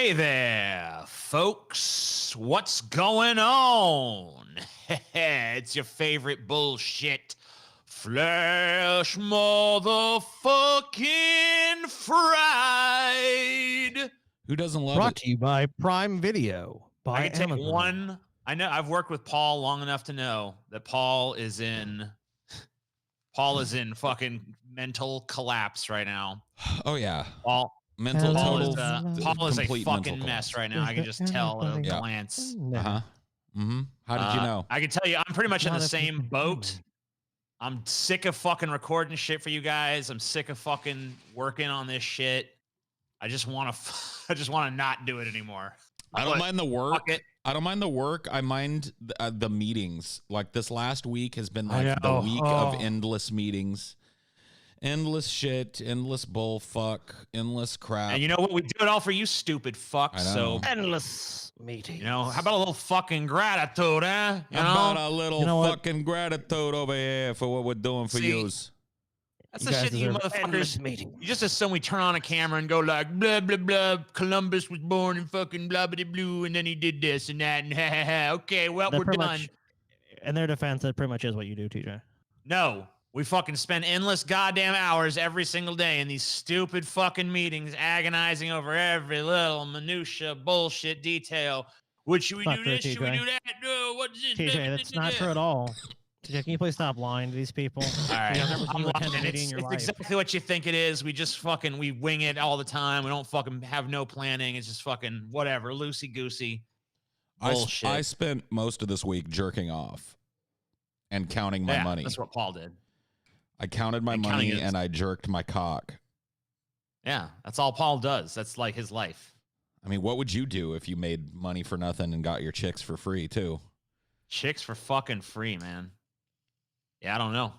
Hey there, folks. What's going on? It's your favorite bullshit Flash motherfucking fried. Who doesn't love Brought it? to you by Prime Video. By I can take Amazon. one. I know I've worked with Paul long enough to know that Paul is in fucking mental collapse right now. Oh yeah, Paul mental Paul total. is a complete fucking mental mess collapse. right now. I can just tell at a Yeah. glance. Uh-huh. Mm-hmm. How did you know? I can tell you, I'm pretty much in the Not if you same can boat. hear me. I'm sick of fucking recording shit for you guys. I'm sick of fucking working on this shit. I just want to not do it anymore. I don't mind the work. Fuck it. I don't mind the work. I mind the meetings. Like this last week has been like the know. week of endless meetings. Endless shit, endless bullfuck, endless crap. And you know what? We do it all for you, stupid fucks. I know. So, Endless meetings. you know, how about a little fucking gratitude, eh? You How know? about a little You know what? fucking gratitude over here for what we're doing for See, yous? That's You the guys shit that you deserve endless motherfuckers. meetings. You just assume we turn on a camera and go like blah blah blah. Columbus was born in fucking blah blah blue, and then he did this and that, and ha ha ha. Okay, well That we're pretty done. much, in their defense, that pretty much is what you do, TJ. No, we fucking spend endless goddamn hours every single day in these stupid fucking meetings, agonizing over every little minutia bullshit detail. What should we Not do? true, This? Should we TJ. do that? No, what's this? TJ, that's not true at all. TJ, can you please stop lying to these people? All right, I've never seen I'm you attend a lying. meeting It's, in your it's life. exactly what you think it is. We just fucking we wing it all the time. We don't fucking have no planning. It's just fucking whatever, loosey goosey bullshit. I spent most of this week jerking off and counting my money. That's what Paul did. I counted my And counting money it. and I jerked my cock. Yeah, that's all Paul does. That's like his life. I mean, what would you do if you made money for nothing and got your chicks for free too? Chicks for fucking free, man. Yeah, I don't know.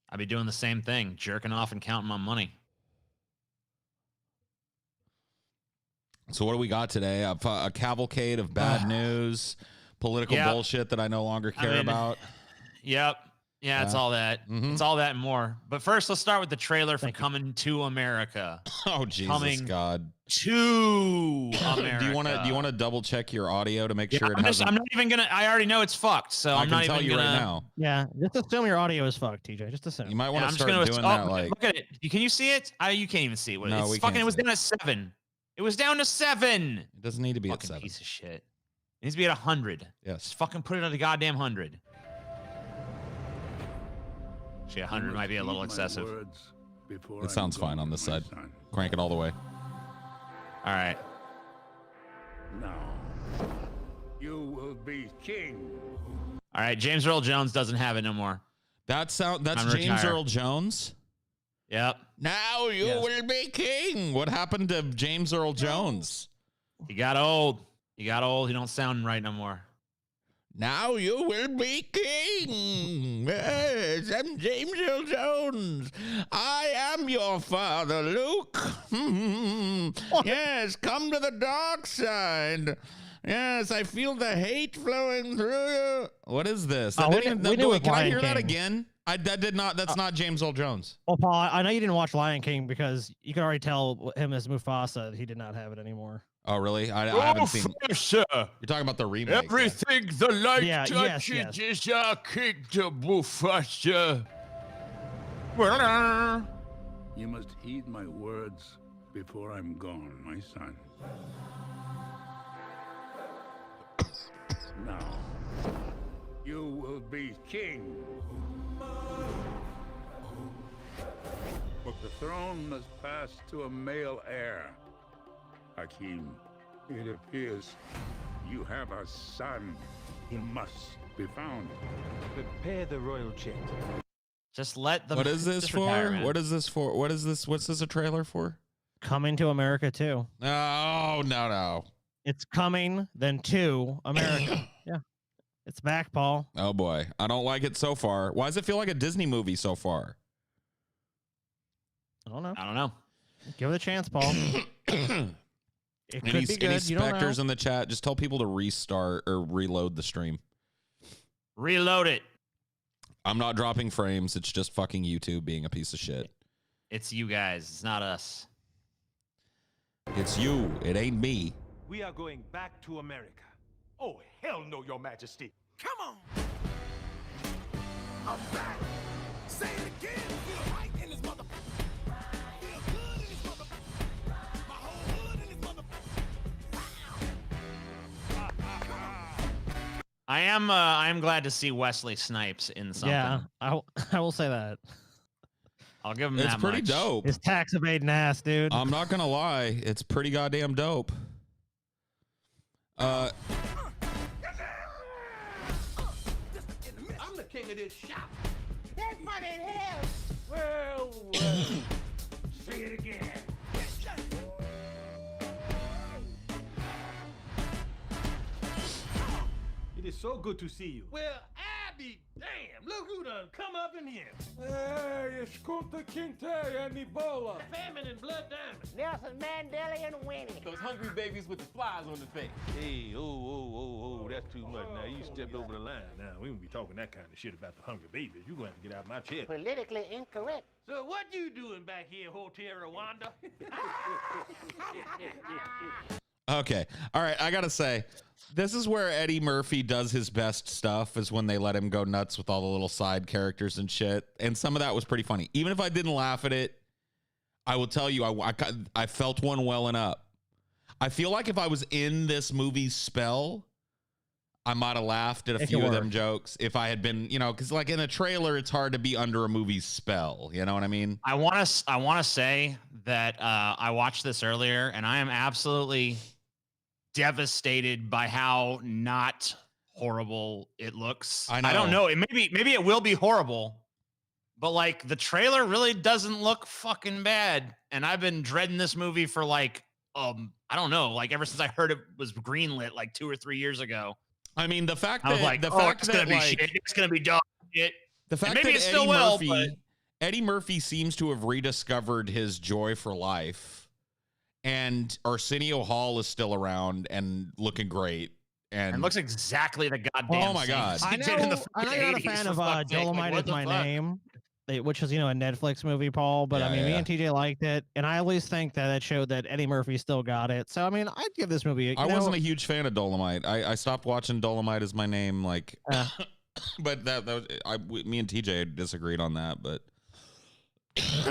I'd be doing the same thing, jerking off and counting my money. So what do we got today? A cavalcade of bad news, political Yep. bullshit that I no longer care mean, about. Yep. Yeah, it's Yeah. all that. Mhm. It's all that and more. But first, let's start with the trailer for Thank you. Coming to America. Oh Jesus Coming God! To America. Do you want to double check your audio to make sure it I'm hasn't? not even gonna. I already know it's fucked, so I I'm can not tell even you gonna. right now. Yeah, just assume your audio is fucked, TJ. Just assume. You might want Yeah, to I'm start just doing gonna. that. Like, Look at it. Can you see it? You can't even see what No, it's we fucking. can't It was see down at 7. It was down to 7. it doesn't need to be Fucking at 7. piece of shit. It needs to be at 100. Yes. Just fucking put it at a goddamn 100. Actually, 100 might be a little excessive. It sounds fine on this side. Crank it all the way. All right. Now, you will be king. All right. James Earl Jones doesn't have it no more. That's I'm James retired. Earl Jones. Yep. Now you Yes. will be king. What happened to James Earl Jones? He got old. He got old. He don't sound right no more. Now you will be king. Yes, I'm James Earl Jones. I am your father, Luke. Yes, come to the dark side. Yes, I feel the hate flowing through you. What is this? Oh, I we didn't knew even it know. was Can I Lion hear that King. again? That did not. That's not James Earl Jones. Well, Paul, I know you didn't watch Lion King because you could already tell him as Mufasa he did not have it anymore. Oh, really? I haven't seen. Sir. You're talking about the remake. Everything the light Yeah, yes, touches yes. is a kingdom, Mufasa. You must heed my words before I'm gone, my son. Now, you will be king. But the throne must pass to a male heir. Hakim, it appears you have a son. He must be found. Prepare the royal jet. Just let them. What is this just for? retire, man. What is this for? What is this? What's this a trailer for? Coming to America too. Oh, no. It's coming, then to America. Yeah. It's back, Paul. Oh boy, I don't like it so far. Why does it feel like a Disney movie so far? I don't know. I don't know. Give it a chance, Paul. It could Any be good. You don't know. specters in the chat? Just tell people to restart or reload the stream. Reload it. I'm not dropping frames. It's just fucking YouTube being a piece of shit. It's you guys. It's not us. It's you. It ain't me. We are going back to America. Oh, hell no, Your Majesty. Come on. I'm back. Say it again. Feel right in this mother. Feel good in this mother. My whole hood in this mother. I am glad to see Wesley Snipes in something. Yeah, I will say that. I'll give him It's that pretty much. dope. His tax evading ass, dude. I'm not gonna lie. It's pretty goddamn dope. I'm the king of this shop. That's funny in hell. Well, say it again. It is so good to see you. Well, I be damn. Look who done come up in here. Hey, it's Kunta Kinte and Ebola. Famine and Blood Diamond. Nelson Mandela and Winnie. Those hungry babies with the flies on the face. Hey, oh, that's too much. Now, you stepped over the line. Now, we won't be talking that kind of shit about the hungry babies. You're going to have to get out of my chair. Politically incorrect. So what you doing back here, Hotel Rwanda? Okay. All right. I gotta say, this is where Eddie Murphy does his best stuff, is when they let him go nuts with all the little side characters and shit. And some of that was pretty funny. Even if I didn't laugh at it, I will tell you, I felt one welling up. I feel like if I was in this movie's spell, I might have laughed at a few of them jokes. If I had been, you know, because like in a trailer, it's hard to be under a movie's spell. You know what I mean? I want to say that I watched this earlier, and I am absolutely devastated by how not horrible it looks. I know. I don't know. Maybe it will be horrible, but like the trailer really doesn't look fucking bad. And I've been dreading this movie for like I don't know, like ever since I heard it was greenlit like 2 or 3 years ago. I mean, the fact that I was like, it's gonna be shit. It's gonna be dog shit. The fact maybe that it still will, Eddie Murphy seems to have rediscovered his joy for life, and Arsenio Hall is still around and looking great, and looks exactly the goddamn. Oh my god! I know you're not a fan of Dolomite Is My Name, which is, you know, a Netflix movie, Paul. But Yeah, I mean, yeah. me and TJ liked it, and I always think that it showed that Eddie Murphy still got it. So I mean, I'd give this movie. I wasn't a huge fan of Dolomite. I stopped watching Dolomite Is My Name, like, but that was me and TJ disagreed on that, but.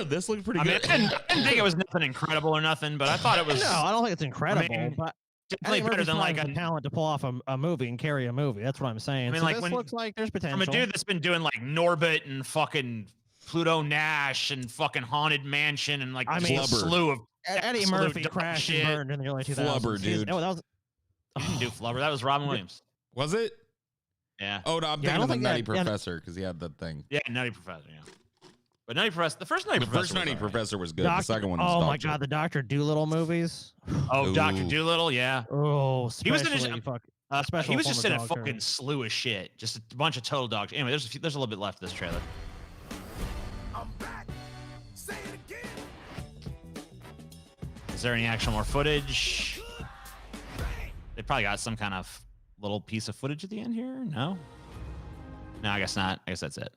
This looked pretty good. I didn't think it was nothing incredible or nothing, but I thought it was. No, I don't think it's incredible, but definitely Eddie better Murphy's than like the talent to pull off a movie and carry a movie. That's what I'm saying. I mean, so like this when looks like there's potential. from a dude that's been doing like Norbit and fucking Pluto Nash and fucking Haunted Mansion and like I a mean, slew of Eddie absolute Murphy dog crashed shit. and burned in the early 2000s. Flubber, dude. Oh, that was. He didn't do Flubber. That was Robin Williams. Was it? Yeah. Oh no, I'm Yeah, I thinking don't of the think Nutty that- yeah. Professor because he had that thing. Yeah, Nutty Professor. Yeah. But Nutty Professor, the first Nutty The Professor. first was Nutty all right. Professor was good. The second one was Oh dog my shit. god, the Dr. Doolittle movies. Oh, Dr. Ooh. Doolittle. Yeah. Oh, He was in his- especially fuck- He special was form just of in a dog fucking turd. slew of shit. Just a bunch of total dogs. Anyway, there's a little bit left of this trailer. I'm back. Say it again. Is there any actual more footage? They probably got some kind of little piece of footage at the end here. No, I guess not. I guess that's it.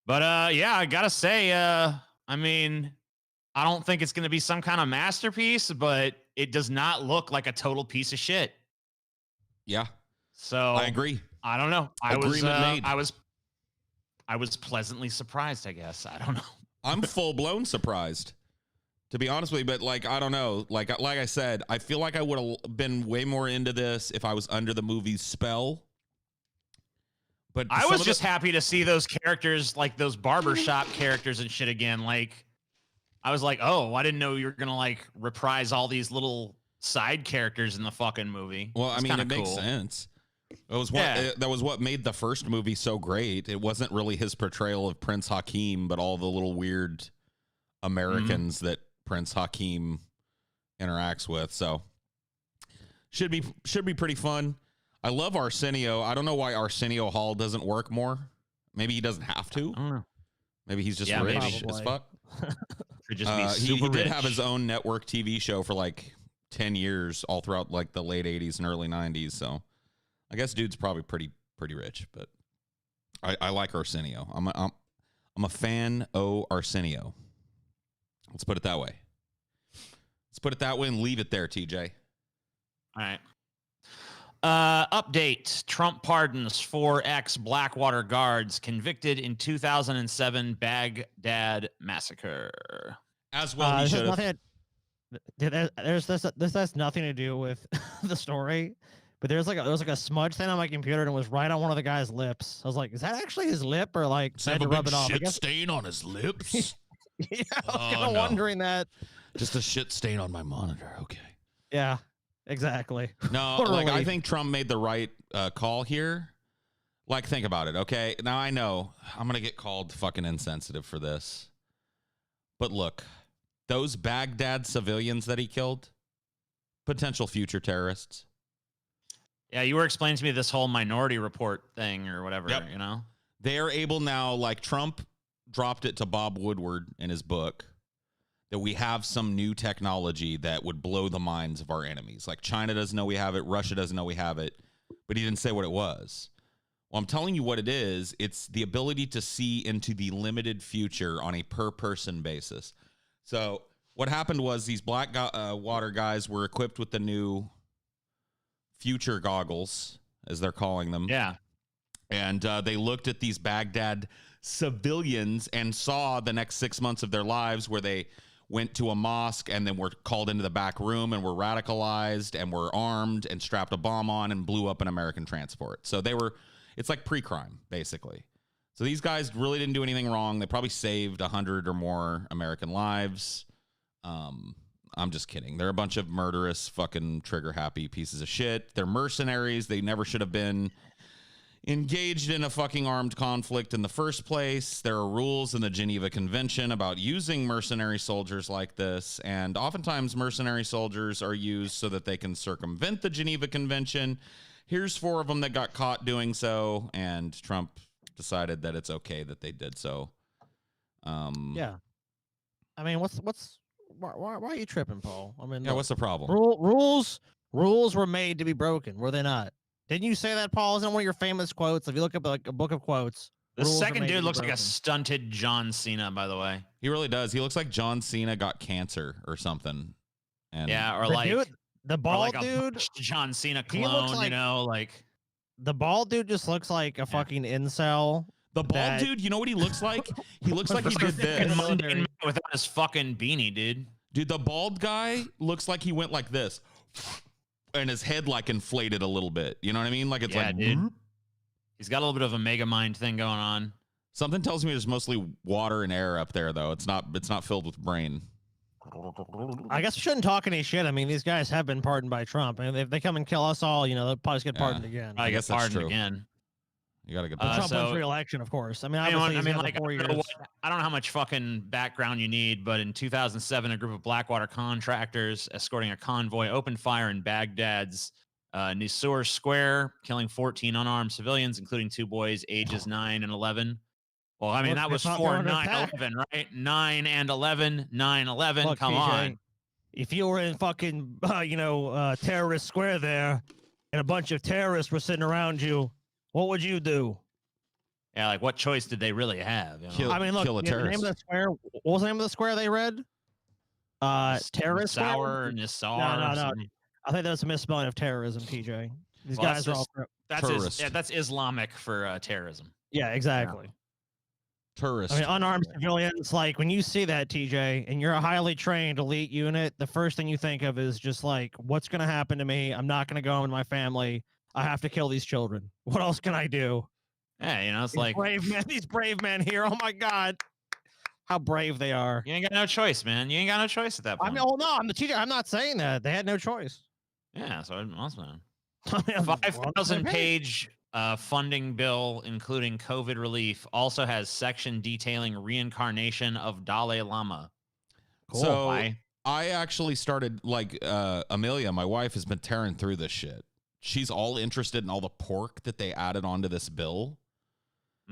But yeah, I gotta say, I mean, I don't think it's gonna be some kind of masterpiece, but it does not look like a total piece of shit. Yeah, So I agree. I don't know. Agreement made. I was pleasantly surprised, I guess. I don't know. I'm full blown surprised, to be honest with you. But like, I don't know. Like I said, I feel like I would have been way more into this if I was under the movie's spell. But I some was of just the- happy to see those characters, like those barbershop characters and shit again. Like, I was like, oh, I didn't know you were gonna like reprise all these little side characters in the fucking movie. Well, I It's mean, kinda it makes cool. sense. It was what that was what made the first movie so great. It wasn't really his portrayal of Prince Hakeem, but all the little weird Americans that Prince Hakeem interacts with. So should be pretty fun. I love Arsenio. I don't know why Arsenio Hall doesn't work more. Maybe he doesn't have to. I don't know. Maybe he's just Yeah, rich maybe. as fuck. Could just be He super did rich. have his own network TV show for like 10 years, all throughout like the late 80s and early 90s. So I guess dude's probably pretty rich, but I like Arsenio. I'm a fan of Arsenio. Let's put it that way. Let's put it that way and leave it there, TJ. All right. Update. Trump pardons 4 ex-Blackwater guards convicted in 2007 Baghdad massacre. As well, he should have. This has nothing to do with the story, but there was like a smudge thing on my computer and it was right on one of the guy's lips. I was like, is that actually his lip or like I had to rub it off? Shit stain on his lips. Yeah, I was kind of wondering that. Just a shit stain on my monitor. Okay. Yeah, exactly. No, Totally. like I think Trump made the right call here. Like, think about it. Okay. Now I know I'm going to get called fucking insensitive for this. But look, those Baghdad civilians that he killed, potential future terrorists. Yeah, you were explaining to me this whole Minority Report thing or whatever, Yep. you know? They are able now, like Trump dropped it to Bob Woodward in his book, that we have some new technology that would blow the minds of our enemies. Like China doesn't know we have it, Russia doesn't know we have it, but he didn't say what it was. Well, I'm telling you what it is. It's the ability to see into the limited future on a per-person basis. So what happened was these Blackwater guys were equipped with the new future goggles, as they're calling them. Yeah. And they looked at these Baghdad civilians and saw the next 6 months of their lives where they went to a mosque and then were called into the back room and were radicalized and were armed and strapped a bomb on and blew up an American transport. So they were, it's like pre-crime, basically. So these guys really didn't do anything wrong. They probably saved 100 or more American lives. I'm just kidding. They're a bunch of murderous, fucking trigger-happy pieces of shit. They're mercenaries. They never should have been engaged in a fucking armed conflict in the first place. There are rules in the Geneva Convention about using mercenary soldiers like this, and oftentimes mercenary soldiers are used so that they can circumvent the Geneva Convention. Here's 4 of them that got caught doing so, and Trump decided that it's okay that they did so. Yeah. I mean, why are you tripping, Paul? I mean, Yeah, what's the problem? rules were made to be broken, were they not? Didn't you say that, Paul? Isn't it one of your famous quotes? If you look up like a book of quotes, The rules are second made to dude be looks like a broken. stunted John Cena, by the way. He really does. He looks like John Cena got cancer or something. And Yeah, or The like, dude, the or bald like a dude, botched John Cena he looks clone, you like- know, like the bald dude just looks like a fucking incel. the bald that- dude, you know what he looks like? He looks like he did In the this. military. mundane without his fucking beanie, dude. Dude, the bald guy looks like he went like this. And his head like inflated a little bit. You know what I mean? Like it's Yeah, like dude. "Whoop." He's got a little bit of a mega mind thing going on. Something tells me there's mostly water and air up there though. It's not filled with brain. I guess we shouldn't talk any shit. I mean, these guys have been pardoned by Trump, and if they come and kill us all, you know, they'll probably just get pardoned again. I guess guess that's pardoned true. again. You gotta get But that. Trump so- wins re-election, of course. I mean, You know what, obviously, he's got like, the 4 I don't know years. I don't know how much fucking background you need, but in 2007, a group of Blackwater contractors escorting a convoy opened fire in Baghdad's Nisour Square, killing 14 unarmed civilians, including 2 boys ages 9 and 11. Well, I mean, Look, that they was thought they 4, were gonna 9, attack. 11, right? 9 and 11, 9, 11. Look, Come TJ, on. if you were in fucking, terrorist square there, and a bunch of terrorists were sitting around you, what would you do? Yeah, like what choice did they really have? You know? Kill- I mean, look, kill a the name of terrorist. the square. What was the name of the square they read? Terrorist Sour, square. Nisar. No. something. I think that's a misspelling of terrorism, TJ. These Well, guys are all. Tourist. That's Islamic for terrorism. Yeah, exactly. Tourist. I mean, unarmed civilians. Like when you see that, TJ, and you're a highly trained elite unit, the first thing you think of is just like, what's going to happen to me? I'm not going to go home with my family. I have to kill these children. What else can I do? Yeah, you know, it's These like brave men, these brave men here. Oh my God, how brave they are. you ain't got no choice, man. You ain't got no choice at that I point. mean, oh no, I'm the TJ. I'm not saying that they had no choice. Yeah, so it must have been. I mean, 5,000 page funding bill, including COVID relief, also has section detailing reincarnation of Dalai Lama. So Why? I actually started like Amelia, my wife, has been tearing through this shit. She's all interested in all the pork that they added onto this bill.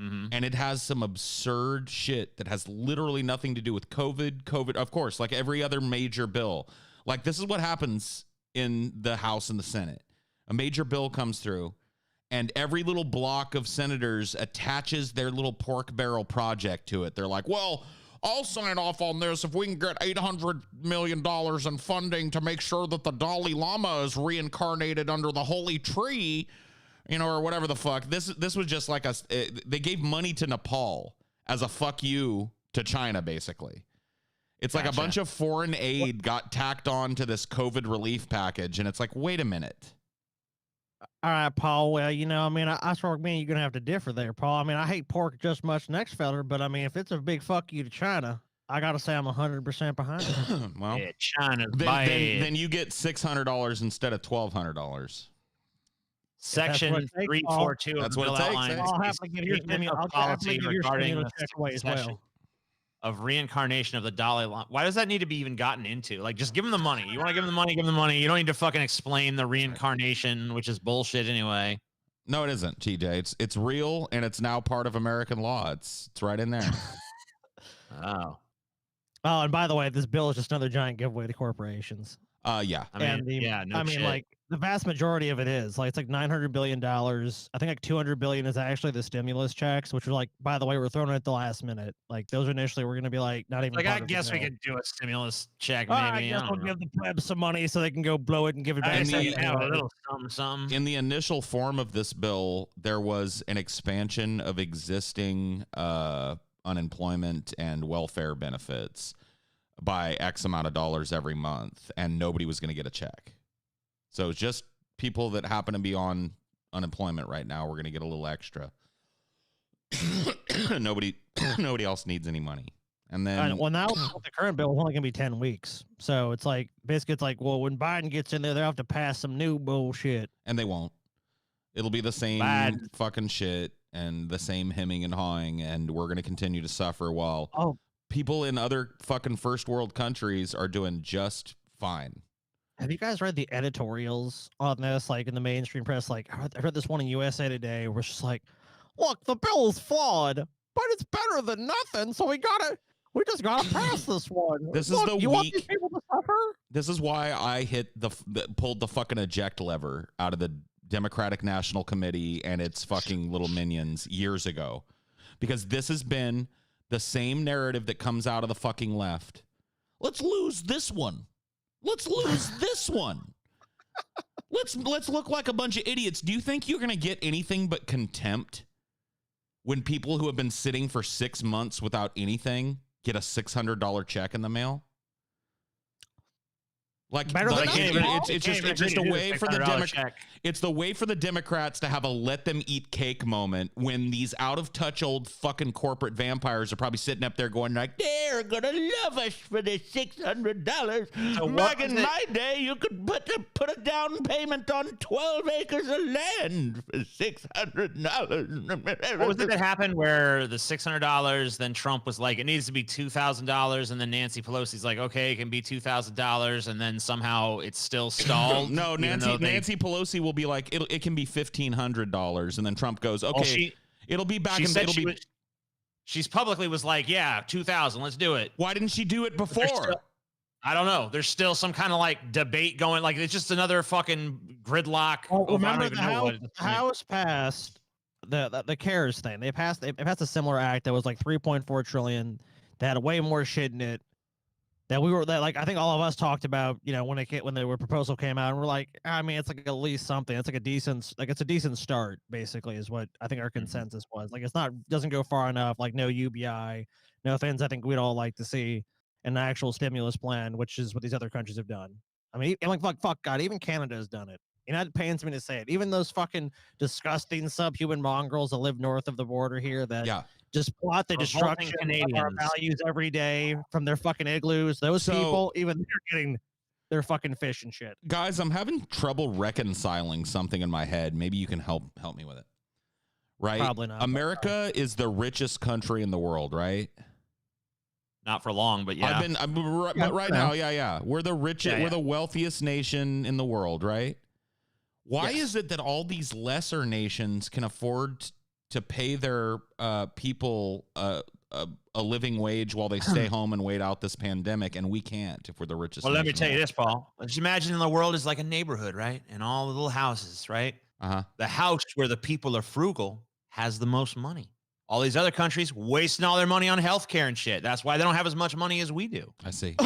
Mm-hmm. And it has some absurd shit that has literally nothing to do with COVID, of course, like every other major bill. Like this is what happens in the House and the Senate. A major bill comes through and every little block of senators attaches their little pork barrel project to it. They're like, well, I'll sign off on this if we can get $800 million in funding to make sure that the Dalai Lama is reincarnated under the holy tree, you know, or whatever the fuck. This was just like they gave money to Nepal as a fuck you to China, basically. It's like a bunch of foreign aid got tacked on to this COVID relief package, and it's like, wait a minute. All right, Paul. Well, you know, I mean, I swear, man, you're gonna have to differ there, Paul. I mean, I hate pork just much next feller, but I mean, if it's a big fuck you to China, I gotta say I'm 100% behind it. Well, Yeah, China's then you get $600 instead of $1,200. Section 342 That's of what the it bill takes, outlines eh? I'll have to give your policy regarding the check away as succession well. of reincarnation of the Dalai Lama. Why does that need to be even gotten into? Like, just give him the money. You want to give him the money, give him the money. You don't need to fucking explain the reincarnation, which is bullshit anyway. No, it isn't, TJ. It's real, and it's now part of American law. It's right in there. Oh. Oh, and by the way, this bill is just another giant giveaway to corporations. Yeah. I mean, And the, yeah, no I mean, shit. like the vast majority of it is like it's like $900 billion. I think like 200 billion is actually the stimulus checks, which were like, by the way, we're throwing it at the last minute. Like those initially were going to be like not even. Like, part I of the guess we bill. could do a stimulus check, Oh, I maybe. guess we'll give the plebs some money so they can go blow it and give it I back. guess to they you can have a anyway. little something. In the initial form of this bill, there was an expansion of existing unemployment and welfare benefits by X amount of dollars every month, and nobody was going to get a check. So it's just people that happen to be on unemployment right now, we're going to get a little extra. nobody else needs any money. And then Well, now with the current bill is only going to be 10 weeks. So it's like, basically, it's like, well, when Biden gets in there, they'll have to pass some new bullshit. and they won't. It'll be the same Bad. fucking shit and the same hemming and hawing, and we're going to continue to suffer while people in other fucking first world countries are doing just fine. Have you guys read the editorials on this, like in the mainstream press? Like, I read this one in USA Today where it's just like, look, the bill is flawed, but it's better than nothing. So we just gotta pass this one. This Look, is the you want these week. people to suffer? This is why I pulled the fucking eject lever out of the Democratic National Committee and its fucking little minions years ago, because this has been the same narrative that comes out of the fucking left. Let's lose this one. Let's lose this one. Let's look like a bunch of idiots. Do you think you're going to get anything but contempt when people who have been sitting for 6 months without anything get a $600 check in the mail? Like, Better than nothing. it's just a way for the Democrats. It's the way for the Democrats to have a let them eat cake moment when these out of touch old fucking corporate vampires are probably sitting up there going like, they're gonna love us for this $600. So Back in my day, you could put a down payment on 12 acres of land for $600. What was it that happened where the $600, then Trump was like, it needs to be $2,000, and then Nancy Pelosi's like, okay, it can be $2,000, and then somehow it's still stalled. No, Nancy Pelosi will be like, it can be $1,500, and then Trump goes, okay, it'll be back. She's publicly was like, yeah, 2,000, let's do it. Why didn't she do it before? I don't know. There's still some kind of like debate going. Like, it's just another fucking gridlock. Well, remember I don't even know what the House passed the CARES thing. They passed a similar act that was like 3.4 trillion. That had way more shit in it. That like I think all of us talked about, you know, when the proposal came out, and we're like, I mean, it's like at least something. It's like it's a decent start, basically, is what I think our consensus was. Like, doesn't go far enough. Like, no UBI, no things I think we'd all like to see, an actual stimulus plan, which is what these other countries have done. I mean, like fuck God, even Canada has done it. You know, it pains me to say it. Even those fucking disgusting subhuman mongrels that live north of the border here that just plot the destruction of our values every day from their fucking igloos. Those people, even they're getting their fucking fish and shit. Guys, I'm having trouble reconciling something in my head. Maybe you can help me with it. Right? Probably not. America is the richest country in the world, right? Not for long, but yeah. But right now, yeah. We're the richest, we're the wealthiest nation in the world, right? Why is it that all these lesser nations can afford to pay their people a living wage while they stay home and wait out this pandemic, and we can't if we're the richest? Well, let me tell you this, Paul. Just imagine the world is like a neighborhood, right? And all the little houses, right? Uh-huh. The house where the people are frugal has the most money. All these other countries wasting all their money on healthcare and shit. That's why they don't have as much money as we do. I see.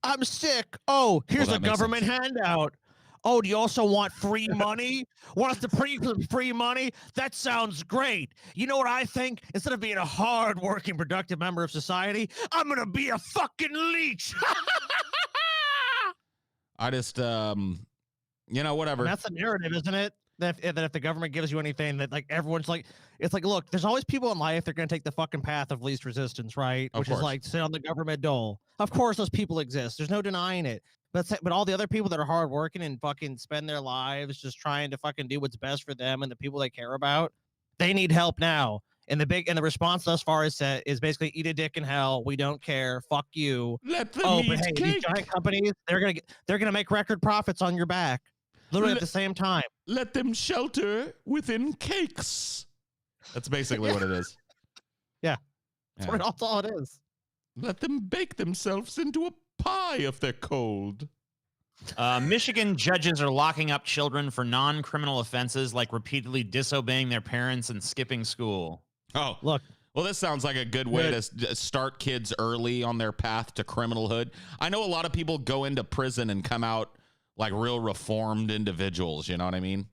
I'm sick. Oh, here's Well, a that makes government handout. Oh, do you also want free money? Want us to free money? That sounds great. You know what I think? Instead of being a hard-working, productive member of society, I'm gonna be a fucking leech. I just, whatever. And that's the narrative, isn't it? That if the government gives you anything, that like everyone's like, it's like, look, there's always people in life that are going to take the fucking path of least resistance, right? Of Which course. is like sit on the government dole. Of course, those people exist. There's no denying it. But all the other people that are hardworking and fucking spend their lives just trying to fucking do what's best for them and the people they care about, they need help now. And the response thus far is basically eat a dick in hell. We don't care. Fuck you. Let them Oh, eat but hey, cake. these giant companies, they're gonna make record profits on your back, literally at the same time. Let them shelter within cakes. That's basically what it is. Yeah. That's all it is. Let them bake themselves into a pie if they're cold. Michigan judges are locking up children for non-criminal offenses like repeatedly disobeying their parents and skipping school. Oh, Look. Well, this sounds like a good way to start kids early on their path to criminalhood. I know a lot of people go into prison and come out like real reformed individuals. You know what I mean?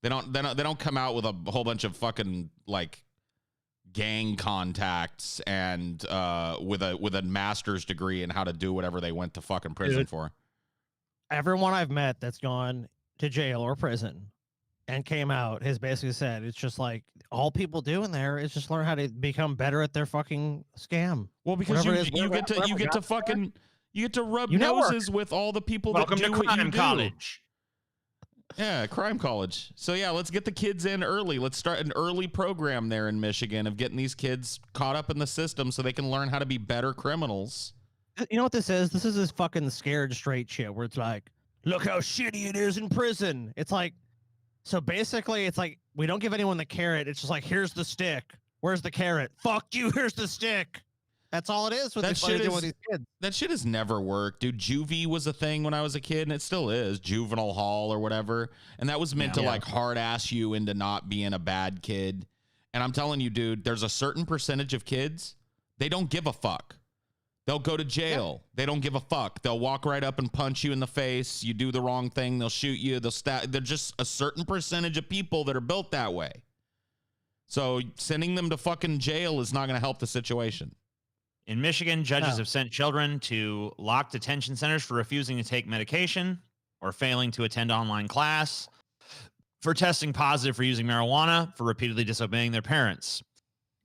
They don't come out with a whole bunch of fucking like gang contacts and with a master's degree in how to do whatever they went to fucking prison for. Everyone I've met that's gone to jail or prison and came out has basically said it's just like all people do in there is just learn how to become better at their fucking scam. Well, because you get to rub noses with all the people that do what you do. College. Yeah, crime college. So yeah, let's get the kids in early. Let's start an early program there in Michigan of getting these kids caught up in the system so they can learn how to be better criminals. You know what this is? This is this fucking scared straight shit where it's like, look how shitty it is in prison. It's like, so basically it's like, we don't give anyone the carrot. It's just like, here's the stick. Where's the carrot? Fuck you. Here's the stick. That's all it is. With these kids. That shit has never worked, dude. Juvie was a thing when I was a kid, and it still is. Juvenile hall or whatever, and that was meant to like hard ass you into not being a bad kid. And I'm telling you, dude, there's a certain percentage of kids, they don't give a fuck. They'll go to jail. They don't give a fuck. They'll walk right up and punch you in the face. You do the wrong thing, they'll shoot you. They're just a certain percentage of people that are built that way. So sending them to fucking jail is not going to help the situation. In Michigan, judges have sent children to locked detention centers for refusing to take medication or failing to attend online class, for testing positive for using marijuana, for repeatedly disobeying their parents.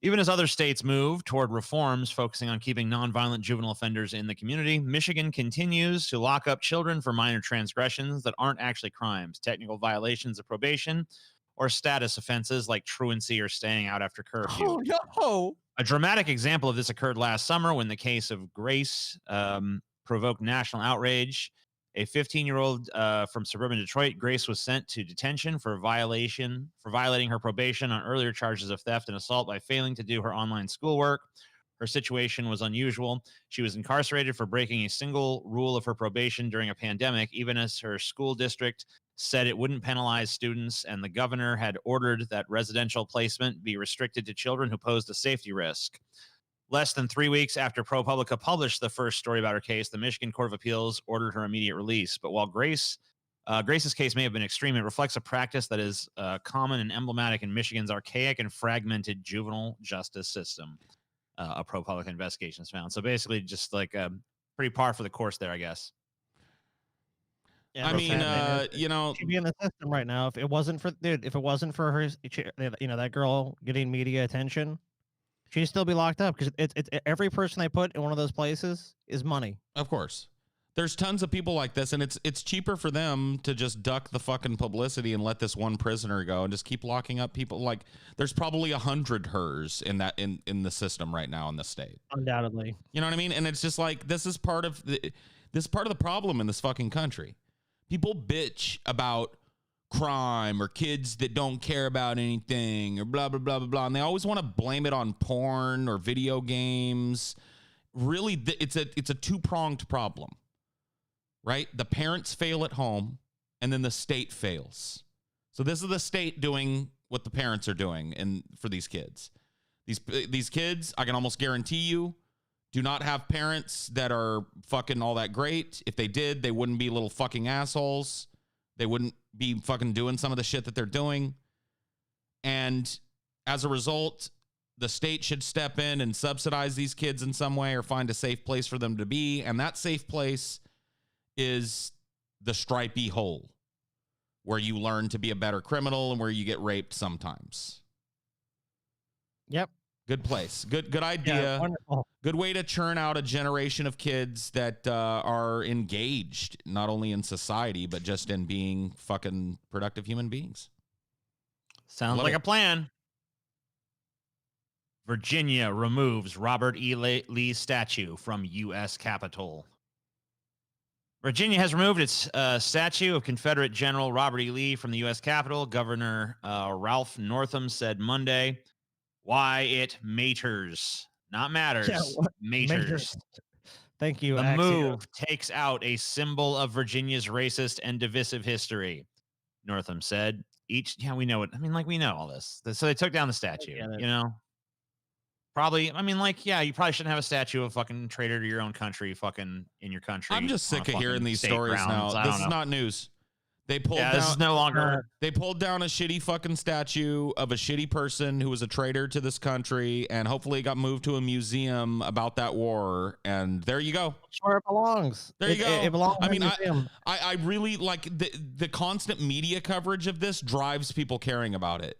Even as other states move toward reforms focusing on keeping nonviolent juvenile offenders in the community, Michigan continues to lock up children for minor transgressions that aren't actually crimes, technical violations of probation, or status offenses like truancy or staying out after curfew. Oh, no. A dramatic example of this occurred last summer when the case of Grace provoked national outrage. A 15-year-old from suburban Detroit, Grace was sent to detention for violating her probation on earlier charges of theft and assault by failing to do her online schoolwork. Her situation was unusual. She was incarcerated for breaking a single rule of her probation during a pandemic, even as her school district said it wouldn't penalize students, and the governor had ordered that residential placement be restricted to children who posed a safety risk. Less than 3 weeks after ProPublica published the first story about her case, the Michigan Court of Appeals ordered her immediate release. But while Grace's case may have been extreme, it reflects a practice that is common and emblematic in Michigan's archaic and fragmented juvenile justice system. A ProPublica investigation has found. So basically, just like pretty par for the course there, I guess. Yeah, I mean, she'd be in the system right now. If it wasn't for her, that girl getting media attention, she'd still be locked up because it's every person they put in one of those places is money. Of course. There's tons of people like this, and it's cheaper for them to just duck the fucking publicity and let this one prisoner go and just keep locking up people. Like there's probably 100 hers in the system right now in the state. Undoubtedly. You know what I mean? And it's just like this is part of the problem in this fucking country. People bitch about crime or kids that don't care about anything or blah, blah, blah, blah, blah. And they always want to blame it on porn or video games. Really, it's a two-pronged problem, right? The parents fail at home and then the state fails. So this is the state doing what the parents are doing and for these kids. These kids, I can almost guarantee you, do not have parents that are fucking all that great. If they did, they wouldn't be little fucking assholes. They wouldn't be fucking doing some of the shit that they're doing. And as a result, the state should step in and subsidize these kids in some way or find a safe place for them to be. And that safe place is the stripey hole where you learn to be a better criminal and where you get raped sometimes. Yep. Good place. Good idea. Yeah, wonderful. Good way to churn out a generation of kids that are engaged, not only in society, but just in being fucking productive human beings. Sounds like a plan. Virginia removes Robert E. Lee's statue from U.S. Capitol. Virginia has removed its statue of Confederate General Robert E. Lee from the U.S. Capitol. Governor Ralph Northam said Monday, "Why it maters, not matters, Yeah, maters." Thank you. The Axio. move takes out a symbol of Virginia's racist and divisive history, Northam said. We know it. I mean, like, we know all this. So they took down the statue, you know? Probably, I mean, like, yeah, you probably shouldn't have a statue of fucking traitor to your own country fucking in your country. I'm just sick of hearing these state stories grounds. now. This is not news. They pulled down. This is no longer. They pulled down a shitty fucking statue of a shitty person who was a traitor to this country, and hopefully it got moved to a museum about that war. And there you go. That's where it belongs. There you go. It belongs. I mean, in the museum. I really like the constant media coverage of this drives people caring about it.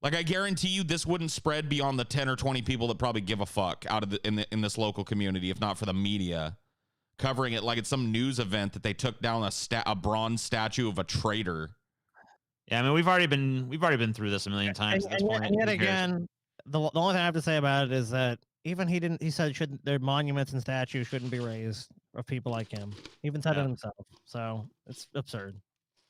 Like, I guarantee you, this wouldn't spread beyond the 10 or 20 people that probably give a fuck out of in this local community, if not for the media covering it like it's some news event that they took down a bronze statue of a traitor. Yeah, I mean, we've already been through this a million times. And yet again, the only thing I have to say about it is that even he said their monuments and statues shouldn't be raised of people like him. He even said it himself. So it's absurd.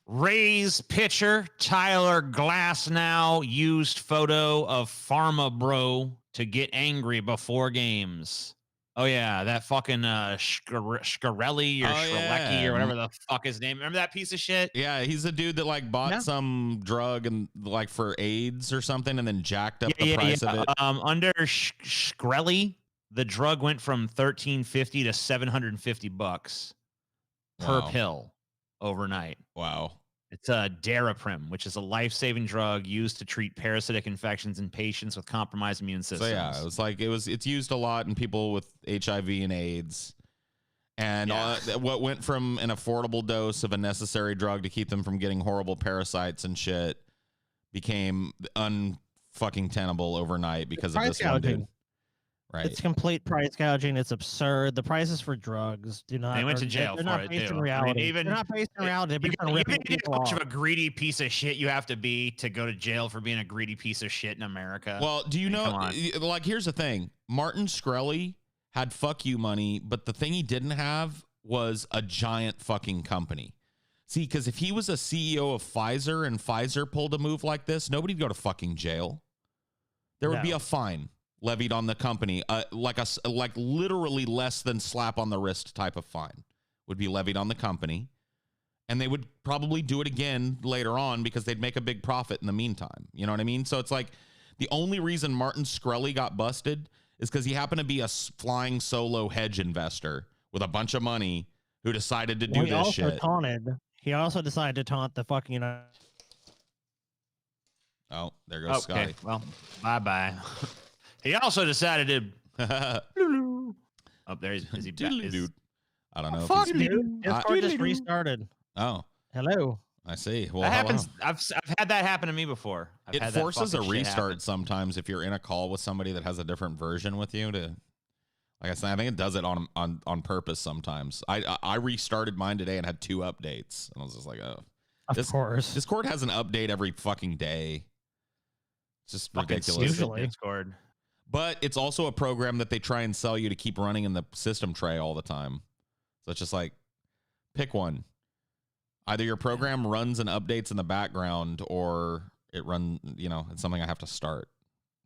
Rays pitcher Tyler Glasnow used photo of Pharma Bro to get angry before games. Oh yeah, that fucking Shkreli or Shrelecki or whatever the fuck his name. Remember that piece of shit? Yeah, he's a dude that like bought some drug and like for AIDS or something, and then jacked up the price of it. Under Shkreli, the drug went from $13.50 to $750 per pill overnight. Wow. It's a Daraprim, which is a life-saving drug used to treat parasitic infections in patients with compromised immune systems. So yeah, it's used a lot in people with HIV and AIDS. And what went from an affordable dose of a necessary drug to keep them from getting horrible parasites and shit became unfucking tenable overnight because of this one dude. Right. It's complete price gouging. It's absurd. The prices for drugs do not. They went to jail they're for not it based too. in reality. I mean, even they're not based in reality. They're you ripping think people how much off. of a greedy piece of shit you have to be to go to jail for being a greedy piece of shit in America? Well, do you know? Like, here's the thing: Martin Shkreli had fuck you money, but the thing he didn't have was a giant fucking company. See, because if he was a CEO of Pfizer and Pfizer pulled a move like this, nobody'd go to fucking jail. There would be a fine levied on the company, like literally less than slap on the wrist type of fine would be levied on the company, and they would probably do it again later on because they'd make a big profit in the meantime. You know what I mean? So it's like the only reason Martin Shkreli got busted is because he happened to be a flying solo hedge investor with a bunch of money who decided to do this shit. He also decided to taunt the fucking Oh, there goes Scotty. Okay, well, bye-bye. He also decided to. Oh, there is he back? Dude, I don't know. Fuck, dude. Discord just restarted. Oh, hello. I see. Well, that happens. I've had that happen to me before. It forces a restart sometimes if you're in a call with somebody that has a different version with you. Like I said, I think it does it on purpose sometimes. I restarted mine today and had 2 updates, and I was just like, oh, of course. Discord has an update every fucking day. It's just ridiculous. Usually. Discord. But it's also a program that they try and sell you to keep running in the system tray all the time. So it's just like, pick one. Either your program runs and updates in the background, or it it's something I have to start.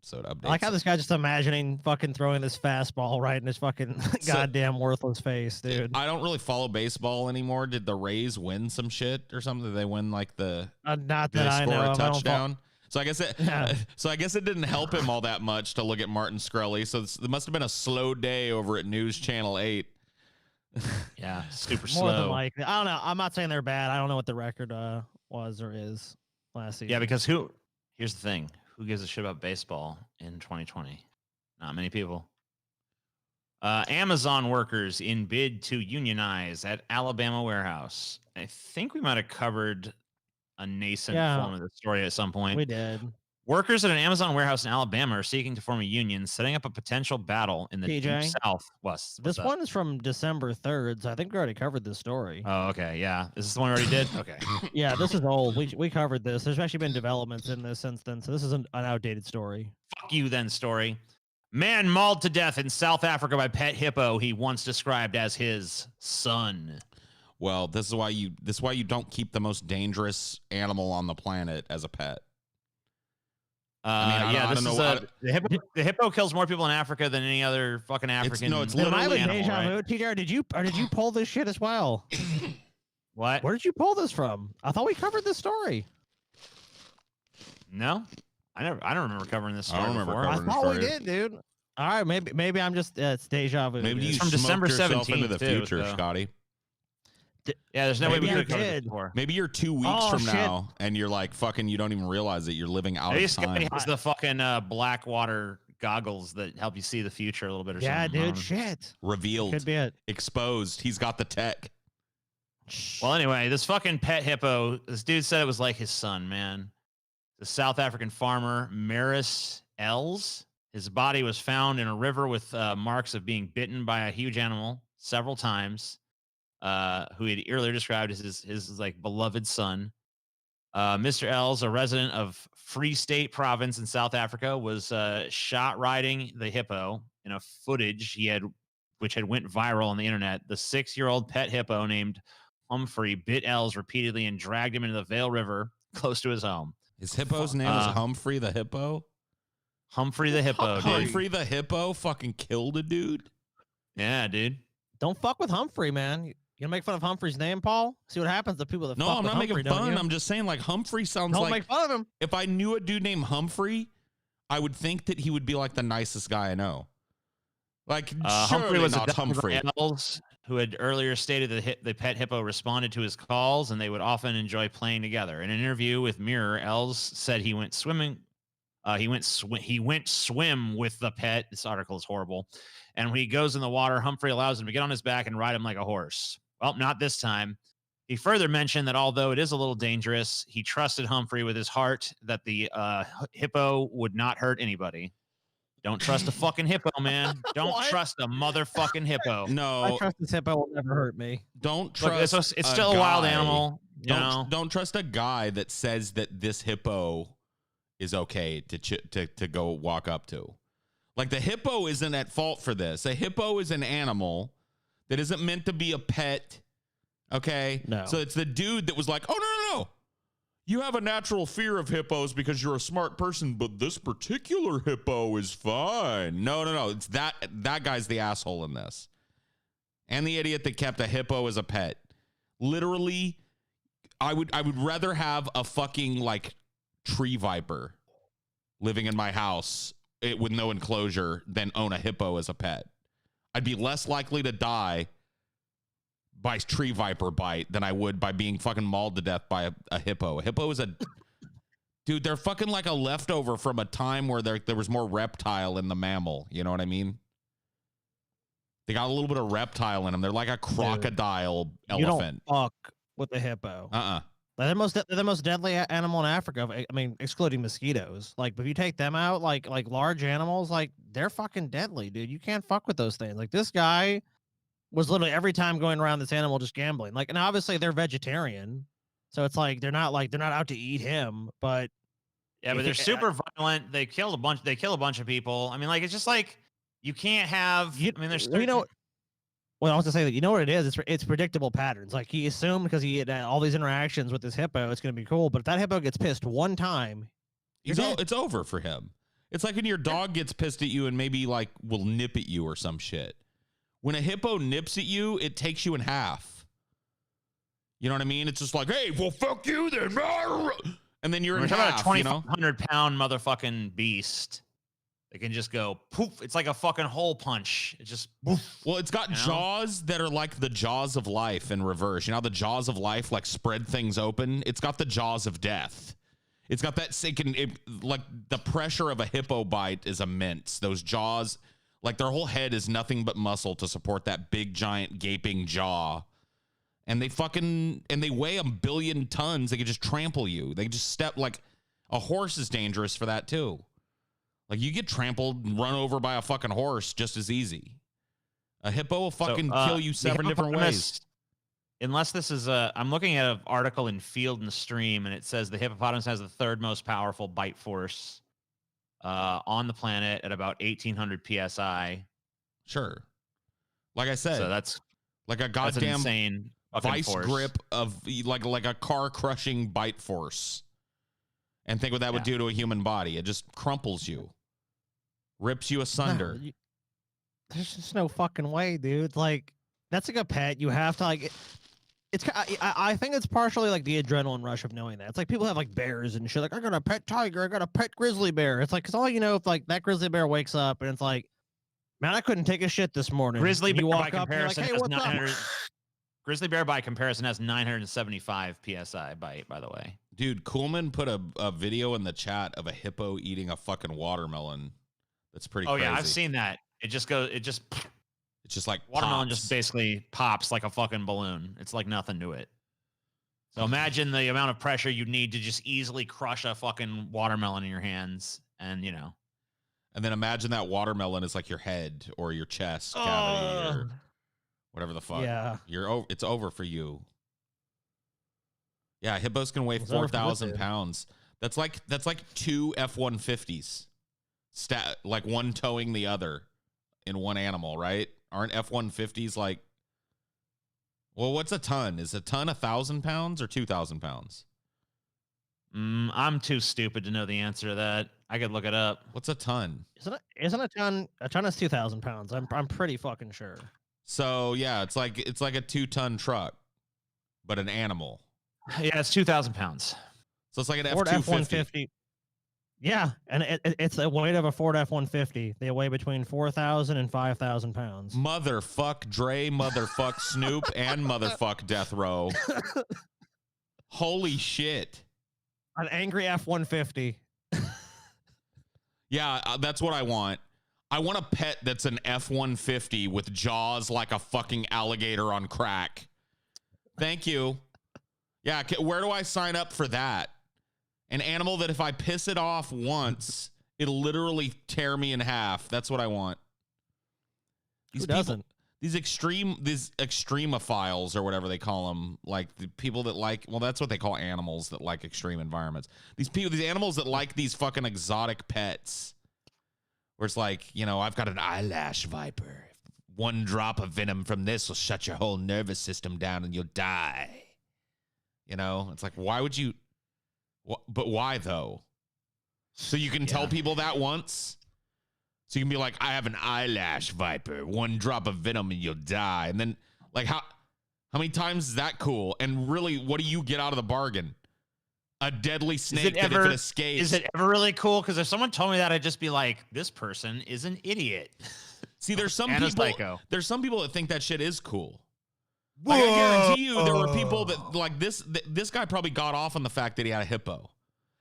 So it updates. I like how this guy just imagining fucking throwing this fastball right in his fucking goddamn worthless face, dude. I don't really follow baseball anymore. Did the Rays win some shit or something? Did they win like the not that I know. A touchdown? So I guess it didn't help him all that much to look at Martin Shkreli. So there must have been a slow day over at News Channel 8. Yeah, super More than slow. likely. I don't know. I'm not saying they're bad. I don't know what the record was or is last season. Yeah, because here's the thing. Who gives a shit about baseball in 2020? Not many people. Amazon workers in bid to unionize at Alabama warehouse. I think we might have covered a nascent form of the story at some point. We did. Workers at an Amazon warehouse in Alabama are seeking to form a union, setting up a potential battle in the deep TJ, South. What's This up? one is from December 3rd, so I think we already covered this story. Oh, okay. Yeah. Is this the one we already did? Okay. Yeah, this is old. We covered this. There's actually been developments in this since then, so this is an outdated story. Fuck you then, story. Man mauled to death in South Africa by pet hippo he once described as his son. Well, this is why you don't keep the most dangerous animal on the planet as a pet. I don't know. The hippo kills more people in Africa than any other fucking African. It's Am I literally with animal, deja right? vu, TJ? Did you pull this shit as well? What? Where did you pull this from? I thought we covered this story. No, I don't remember covering this story I don't remember before. I covering the thought we story. did, dude. All right, maybe I'm just it's deja vu. Maybe dude. you from smoked December yourself 17th into the too, future, so. Scotty. Yeah, there's no way we Maybe I could have covered this did. before. Maybe you're 2 weeks Oh, from shit. now, and you're like fucking. You don't even realize that you're living out Maybe of Scotty time. has the fucking black water goggles that help you see the future a little bit or Yeah, something. I dude. don't know. Shit. Revealed, Could be it. exposed. He's got the tech. Well, anyway, this fucking pet hippo, this dude said it was like his son, man. The South African farmer, Maris Els. His body was found in a river with marks of being bitten by a huge animal several times, who he had earlier described as his like beloved son. Mr. Els, a resident of Free State Province in South Africa, was shot riding the hippo in a footage which had went viral on the internet. The 6-year-old pet hippo named Humphrey bit Els repeatedly and dragged him into the Vale River close to his home. His hippo's name is Humphrey the hippo. Humphrey the hippo, dude. Humphrey the hippo fucking killed a dude. Yeah, dude. Don't fuck with Humphrey, man. You gonna make fun of Humphrey's name, Paul? See what happens to people that No, fuck I'm with not Humphrey, making don't fun. you? I'm just saying, like, Humphrey sounds Don't like make fun of him. if I knew a dude named Humphrey, I would think that he would be like the nicest guy I know. Like, Humphrey surely was not a Humphrey. Els who had earlier stated that the pet hippo responded to his calls and they would often enjoy playing together. In an interview with Mirror, Els said he went swimming. He went swim with the pet. This article is horrible. And when he goes in the water, Humphrey allows him to get on his back and ride him like a horse. Well, not this time. He further mentioned that although it is a little dangerous, he trusted Humphrey with his heart that the hippo would not hurt anybody. Don't trust a fucking hippo, man. Don't What? trust a motherfucking hippo. I No, trust this hippo will never hurt me. don't Look, trust. it's still a wild guy. animal. You know? Don't trust a guy that says that this hippo is okay to go walk up to. Like, the hippo isn't at fault for this. A hippo is an animal that isn't meant to be a pet. Okay? No. So it's the dude that was like, oh, no. You have a natural fear of hippos because you're a smart person, but this particular hippo is fine. No. It's that guy's the asshole in this. And the idiot that kept a hippo as a pet. Literally, I would rather have a fucking, like, tree viper living in my house with no enclosure than own a hippo as a pet. I'd be less likely to die by tree viper bite than I would by being fucking mauled to death by a hippo. A hippo is dude, they're fucking like a leftover from a time where there was more reptile in the mammal. You know what I mean? They got a little bit of reptile in them. They're like a crocodile You elephant. don't fuck with the hippo. Uh-uh. They're the most deadly animal in Africa. I mean, excluding mosquitoes. Like, if you take them out, like large animals, like, they're fucking deadly, dude. You can't fuck with those things. Like, this guy was literally every time going around this animal just gambling. Like, and obviously they're vegetarian, so it's like they're not out to eat him. But Yeah, but they're super violent. They kill a bunch of people. I mean, like, it's just like you can't have. I mean, there's Well, I was to say that you know what it is. It's predictable patterns. Like, he assumed because he had all these interactions with this hippo, it's going to be cool. But if that hippo gets pissed one time, It's over for him. It's like when your dog gets pissed at you and maybe like will nip at you or some shit. When a hippo nips at you, it takes you in half. You know what I mean? It's just like, hey, well, fuck you then. And And then you're We're in talking half, about a you know? 2,500-pound motherfucking beast. It can just go poof. It's like a fucking hole punch. It just poof. Well, it's got jaws that are like the jaws of life in reverse. You know how the jaws of life like spread things open? It's got the jaws of death. It's got that like the pressure of a hippo bite is immense. Those jaws, like their whole head is nothing but muscle to support that big giant gaping jaw. And they weigh 1 billion tons. They can just trample you. They can just step like a horse is dangerous for that too. Like you get trampled and run over by a fucking horse just as easy. A hippo will fucking kill you 7 different ways. Unless this is I'm looking at an article in Field and Stream, and it says the hippopotamus has the 3rd most powerful bite force on the planet at about 1,800 psi. Sure. Like I said, so that's like a goddamn insane vice force. grip of like a car crushing bite force. And think what that would do to a human body. It just crumples you, rips you asunder. No, there's just no fucking way, dude. Like, that's like a pet. You have to like. I think it's partially like the adrenaline rush of knowing that. It's like people have like bears and shit. Like, I got a pet tiger. I got a pet grizzly bear. It's like, because all you know, if like that grizzly bear wakes up and it's like, man, I couldn't take a shit this morning. Grizzly and you bear walk by up and you're like, comparison hey, has what's up? 900. Grizzly bear by comparison has 975 psi bite. By the way, dude, Coolman put a video in the chat of a hippo eating a fucking watermelon. That's pretty. crazy. Yeah, I've seen that. It just goes. It's just like watermelon pops. just basically pops like a fucking balloon. It's like nothing to it. So imagine the amount of pressure you need to just easily crush a fucking watermelon in your hands, and you know. And then imagine that watermelon is like your head or your chest cavity or whatever the fuck. Yeah, it's over for you. Yeah, hippos can weigh 4,000 pounds. That's like 2 F-150s, like one towing the other in one animal, right? Aren't F-150s like? Well, what's a ton? Is a ton 1,000 pounds or 2,000 pounds? I'm too stupid to know the answer to that. I could look it up. What's a ton? Isn't a ton? A ton is 2,000 pounds. I'm pretty fucking sure. So yeah, it's like a 2-ton truck, but an animal. Yeah, it's 2,000 pounds. So it's like an Ford F-250. Yeah, and it's the weight of a Ford F-150. They weigh between 4,000 and 5,000 pounds. Motherfuck Dre, motherfuck Snoop, and motherfuck Death Row. Holy shit. An angry F-150. Yeah, that's what I want. I want a pet that's an F-150 with jaws like a fucking alligator on crack. Thank you. Yeah, where do I sign up for that? An animal that if I piss it off once, it'll literally tear me in half. That's what I want. Who doesn't? These extremophiles or whatever they call them, like the people that like, well, that's what they call animals that like extreme environments. These animals that like these fucking exotic pets, where it's like, you know, I've got an eyelash viper. One drop of venom from this will shut your whole nervous system down and you'll die. You know, it's like, why would you? But why though? So you can tell people that once. So you can be like, I have an eyelash viper. One drop of venom and you'll die. And then, like, how many times is that cool? And really, what do you get out of the bargain? A deadly snake that if it escapes. Is it ever really cool? Because if someone told me that, I'd just be like, this person is an idiot. See, there's some and people. A psycho. There's some people that think that shit is cool. Like, I guarantee you, there were people that like this. This guy probably got off on the fact that he had a hippo,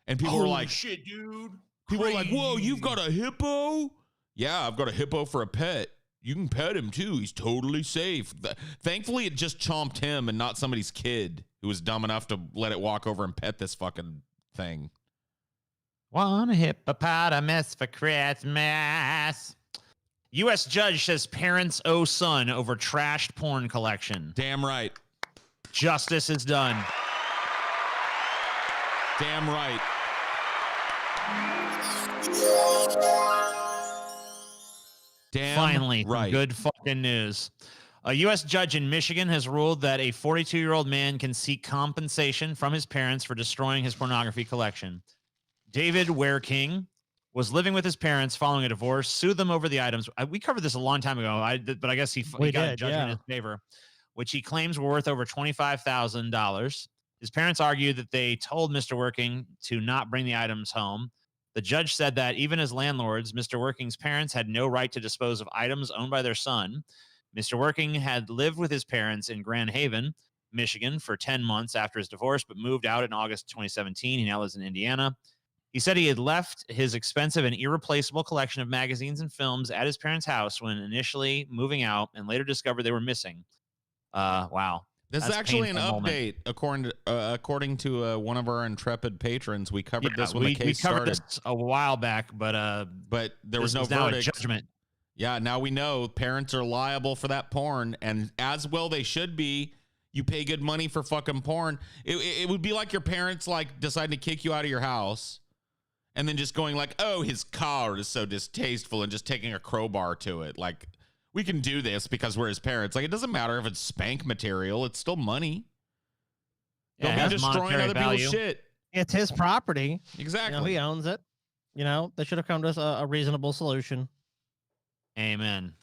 and people were like, "Shit, dude!" People were like, "Whoa, you've got a hippo?" Yeah, I've got a hippo for a pet. You can pet him too. He's totally safe. Thankfully, it just chomped him and not somebody's kid who was dumb enough to let it walk over and pet this fucking thing. One hippopotamus for Christmas. U.S. judge says parents owe son over trashed porn collection. Damn right. Justice is done. Damn right. Damn Finally, right. Good fucking news. A U.S. judge in Michigan has ruled that a 42-year-old man can seek compensation from his parents for destroying his pornography collection. David Wareking was living with his parents following a divorce, sued them over the items. We covered this a long time ago, but I guess he got a judgment in his favor, which he claims were worth over $25,000. His parents argued that they told Mr. Working to not bring the items home. The judge said that even as landlords, Mr. Working's parents had no right to dispose of items owned by their son. Mr. Working had lived with his parents in Grand Haven, Michigan, for 10 months after his divorce, but moved out in August 2017. He now lives in Indiana. He said he had left his expensive and irreplaceable collection of magazines and films at his parents' house when initially moving out and later discovered they were missing. Wow. This That's is actually an painful update, according to one of our intrepid patrons. We covered this when the case we covered started. this a while back, but there was no now a verdict. judgment. Yeah, now we know parents are liable for that porn, and as well they should be. You pay good money for fucking porn. It would be like your parents like deciding to kick you out of your house, and then just going like, "Oh, his car is so distasteful," and just taking a crowbar to it. Like, we can do this because we're his parents. Like, it doesn't matter if it's spank material; it's still money. Yeah, Don't it be has destroying monetary other value. people's shit. It's his property. Exactly. He owns it. They should have come to a reasonable solution. Amen.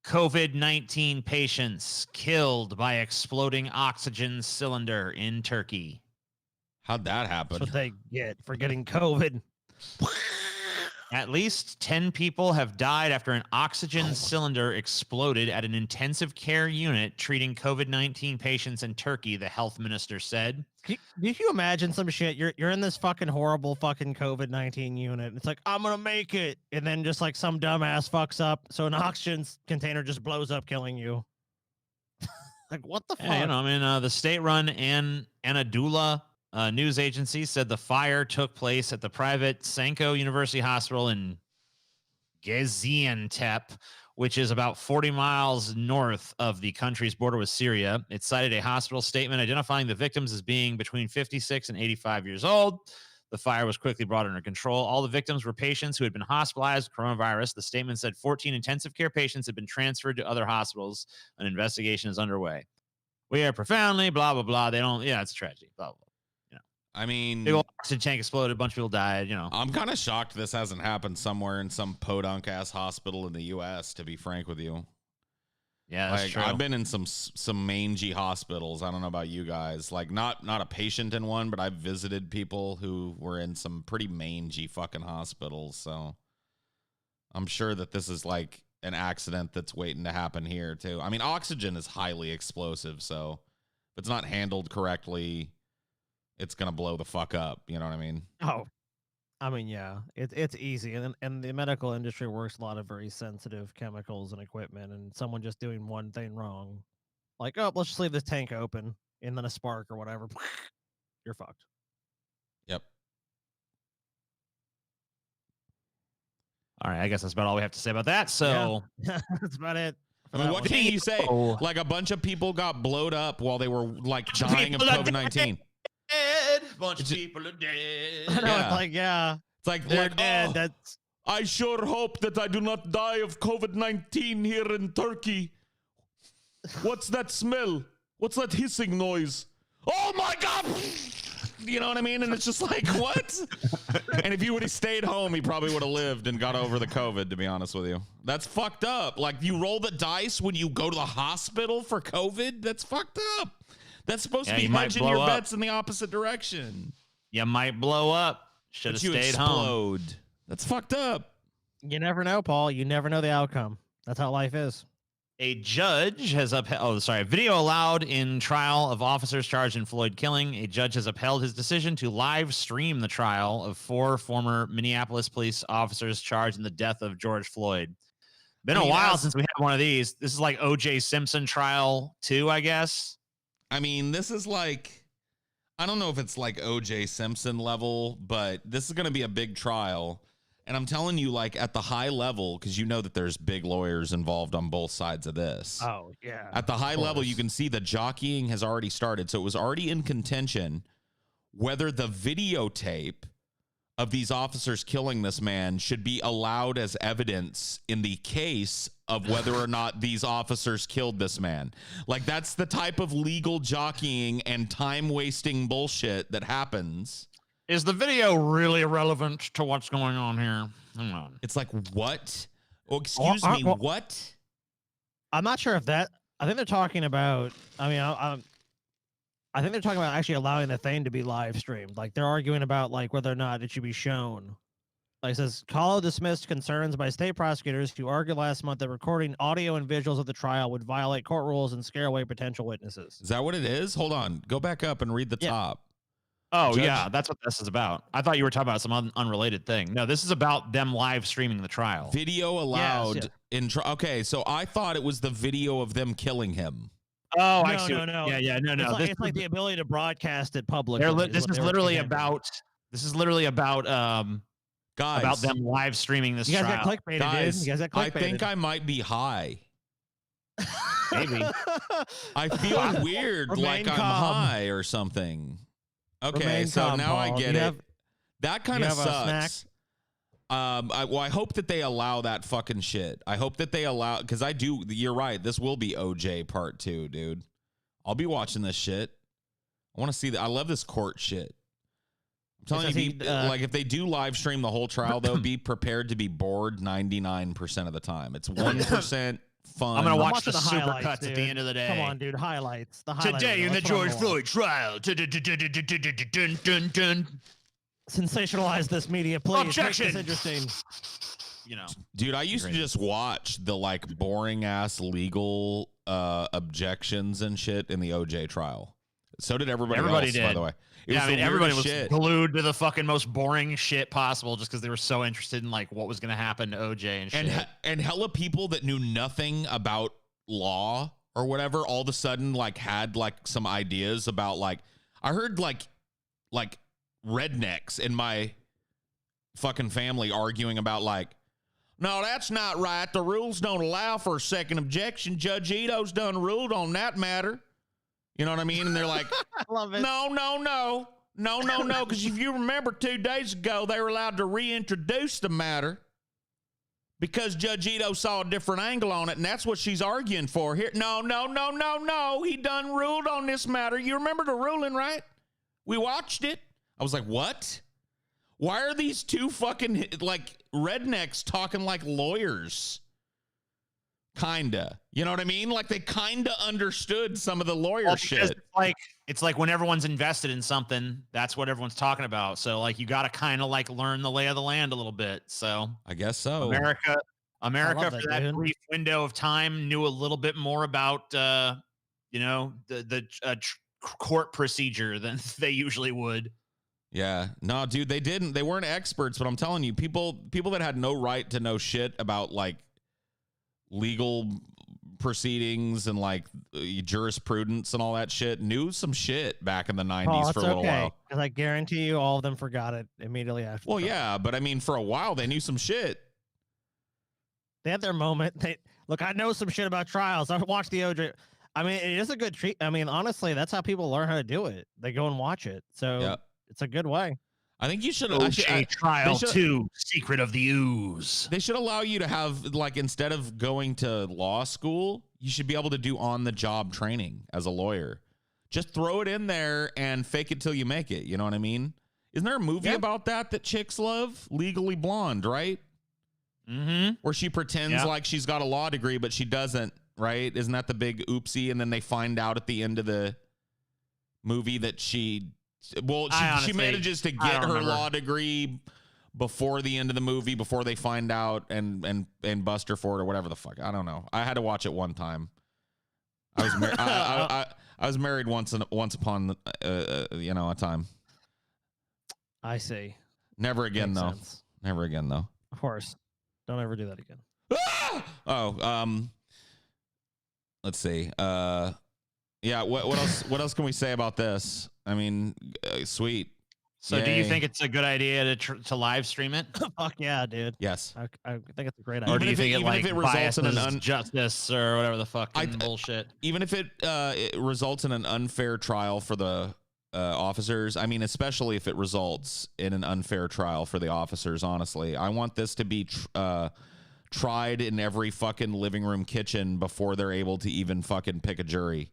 COVID-19 patients killed by exploding oxygen cylinder in Turkey. How'd that happen? That's what they get for getting COVID. At least 10 people have died after an oxygen cylinder exploded at an intensive care unit treating COVID-19 patients in Turkey, the health minister said. Can you imagine some shit? You're in this fucking horrible fucking COVID-19 unit. It's like, I'm going to make it. And then just like some dumbass fucks up. So an oxygen container just blows up, killing you. Like, what the fuck? Yeah, the state-run Anadolu news agency said the fire took place at the private Sanko University Hospital in Gaziantep, which is about 40 miles north of the country's border with Syria. It cited a hospital statement identifying the victims as being between 56 and 85 years old. The fire was quickly brought under control. All the victims were patients who had been hospitalized with coronavirus. The statement said 14 intensive care patients had been transferred to other hospitals. An investigation is underway. We are profoundly blah, blah, blah. It's a tragedy, blah, blah, blah. I mean, big old oxygen tank exploded. A bunch of people died. I'm kind of shocked this hasn't happened somewhere in some podunk ass hospital in the U.S. To be frank with you, yeah, that's true. I've been in some mangy hospitals. I don't know about you guys. Like, not a patient in one, but I've visited people who were in some pretty mangy fucking hospitals. So I'm sure that this is like an accident that's waiting to happen here too. I mean, oxygen is highly explosive, so if it's not handled correctly, it's gonna blow the fuck up. You know what I mean? Oh, I mean, yeah, it's easy, and the medical industry works a lot of very sensitive chemicals and equipment, and someone just doing one thing wrong, like, oh, let's just leave this tank open, and then a spark or whatever, you're fucked. Yep. All right, I guess that's about all we have to say about that. So yeah. That's about it. I mean, what can you say? Like, a bunch of people got blowed up while they were like dying of COVID-19. Bunch of people are dead. I know, Yeah. It's like they're dead. "Oh, That's I sure hope that I do not die of COVID-19 here in Turkey. What's that smell? What's that hissing noise? Oh my God! You know what I mean? And it's just like, what? And if you would have stayed home, he probably would have lived and got over the COVID, to be honest with you. That's fucked up. Like, you roll the dice when you go to the hospital for COVID? That's fucked up. That's supposed to be hedging your bets in the opposite direction. You might blow up. Should have stayed home. That's fucked up. You never know, Paul. You never know the outcome. That's how life is. A judge has upheld. Video allowed in trial of officers charged in Floyd killing. A judge has upheld his decision to live stream the trial of 4 former Minneapolis police officers charged in the death of George Floyd. Been a while since we had one of these. This is like O.J. Simpson trial 2, I guess. I mean, this is like, I don't know if it's like O.J. Simpson level, but this is going to be a big trial. And I'm telling you, like, at the high level, because you know that there's big lawyers involved on both sides of this. Oh, yeah. At the high level, you can see the jockeying has already started. So it was already in contention whether the videotape of these officers killing this man should be allowed as evidence in the case of whether or not these officers killed this man. Like, that's the type of legal jockeying and time-wasting bullshit that happens. Is the video really relevant to what's going on here? Hang on. It's like, what? Oh, excuse me, what? I'm not sure if that. I think they're talking about. I mean, I think they're talking about actually allowing the thing to be live streamed. Like they're arguing about like whether or not it should be shown. Like it says, Kahlo dismissed concerns by state prosecutors who argued last month that recording audio and visuals of the trial would violate court rules and scare away potential witnesses. Is that what it is? Hold on. Go back up and read the top. Oh, Judge- yeah. That's what this is about. I thought you were talking about some unrelated thing. No, this is about them live streaming the trial. Video allowed Yes, in okay, so I thought it was the video of them killing him. Oh, I No, see. no. Yeah, no. It's like the ability to broadcast it publicly. This is literally about. This is literally about. Guys, About them live streaming this You guys trial. got clickbaited, Guys, dude. You guys got I clickbaited. think I might be high. Maybe. I feel weird, Remain like I'm calm. high or something. Okay, Remain so calm, now I Paul. get You it. have- That kind of you have a snack? sucks. I hope that they allow that fucking shit. I hope that they allow, because I do. You're right. This will be OJ Part 2, dude. I'll be watching this shit. I want to see that. I love this court shit. I'm telling says you, he, like if they do live stream the whole trial, though, be prepared to be bored 99% of the time. It's 1% fun. I'm gonna I'm watch watching the highlights, supercuts at the dude. end of the day. Come on, dude. Highlights. The highlights. Today in the That's what I'm George gonna Floyd trial. Sensationalize this media, please. Make Objection. this interesting. You know. Dude, I used to Great. just watch the like boring ass legal objections and shit in the OJ trial. So did everybody Everybody else, by did. the way. It Yeah, was I mean, the everybody weirdest was shit. glued to the fucking most boring shit possible just because they were so interested in like what was gonna happen to OJ and shit. And hella people that knew nothing about law or whatever all of a sudden like had like some ideas about like I heard like rednecks in my fucking family arguing about like, no, that's not right. The rules don't allow for a second objection. Judge Ito's done ruled on that matter. You know what I mean? And they're like, I love it. no. Because if you remember 2 days ago, they were allowed to reintroduce the matter because Judge Ito saw a different angle on it. And that's what she's arguing for here. No. He done ruled on this matter. You remember the ruling, right? We watched it. I was like, what? Why are these two fucking like rednecks talking like lawyers? Kinda. You know what I mean? Like they kinda understood some of the lawyer Well, because shit. it's like when everyone's invested in something, that's what everyone's talking about. So like you gotta kind of like learn the lay of the land a little bit. So I guess so. America love for that, that dude. brief window of time knew a little bit more about the court procedure than they usually would. Yeah. No, dude, they didn't. They weren't experts, but I'm telling you, people that had no right to know shit about like legal proceedings and like jurisprudence and all that shit knew some shit back in the 90s Oh, for it's a little okay. while. 'Cause I guarantee you all of them forgot it immediately after. Well, the trial. yeah, but I mean, for a while they knew some shit. They had their moment. Look, I know some shit about trials. I watched the OJ. I mean, it is a good treat. I mean, honestly, that's how people learn how to do it. They go and watch it. So Yeah. it's a good way. I think you should. OJ Trial they should- 2, Secret of the Ooze. They should allow you to have like instead of going to law school, you should be able to do on the job training as a lawyer. Just throw it in there and fake it till you make it. You know what I mean? Isn't there a movie Yeah. about that chicks love? Legally Blonde, right? Mm-hmm. Where she pretends like she's got a law degree, but she doesn't, right? Isn't that the big oopsie? And then they find out at the end of the movie that she honestly, manages to I get don't her remember. law degree before the end of the movie, before they find out and bust her for it or whatever the fuck. I don't know. I had to watch it one time. I was married. I was married once upon a time. I see. Never again Makes though. sense. Never again though. Of course. Don't ever do that again. Let's see. Yeah, what else can we say about this? I mean, sweet. So do you Yay. think it's a good idea to live stream it? Fuck yeah, dude. Yes. I think it's a great Or idea. do you if it- think it even like if it results in an biases justice or whatever the fucking bullshit? Even if it results in an unfair trial for the officers, I mean, especially if it results in an unfair trial for the officers, honestly, I want this to be tried in every fucking living room kitchen before they're able to even fucking pick a jury.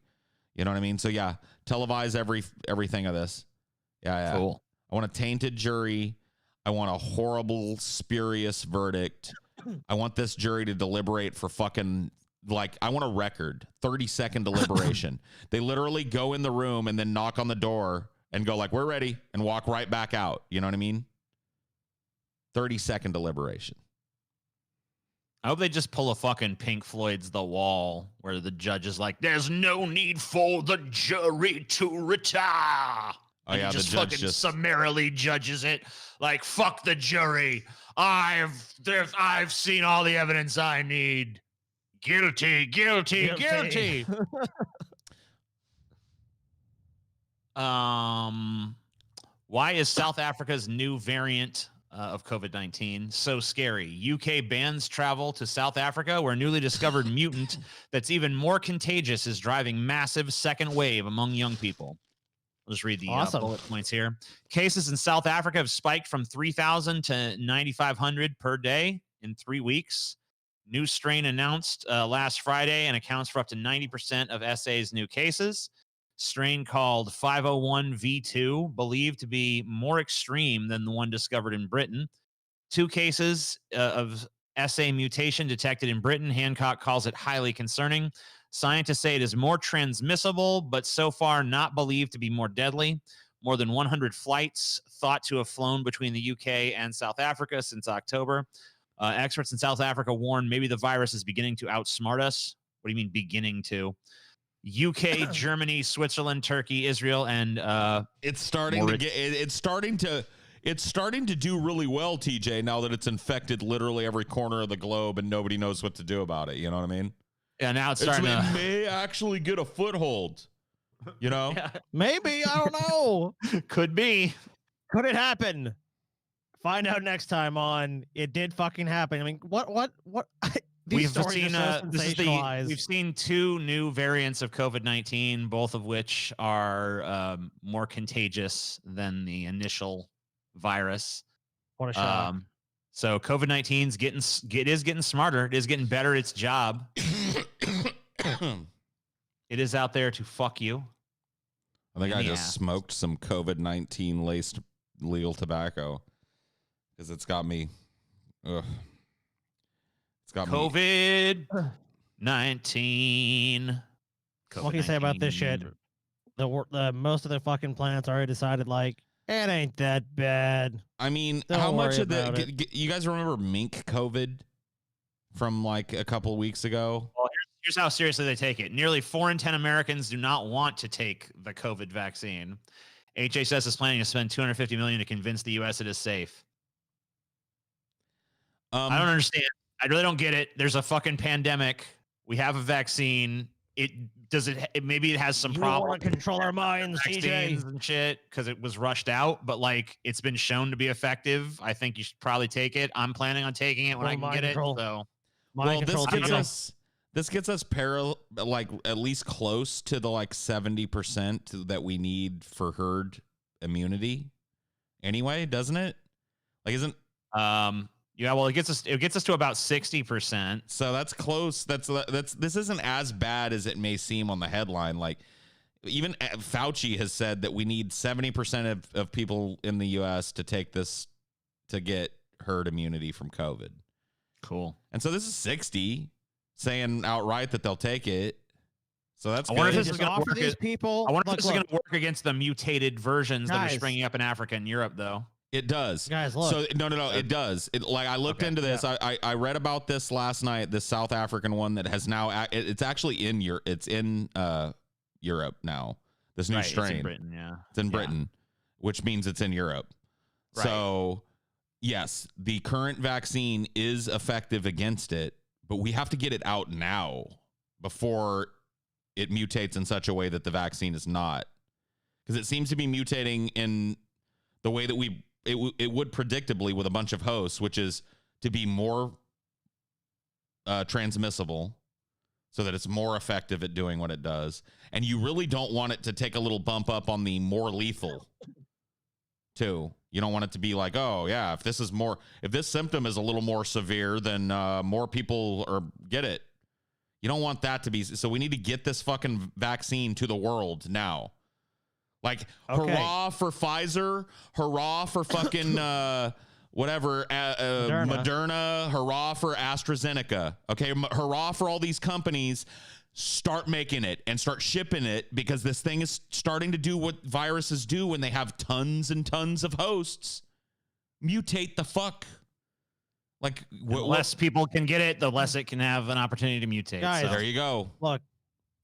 You know what I mean? So yeah, televise everything of this. Yeah. Cool. I want a tainted jury. I want a horrible, spurious verdict. I want this jury to deliberate for fucking like, I want a record, 30-second deliberation. They literally go in the room and then knock on the door and go like, we're ready, and walk right back out. You know what I mean? 30-second deliberation. I hope they just pull a fucking Pink Floyd's The Wall where the judge is like, there's no need for the jury to retire. Oh, And yeah, he just the judge fucking just summarily judges it like, fuck the jury. I've seen all the evidence I need. Guilty. Why is South Africa's new variant of COVID-19 so scary? UK bans travel to South Africa, where a newly discovered mutant that's even more contagious is driving massive second wave among young people. I'll just read the bullet points here. Cases in South Africa have spiked from 3,000 to 9,500 per day in 3 weeks. New strain announced last Friday and accounts for up to 90% of SA's new cases. Strain called 501V2, believed to be more extreme than the one discovered in Britain. 2 cases of SA mutation detected in Britain. Hancock calls it highly concerning. Scientists say it is more transmissible, but so far not believed to be more deadly. More than 100 flights thought to have flown between the UK and South Africa since October. Experts in South Africa warn maybe the virus is beginning to outsmart us. What do you mean beginning to? UK, Germany, Switzerland, Turkey, Israel, and it's starting to get it's starting to do really well, TJ, now that it's infected literally every corner of the globe and nobody knows what to do about it. You know what I mean? Yeah, now it's starting to may actually get a foothold. You know? Yeah. Maybe, I don't know. Could be. Could it happen? Find out next time on It Did Fucking Happen. I mean, what? These We've stories seen are so sensationalized. we've seen 2 new variants of COVID-19, both of which are more contagious than the initial virus. What a shock. So COVID-19's getting smarter. It is getting better at its job. It is out there to fuck you. I think I just smoked some COVID-19 laced legal tobacco because it's got me. Ugh. It's got COVID-19. What can you say about this shit? The most of the fucking planets already decided, like, it ain't that bad. I mean, Don't how much worry of the you guys remember mink COVID from like a couple of weeks ago? Well, here's how seriously they take it. Nearly 4 in 10 Americans do not want to take the COVID vaccine. HHS is planning to spend $250 million to convince the U.S. it is safe. I don't understand. I really don't get it. There's a fucking pandemic. We have a vaccine. Maybe it has some problems. To control our minds, TJ. And shit, because it was rushed out, but like it's been shown to be effective. I think you should probably take it. I'm planning on taking it when I can get it. So, this gets us like at least close to the like 70% that we need for herd immunity. Anyway, doesn't it? Like, isn't yeah, well, it gets us to about 60%. So that's close. This isn't as bad as it may seem on the headline. Like, even Fauci has said that we need 70% of people in the U.S. to take this to get herd immunity from COVID. Cool. And so this is 60 saying outright that they'll take it. So that's I wonder good. if this is going to work. These people. I wonder if this is going to work against the mutated versions that are Guys. springing up in Africa and Europe, though. It does. Guys, look. So no, it does. Like I looked into this. Yeah. I read about this last night. This South African one that has now. It's actually in Europe. It's in Europe now. This new strain. It's in Britain. Yeah. It's in Britain, which means it's in Europe. Right. So yes, the current vaccine is effective against it, but we have to get it out now before it mutates in such a way that the vaccine is not, because it seems to be mutating in the way that it would predictably with a bunch of hosts, which is to be more transmissible so that it's more effective at doing what it does. And you really don't want it to take a little bump up on the more lethal too. You don't want it to be like, oh yeah, if this symptom is a little more severe, then more people get it. You don't want that to be. So we need to get this fucking vaccine to the world now. Like, hurrah for Pfizer, hurrah for fucking whatever, Moderna, hurrah for AstraZeneca. Okay, hurrah for all these companies. Start making it and start shipping it, because this thing is starting to do what viruses do when they have tons and tons of hosts. Mutate the fuck. Like, the less people can get it, the less it can have an opportunity to mutate. Guys, so there you go. Look,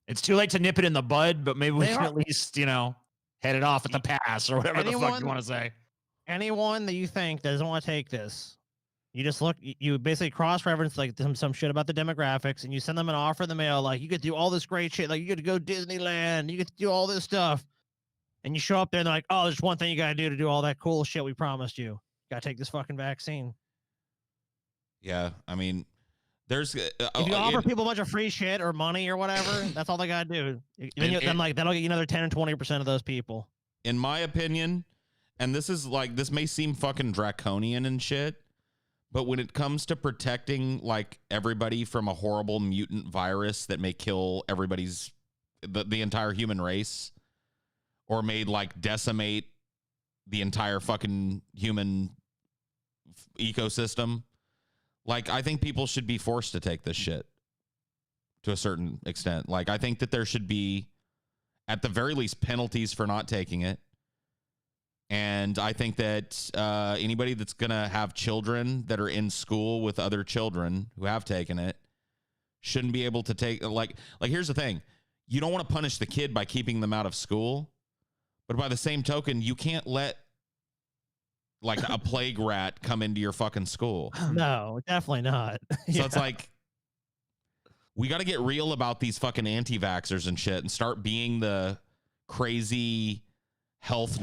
it's too late to nip it in the bud, but maybe we can at least, head it off at the pass or whatever the fuck you want to say. Anyone that you think doesn't want to take this, you just look, you basically cross-reference like some shit about the demographics, and you send them an offer in the mail, like, you could do all this great shit, like, you get to go Disneyland, you get to do all this stuff, and you show up there and they're like, oh, there's one thing you got to do to do all that cool shit we promised you. You got to take this fucking vaccine. Yeah, I mean, there's if you offer people a bunch of free shit or money or whatever, that's all they got to do. Then that'll get you another 10 and 20% of those people. In my opinion, and this may seem fucking draconian and shit, but when it comes to protecting like everybody from a horrible mutant virus that may kill the entire human race, or may like decimate the entire fucking human ecosystem, like, I think people should be forced to take this shit to a certain extent. Like, I think that there should be, at the very least, penalties for not taking it. And I think that anybody that's going to have children that are in school with other children who have taken it shouldn't be able to take, like here's the thing. You don't want to punish the kid by keeping them out of school. But by the same token, you can't let like a plague rat come into your fucking school. No, definitely not. So it's like, we got to get real about these fucking anti-vaxxers and shit and start being the crazy health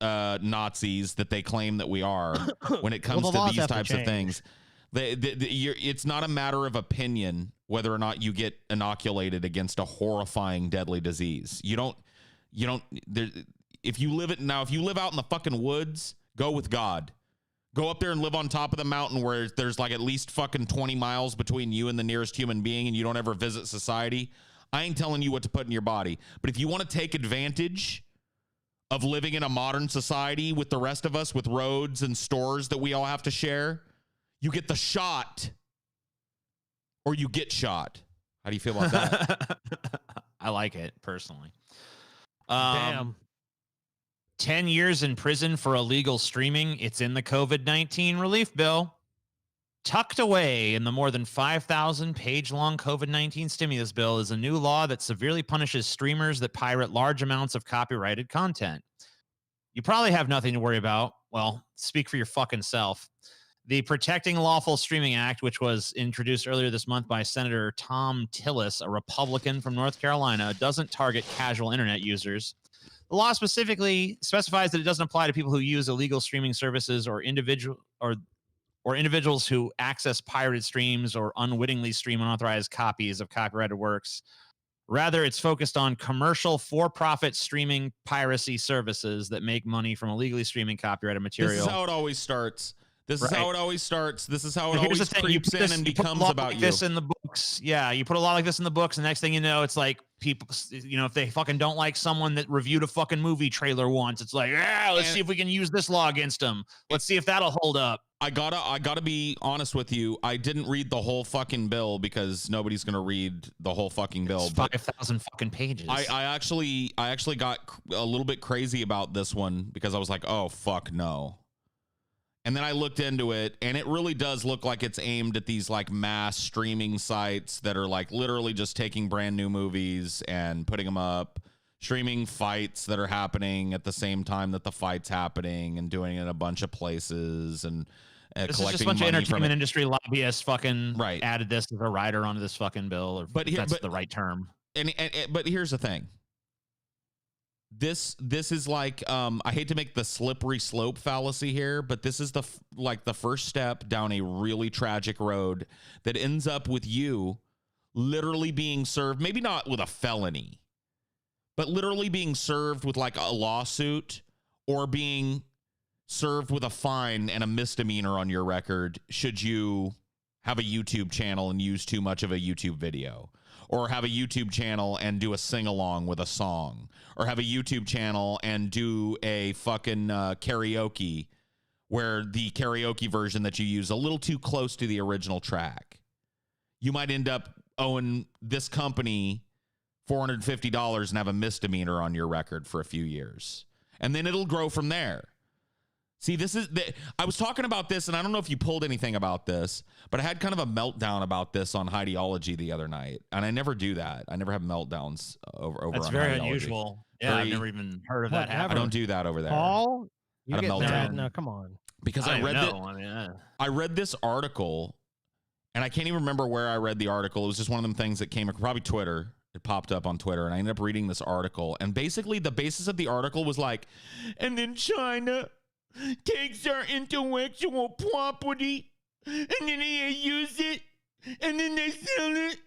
Nazis that they claim that we are when it comes to these types of things. It's not a matter of opinion whether or not you get inoculated against a horrifying, deadly disease. If you live out in the fucking woods, go with God. Go up there and live on top of the mountain where there's like at least fucking 20 miles between you and the nearest human being, and you don't ever visit society. I ain't telling you what to put in your body. But if you want to take advantage of living in a modern society with the rest of us, with roads and stores that we all have to share, you get the shot or you get shot. How do you feel about that? I like it personally. Damn. 10 years in prison for illegal streaming. It's in the COVID-19 relief bill. Tucked away in the more than 5,000 page long COVID-19 stimulus bill is a new law that severely punishes streamers that pirate large amounts of copyrighted content. You probably have nothing to worry about. Well, speak for your fucking self. The Protecting Lawful Streaming Act, which was introduced earlier this month by Senator Tom Tillis, a Republican from North Carolina, doesn't target casual internet users. The law specifically specifies that it doesn't apply to people who use illegal streaming services or individuals who access pirated streams or unwittingly stream unauthorized copies of copyrighted works. Rather, it's focused on commercial for-profit streaming piracy services that make money from illegally streaming copyrighted material. This is how it always starts. This is how it always starts. This is how it Here's always creeps in and becomes about you. This in the books. Yeah, you put a lot like this in the books, and the next thing you know, it's like people, if they fucking don't like someone that reviewed a fucking movie trailer once, it's like, let's see if we can use this law against them. Let's see if that'll hold up. I gotta be honest with you. I didn't read the whole fucking bill because nobody's gonna read the whole fucking bill. It's 5,000 fucking pages. I actually got a little bit crazy about this one because I was like, oh fuck no. And then I looked into it, and it really does look like it's aimed at these like mass streaming sites that are like literally just taking brand new movies and putting them up, streaming fights that are happening at the same time that the fight's happening, and doing it in a bunch of places, and this collecting is just a bunch of money entertainment industry lobbyists fucking right. added this as a rider onto this fucking bill, or that's the right term. But here's the thing. This is like, I hate to make the slippery slope fallacy here, but this is the first step down a really tragic road that ends up with you literally being served, maybe not with a felony, but literally being served with like a lawsuit, or being served with a fine and a misdemeanor on your record should you have a YouTube channel and use too much of a YouTube video, or have a YouTube channel and do a sing-along with a song, or have a YouTube channel and do a fucking karaoke where the karaoke version that you use a little too close to the original track. You might end up owing this company $450 and have a misdemeanor on your record for a few years. And then it'll grow from there. See, I was talking about this, and I don't know if you pulled anything about this, but I had kind of a meltdown about this on Ideology the other night. And I never do that. I never have meltdowns over That's on very Ideology. unusual. Yeah, I've never even heard of that I happening. don't do that over there. Paul, you Had a get meltdown. mad? No, come on. Because I read this article, and I can't even remember where I read the article. It was just one of them things that came, probably Twitter. It popped up on Twitter, and I ended up reading this article. And basically, the basis of the article was like, and then China takes our intellectual property, and then they use it, and then they sell it.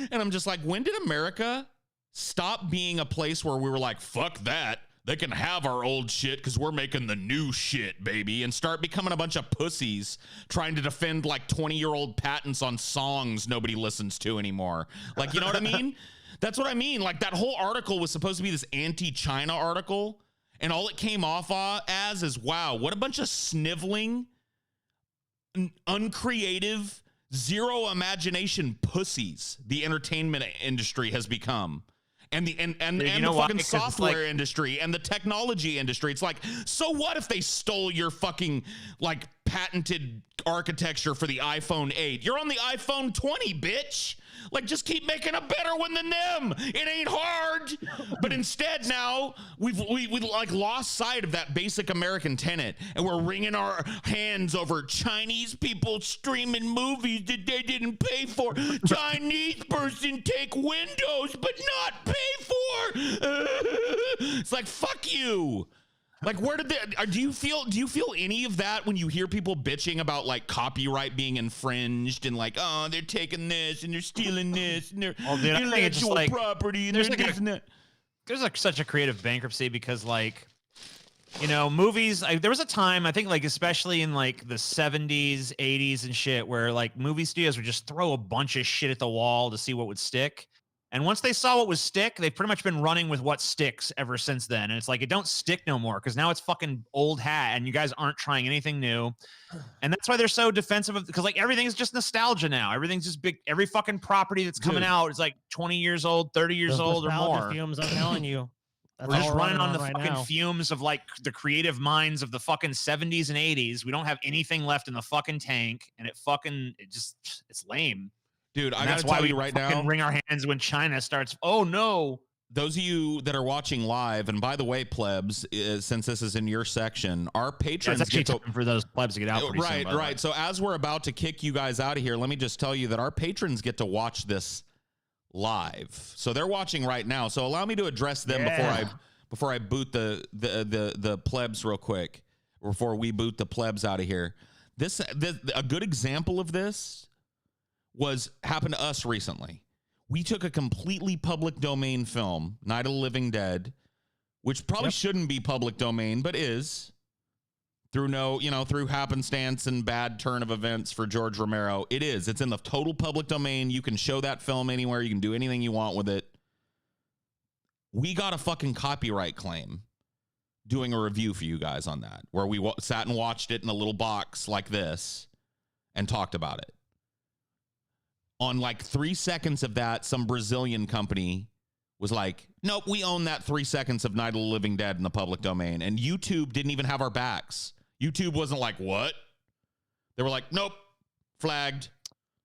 And I'm just like, when did America stop being a place where we were like, fuck that, they can have our old shit because we're making the new shit, baby, and start becoming a bunch of pussies trying to defend like 20-year-old patents on songs nobody listens to anymore? Like, you know what I mean? That's what I mean. Like, that whole article was supposed to be this anti-China article, and all it came off as is, wow, what a bunch of sniveling, uncreative, zero imagination pussies the entertainment industry has become. And the fucking software industry and the technology industry. It's like, so what if they stole your fucking like patented architecture for the iPhone 8? You're on the iPhone 20, bitch. Like, just keep making a better one than them. It ain't hard. But instead now we've like lost sight of that basic American tenet, and we're wringing our hands over Chinese people streaming movies that they didn't pay for. Chinese person take Windows but not pay for. It's like, fuck you. Like, where did do you feel any of that when you hear people bitching about like copyright being infringed and like, oh, they're taking this and they're stealing this and they're intellectual property and there's like such a creative bankruptcy because, like, you know, movies, there was a time, I think, like, especially in like the 70s, 80s and shit, where like movie studios would just throw a bunch of shit at the wall to see what would stick. And once they saw what was stick, they've pretty much been running with what sticks ever since then. And it's like, it don't stick no more because now it's fucking old hat and you guys aren't trying anything new. And that's why they're so defensive of, because like everything's just nostalgia now. Everything's just big. Every fucking property that's coming out is like 20 years old, 30 years old or more. Fumes, I'm telling you. We're just running on the fucking fumes of like the creative minds of the fucking 70s and 80s. We don't have anything left in the fucking tank, and it's lame. Dude, I gotta tell you right now, wring our hands when China starts. Oh no! Those of you that are watching live, and by the way, plebs, since this is in your section, our patrons get to, for those plebs to get out. Right, soon, right. So as we're about to kick you guys out of here, let me just tell you that our patrons get to watch this live. So they're watching right now. So allow me to address them before I boot the plebs real quick. Before we boot the plebs out of here, a good example of this happened to us recently. We took a completely public domain film, Night of the Living Dead, which probably shouldn't be public domain, but is through through happenstance and bad turn of events for George Romero. It is. It's in the total public domain. You can show that film anywhere. You can do anything you want with it. We got a fucking copyright claim doing a review for you guys on that, where we sat and watched it in a little box like this and talked about it. On like 3 seconds of that, some Brazilian company was like, nope, we own that 3 seconds of Night of the Living Dead in the public domain. And YouTube didn't even have our backs. YouTube wasn't like, what? They were like, nope, flagged,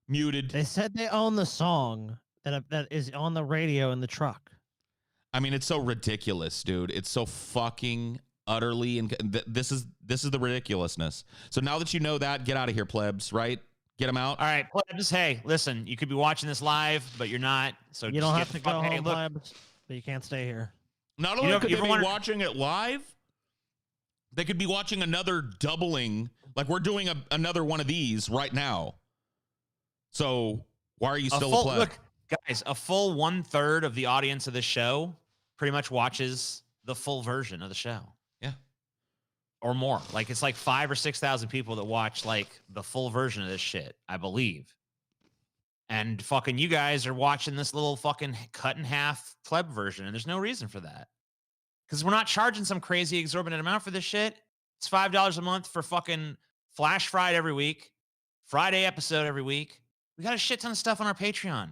muted. They said they own the song that is on the radio in the truck. I mean, it's so ridiculous, dude. It's so fucking utterly. This is the ridiculousness. So now that you know that, get out of here, plebs, right? Get them out. All right, plebs. Hey, listen, you could be watching this live, but you're not. So you don't have to go home, plebs, but you can't stay here. Not only could they be watching it live, they could be watching another doubling. Like, we're doing another one of these right now. So why are you still a pleb? Look, guys, a full 1/3 of the audience of the show pretty much watches the full version of the show. Yeah. Or more. Like, it's like 5,000 or 6,000 people that watch like the full version of this shit, I believe. And fucking you guys are watching this little fucking cut in half pleb version, and there's no reason for that. Because we're not charging some crazy exorbitant amount for this shit. It's $5 a month for fucking Flash Friday every week, Friday episode every week. We got a shit ton of stuff on our Patreon.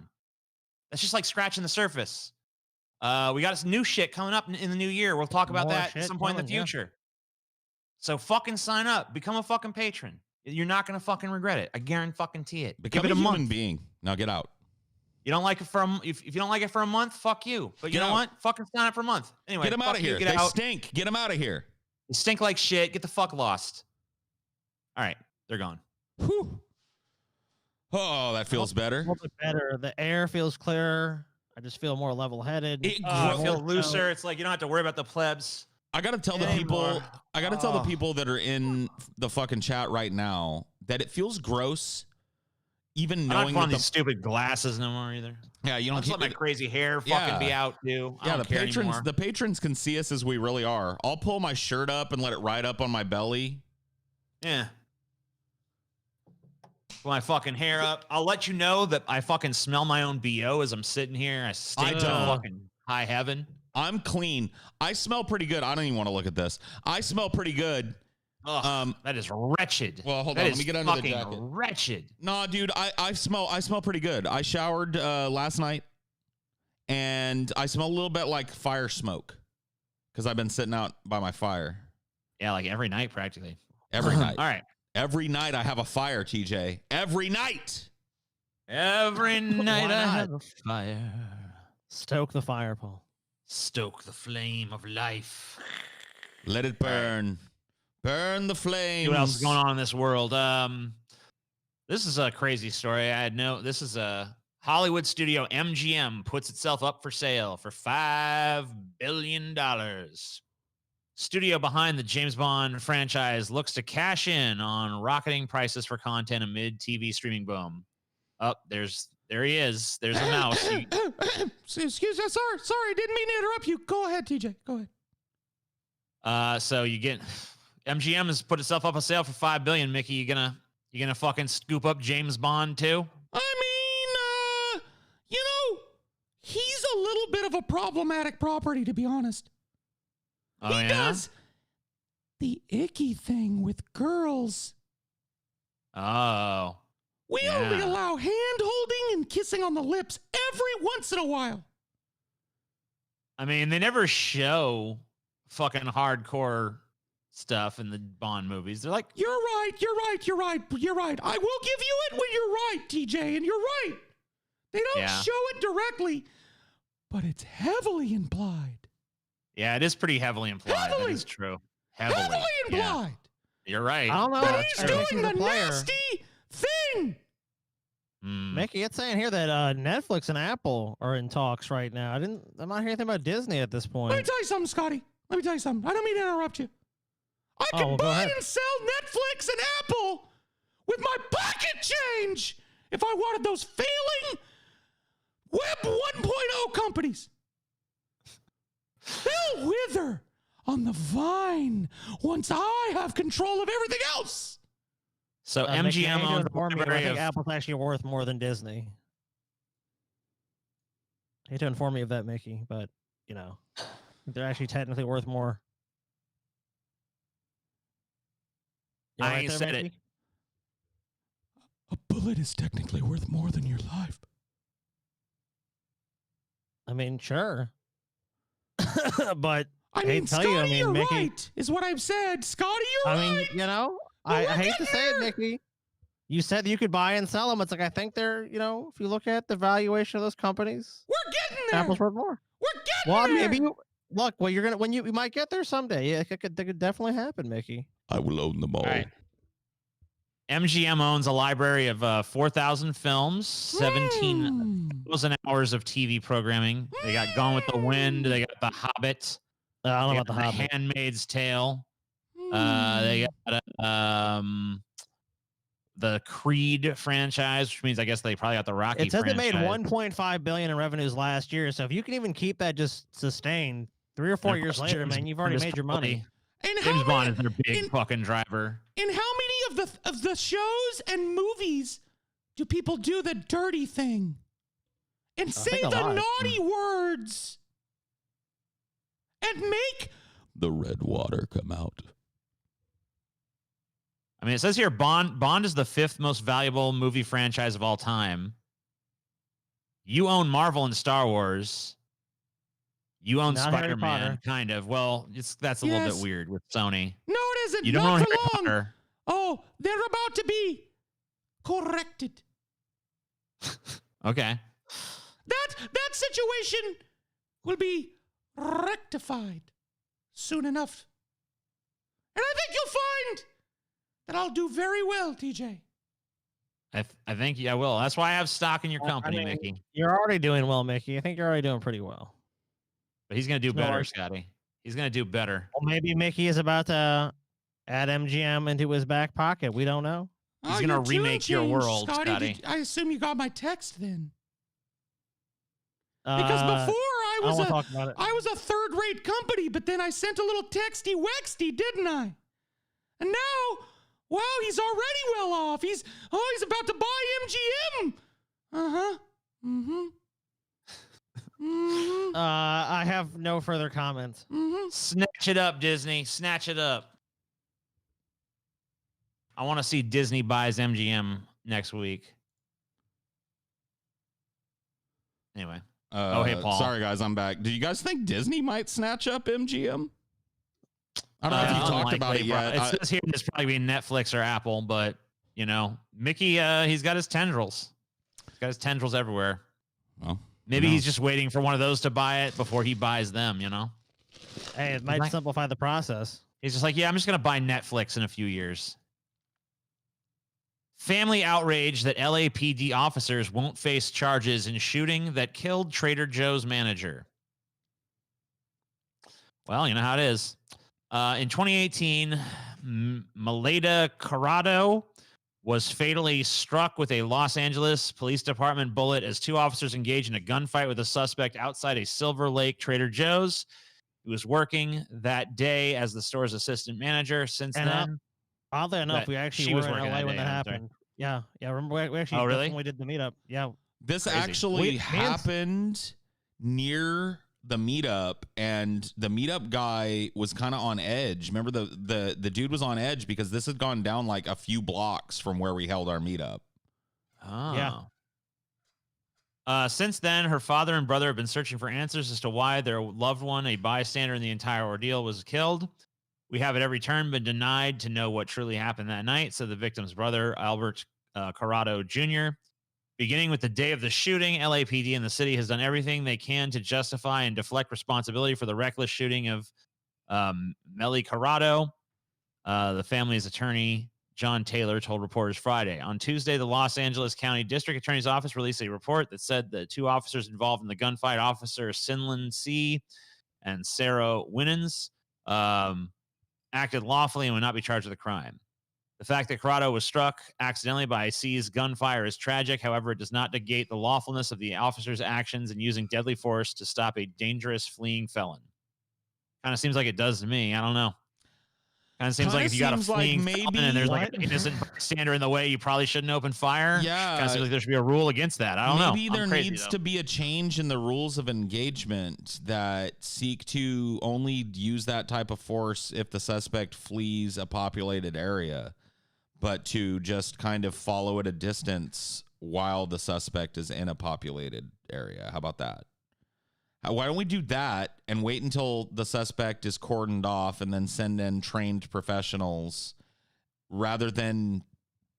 That's just like scratching the surface. We got some new shit coming up in the new year. We'll talk about More that at shit some point in the coming, yeah. future. So fucking sign up. Become a fucking patron. You're not going to fucking regret it. I guarantee it. Become Give it a a human month. being. Now get out. You don't like it for if you don't like it for a month, fuck you. But you Get know out. what? Fucking sign up for a month. Anyway, Get them out fuck of you, here. Get They out. stink. Get them out of here. They stink like shit. Get the fuck lost. All right, they're gone. Whew. Oh, that feels better. A little bit better. The air feels clearer. I just feel more level-headed. I Grow- feel looser. It's like you don't have to worry about the plebs. I gotta tell the people. I gotta tell the people that are in the fucking chat right now that it feels gross, even I don't knowing have that on these stupid glasses no more either. yeah, you I don't just let my crazy hair fucking be out too. I Yeah, don't the care patrons. anymore. The patrons can see us as we really are. I'll pull my shirt up and let it ride up on my belly. Yeah. Pull my fucking hair up. I'll let you know that I fucking smell my own BO as I'm sitting here. I stink to don't. fucking high heaven. I'm clean. I smell pretty good. I don't even want to look at this. I smell pretty good. Ugh, that is wretched. Well, hold That on. Let is me get under the fucking jacket. Wretched. No, dude, I smell pretty good. I showered last night, and I smell a little bit like fire smoke because I've been sitting out by my fire Yeah, like every night practically. every night. All right. Every night I have a fire, TJ. Every night. Every night I have a fire. Stoke the fire, Paul. Stoke the flame of life. Let it burn. Burn the flames. See what else is going on in this world? This is a crazy story. This is a Hollywood studio. MGM puts itself up for sale for $5 billion. Studio behind the James Bond franchise looks to cash in on rocketing prices for content amid TV streaming boom. There he is. There's a mouse. Excuse me. Sorry. Didn't mean to interrupt you. Go ahead, TJ. Go ahead. So you get MGM has put itself up for sale for $5 billion. Mickey, you gonna fucking scoop up James Bond too? I mean, he's a little bit of a problematic property, to be honest. Oh, He does the icky thing with girls. Oh. We Yeah. only allow hand holding and kissing on the lips every once in a while. I mean, they never show fucking hardcore stuff in the Bond movies. They're like, You're right. I will give you it when you're right, TJ, and you're right. They don't Yeah. show it directly, but it's heavily implied. yeah, it is pretty heavily implied. Heavily. That is true. Heavily. Heavily Yeah. implied. You're right. I don't know. But he's Mickey's doing a the player. nasty thing. Mickey, it's saying here that Netflix and Apple are in talks right now. I'm not hearing anything about Disney at this point. Let me tell you something, Scotty. Let me tell you something. I don't mean to interrupt you. I Oh, can well, go buy ahead. and sell Netflix and Apple with my pocket change if I wanted those failing Web 1.0 companies. They'll wither on the vine once I have control of everything else. So Mickey, MGM I need to owns a inform you, I library think of Apple's actually worth more than Disney. I hate to inform you of that, Mickey, but they're actually technically worth more. You all I right there, said it. Mickey? A bullet is technically worth more than your life. I mean, sure. But I hate mean, to tell you, Scotty, you're Mickey, right, is what I've said. Scotty, you're I mean, right. I we're hate to getting say it, there. Mickey. You said you could buy and sell them. It's like I think they're, if you look at the valuation of those companies, We're getting there. Apple's worth more. We're getting Well, there. maybe you're gonna you might get there someday. Yeah, that could definitely happen, Mickey. I will own them all. All right. MGM owns a library of 4,000 films, 17,000 hours of TV programming. They got Gone with the Wind. They got The Hobbit. I don't know They about the got Hobbit. Handmaid's Tale. They got the Creed franchise, which means I guess they probably got the Rocky It says franchise. it made 1.5 billion in revenues last year. So if you can even keep that just sustained 3 or 4 And of years course, later, James man, you've already Bond is made your probably- money. And James how Bond many, is their big fucking driver. in how many of the shows and movies do people do the dirty thing and say think a the lot. naughty words and make the red water come out? I mean, it says here Bond is the 5th most valuable movie franchise of all time. You own Marvel and Star Wars. You own Not Harry Spider-Man, Potter. kind of. Well, that's a little bit weird with Sony. No, it isn't. You don't Not own for Harry long. Potter. Oh, they're about to be corrected. Okay. That situation will be rectified soon enough. And I think you'll find that I'll do very well, TJ. I think I will. That's why I have stock in your company, I mean, Mickey. You're already doing well, Mickey. I think you're already doing pretty well. But he's going to do No better, worries. Scotty. He's going to do better. Well, maybe Mickey is about to add MGM into his back pocket. We don't know. He's gonna remake your world, Scotty. I assume you got my text then. Because before I I was don't wanna talk about it. I was a third-rate company, but then I sent a little texty-wexty, didn't I? And now, wow, he's already well off. He's about to buy MGM. Uh-huh. Mm-hmm. Mm-hmm. I have no further comments. Mm-hmm. Snatch it up, Disney. Snatch it up. I want to see Disney buys MGM next week. Anyway. Oh, hey, Paul. Sorry, guys, I'm back. Do you guys think Disney might snatch up MGM? I don't know if you talked about it yet. It says here it's probably be Netflix or Apple, but, you know, Mickey, he's got his tendrils. He's got his tendrils everywhere. Well, maybe he's just waiting for one of those to buy it before he buys them, you know? Hey, it might simplify the process. He's just like, yeah, I'm just going to buy Netflix in a few years. Family outrage that LAPD officers won't face charges in shooting that killed Trader Joe's manager. Well, you know how it is. In 2018, Maleda Corrado was fatally struck with a Los Angeles Police Department bullet as 2 officers engaged in a gunfight with a suspect outside a Silver Lake Trader Joe's. He was working that day as the store's assistant manager. Since then, oddly enough, we actually were in LA when that happened. Yeah, remember we actually really? when we did the meetup. Yeah, this Crazy. actually happened near the meetup, and the meetup guy was kind of on edge. Remember the dude was on edge because this had gone down like a few blocks from where we held our meetup. Oh. Yeah. Since then, her father and brother have been searching for answers as to why their loved one, a bystander in the entire ordeal, was killed. We have at every turn been denied to know what truly happened that night, said the victim's brother, Albert Corrado Jr. Beginning with the day of the shooting, LAPD and the city has done everything they can to justify and deflect responsibility for the reckless shooting of Melly Corrado. The family's attorney, John Taylor, told reporters Friday. On Tuesday, the Los Angeles County District Attorney's Office released a report that said the 2 officers involved in the gunfight, Officer Sinlin C. and Sarah Winans, acted lawfully and would not be charged with a crime. The fact that Corrado was struck accidentally by C's gunfire is tragic. However, it does not negate the lawfulness of the officer's actions in using deadly force to stop a dangerous fleeing felon. Kind of seems like it does to me. I don't know. Kind of seems like if you got a fleeing felon and there's like an innocent bystander in the way, you probably shouldn't open fire. Yeah. Kind of seems like there should be a rule against that. I don't know. Maybe there needs to be a change in the rules of engagement that seek to only use that type of force if the suspect flees a populated area, but to just kind of follow at a distance while the suspect is in a populated area. How about that? Why don't we do that and wait until the suspect is cordoned off and then send in trained professionals rather than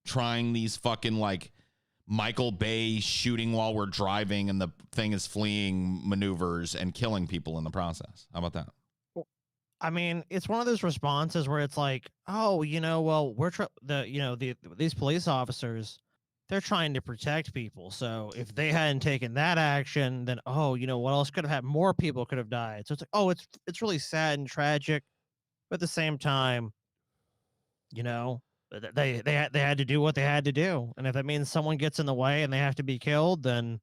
trying these fucking like Michael Bay shooting while we're driving and the thing is fleeing maneuvers and killing people in the process. How about that? I mean, it's one of those responses where it's like, oh, well, these police officers, they're trying to protect people. So if they hadn't taken that action, then, what else could have happened? More people could have died. So it's like, oh, it's really sad and tragic. But at the same time, they had to do what they had to do. And if that means someone gets in the way and they have to be killed, then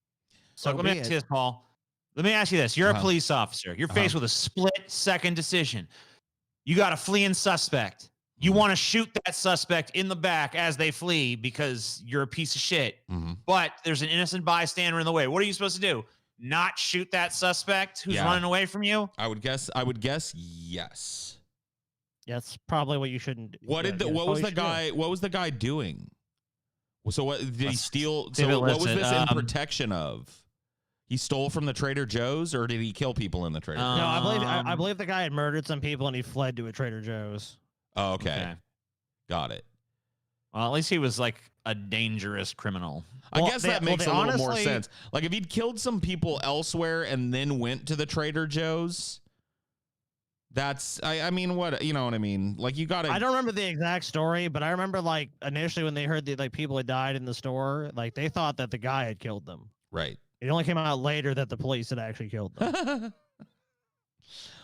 let me ask you this, Paul. Let me ask you this. You're a police officer. You're faced with a split-second decision. You got a fleeing suspect. You want to shoot that suspect in the back as they flee because you're a piece of shit. But there's an innocent bystander in the way. What are you supposed to do? Not shoot that suspect who's running away from you? I would guess yes. Yeah, it's probably what you shouldn't. What did what was the guy? What was the guy doing? So what did he steal? So what was this in protection of? He stole from the Trader Joe's, or did he kill people in the Trader Joe's? No, I believe the guy had murdered some people and he fled to a Trader Joe's. Oh, okay. Got it. Well, at least he was like a dangerous criminal. I guess that makes a little more sense. Like if he'd killed some people elsewhere and then went to the Trader Joe's, that's I mean, what, you know what I mean? Like you gotta. I don't remember the exact story, but I remember like initially when they heard that like people had died in the store, like they thought that the guy had killed them. Right. It only came out later that the police had actually killed them.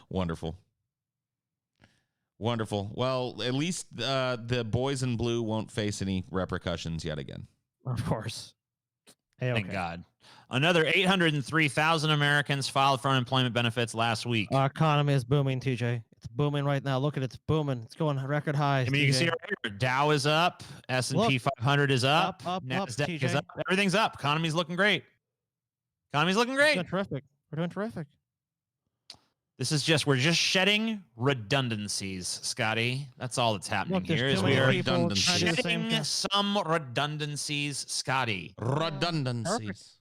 Wonderful. Wonderful. Well, at least the boys in blue won't face any repercussions yet again. Of course. Hey, Thank God. Another 803,000 Americans filed for unemployment benefits last week. Our economy is booming, TJ. It's booming right now. Look at it. It's booming. It's going record highs. I mean, you can see right here, Dow is up, S&P 500 is up, NASDAQ is up. Everything's up. Economy's looking great. Economy's looking great. We're doing terrific. We're doing terrific. This is just, we're just shedding redundancies, Scotty. That's all that's happening here. Is we are shedding some redundancies, Scotty. Redundancies.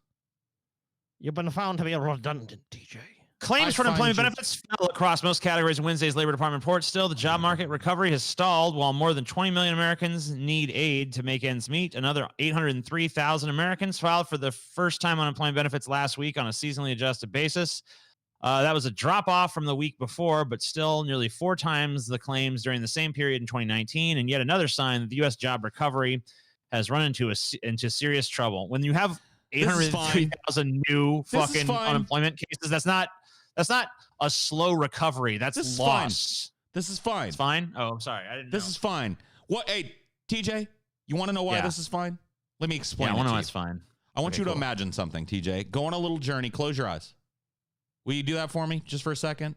You've been found to be a redundant, TJ. Claims for unemployment benefits fell across most categories in Wednesday's Labor Department report. Still, the job market recovery has stalled while more than 20 million Americans need aid to make ends meet. Another 803,000 Americans filed for the first time unemployment benefits last week on a seasonally adjusted basis. That was a drop off from the week before, but still nearly 4 times the claims during the same period in 2019. And yet another sign that the U.S. job recovery has run into serious trouble. When you have 803,000 new fucking unemployment cases, that's not a slow recovery. That's loss. This is fine. It's fine. Oh, I'm sorry. I didn't know. This is fine. What? Hey, TJ, you want to know why this is fine? Let me explain. I want to know why it's fine. I want you to imagine something, TJ. Go on a little journey. Close your eyes. Will you do that for me just for a second?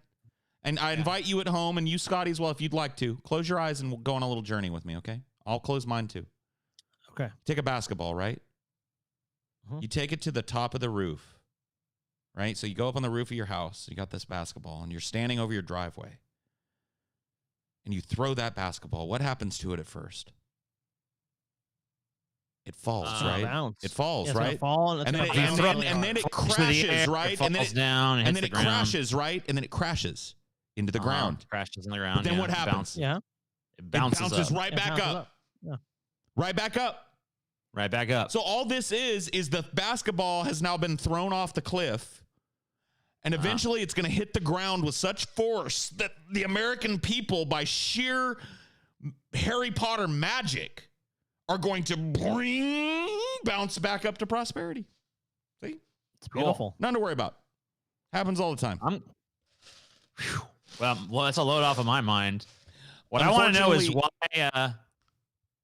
And I invite you at home, and you, Scotty, as well, if you'd like to. Close your eyes and we'll go on a little journey with me, okay? I'll close mine too. Okay. Take a basketball, right? You take it to the top of the roof, right? So you go up on the roof of your house. You got this basketball, and you're standing over your driveway. And you throw that basketball. What happens to it at first? It falls, right? Bounce. It falls, it's right? Fall and then it crashes, right? And then it crashes, right? And then it crashes into the ground. Crashes in the ground. But then what happens? It bounces up. right back up. Yeah. Right back up. Right back up. So all this is the basketball has now been thrown off the cliff, and eventually it's going to hit the ground with such force that the American people, by sheer Harry Potter magic, are going to bounce back up to prosperity. See? It's beautiful. Nothing to worry about. Happens all the time. Well, that's a load off of my mind. What I want to know is why...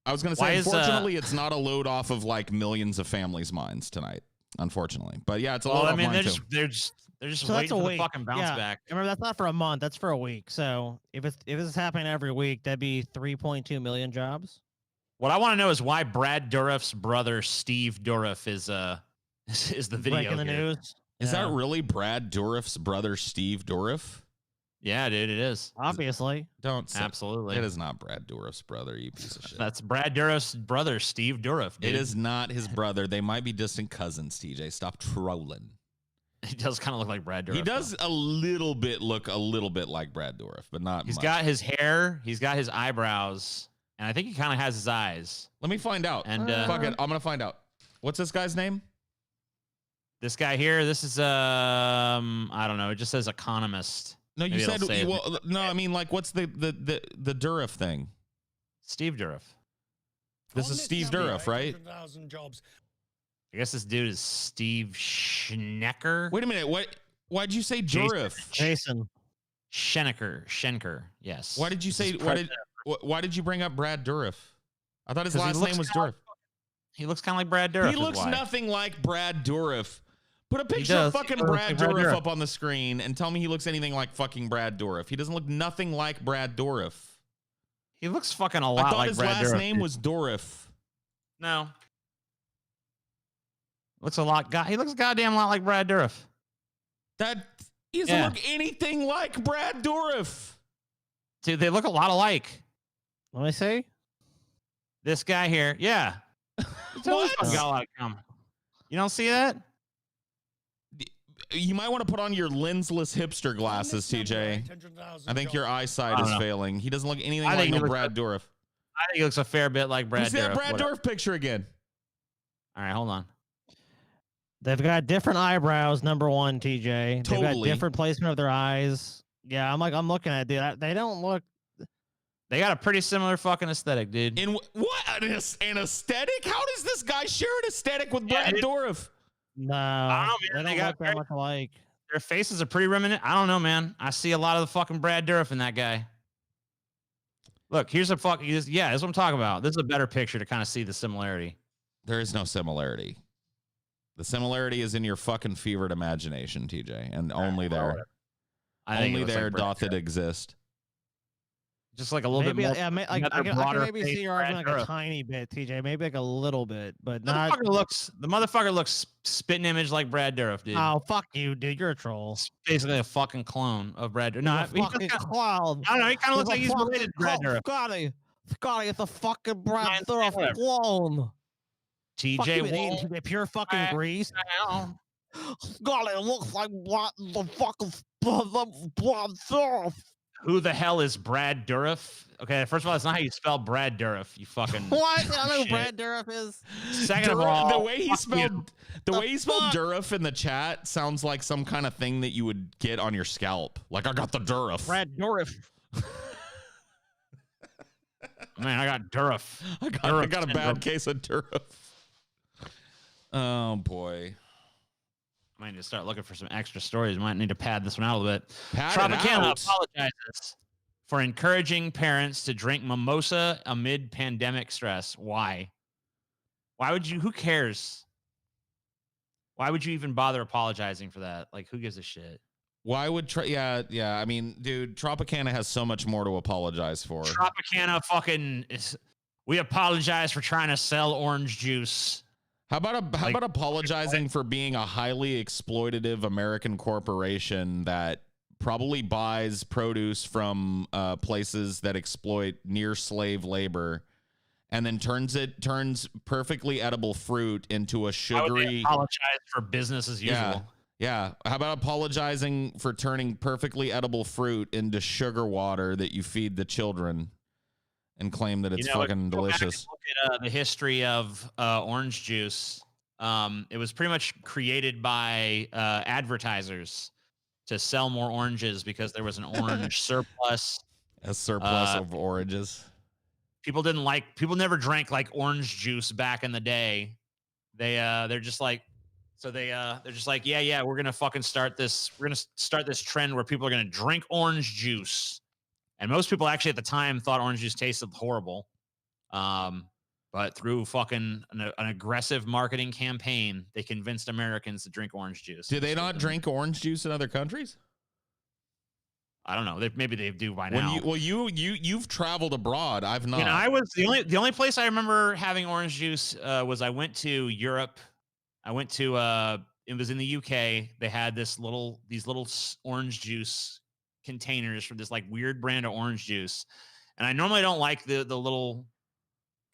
I was going to say, unfortunately, it's not a load off of like millions of families' minds tonight, unfortunately. But yeah, it's a load off mine too. They're just waiting for the fucking bounce back. Remember, that's not for a month. That's for a week. So if it's happening every week, that'd be 3.2 million jobs. What I want to know is why Brad Dourif's brother, Steve Dourif, is the video breaking the news. Is that really Brad Dourif's brother, Steve Dourif? Yeah, dude, it is. Obviously. Don't say absolutely. It is not Brad Dourif's brother, you piece of shit. That's Brad Dourif's brother, Steve Dourif. Dude. It is not his brother. They might be distant cousins, TJ. Stop trolling. He does kind of look like Brad Dourif. He does look a little bit like Brad Dourif, but not He's much. got his hair. He's got his eyebrows. And I think he kind of has his eyes. Let me find out. And fuck it, I'm gonna find out. What's this guy's name? This guy here. This is I don't know. It just says economist. No, you said no. I mean, like, what's the Dourif thing? Steve Dourif. This is Steve Dourif, right? I guess this dude is Steve Schnecker. Wait a minute. Why'd you say Dourif? Jason. Schenker. Yes. Why did you say? Why did you bring up Brad Dourif? I thought his last name was Dourif. He looks kind of like Brad Dourif. He looks nothing like Brad Dourif. Put a picture of fucking Brad Dourif up on the screen and tell me he looks anything like fucking Brad Dourif. He doesn't look nothing like Brad Dourif. He looks fucking a lot like Brad Dourif. I thought his last name was Dourif. No. He looks a goddamn lot like Brad Dourif. He doesn't look anything like Brad Dourif. Dude, they look a lot alike. Let me see. This guy here, yeah. What? Got a lot of cum. You don't see that? You might want to put on your lensless hipster glasses, TJ. I think your eyesight is failing. He doesn't look anything like no Brad Dourif. I think he looks a fair bit like Brad Dourif. See that Brad Dourif picture again. All right, hold on. They've got different eyebrows. Number one, TJ. They've got Totally. different placement of their eyes. Yeah, I'm looking at it, dude. They don't look. They got a pretty similar fucking aesthetic, dude. In what? An aesthetic? How does this guy share an aesthetic with Brad Dourif? No, I don't know, man. they They don't got look that much alike. Their faces are pretty reminiscent. I don't know, man. I see a lot of the fucking Brad Dourif in that guy. Look, here's a fuck. Yeah, that's what I'm talking about. This is a better picture to kind of see the similarity. There is no similarity. The similarity is in your fucking fevered imagination, TJ, and only there. Only there doth it exist. Just like a little bit more. Yeah, I can maybe see your argument like a tiny bit, TJ. Maybe like a little bit, but not. The motherfucker looks spitting image like Brad Dourif, dude. Oh, fuck you, dude. You're a troll. It's basically a fucking clone of Brad Dourif. No, He's a fucking clone. I don't know. He kind of looks like he's related to Brad Dourif. Scotty, it's a fucking Brad Dourif clone. TJ, pure fucking grease. Scotty, it looks like the fucking Brad Dourif. Who the hell is Brad Dourif? Okay, first of all, that's not how you spell Brad Dourif. You fucking what? I don't know who Brad Dourif is. Second of all, the way he spelled Dourif in the chat sounds like some kind of thing that you would get on your scalp. Like, I got the Dourif. Brad Dourif. Man, I got Dourif. I got a bad case of Dourif. Oh boy. I might need to start looking for some extra stories. Might need to pad this one out a little bit. Tropicana apologizes for encouraging parents to drink mimosa amid pandemic stress. Why? Why would you? Who cares? Why would you even bother apologizing for that? Like, who gives a shit? Why would yeah. I mean, dude, Tropicana has so much more to apologize for. Tropicana fucking we apologize for trying to sell orange juice. How about apologizing for being a highly exploitative American corporation that probably buys produce from places that exploit near slave labor, and then turns perfectly edible fruit into a sugary. Apologize for business as usual. Yeah. How about apologizing for turning perfectly edible fruit into sugar water that you feed the children and claim that it's fucking delicious? Look at the history of orange juice. It was pretty much created by advertisers to sell more oranges because there was an orange surplus. A surplus of oranges. People never drank like orange juice back in the day. They're just like, yeah, we're gonna fucking start this. We're gonna start this trend where people are gonna drink orange juice. And most people actually at the time thought orange juice tasted horrible. But through fucking an aggressive marketing campaign, they convinced Americans to drink orange juice. Do they not drink orange juice in other countries? I don't know. Maybe they do by now. You've traveled abroad. I've not. And I was the only place I remember having orange juice was I went to Europe. I went to it was in the UK. They had these little orange juice containers for this like weird brand of orange juice, and I normally don't like the little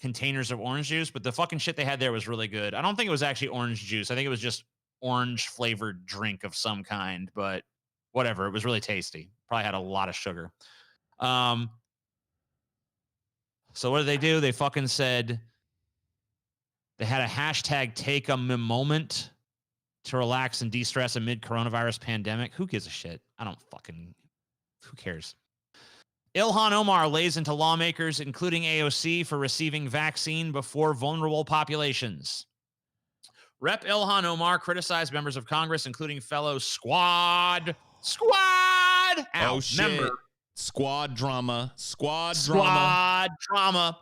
containers of orange juice, but the fucking shit they had there was really good. I don't think it was actually orange juice. I think it was just orange flavored drink of some kind, but whatever. It was really tasty. Probably had a lot of sugar. So what did they do? They fucking said they had a hashtag take a moment to relax and de-stress amid coronavirus pandemic. Who gives a shit? Who cares? Ilhan Omar lays into lawmakers, including AOC, for receiving vaccine before vulnerable populations. Rep. Ilhan Omar criticized members of Congress, including fellow squad. Oh, shit. Member. Squad drama.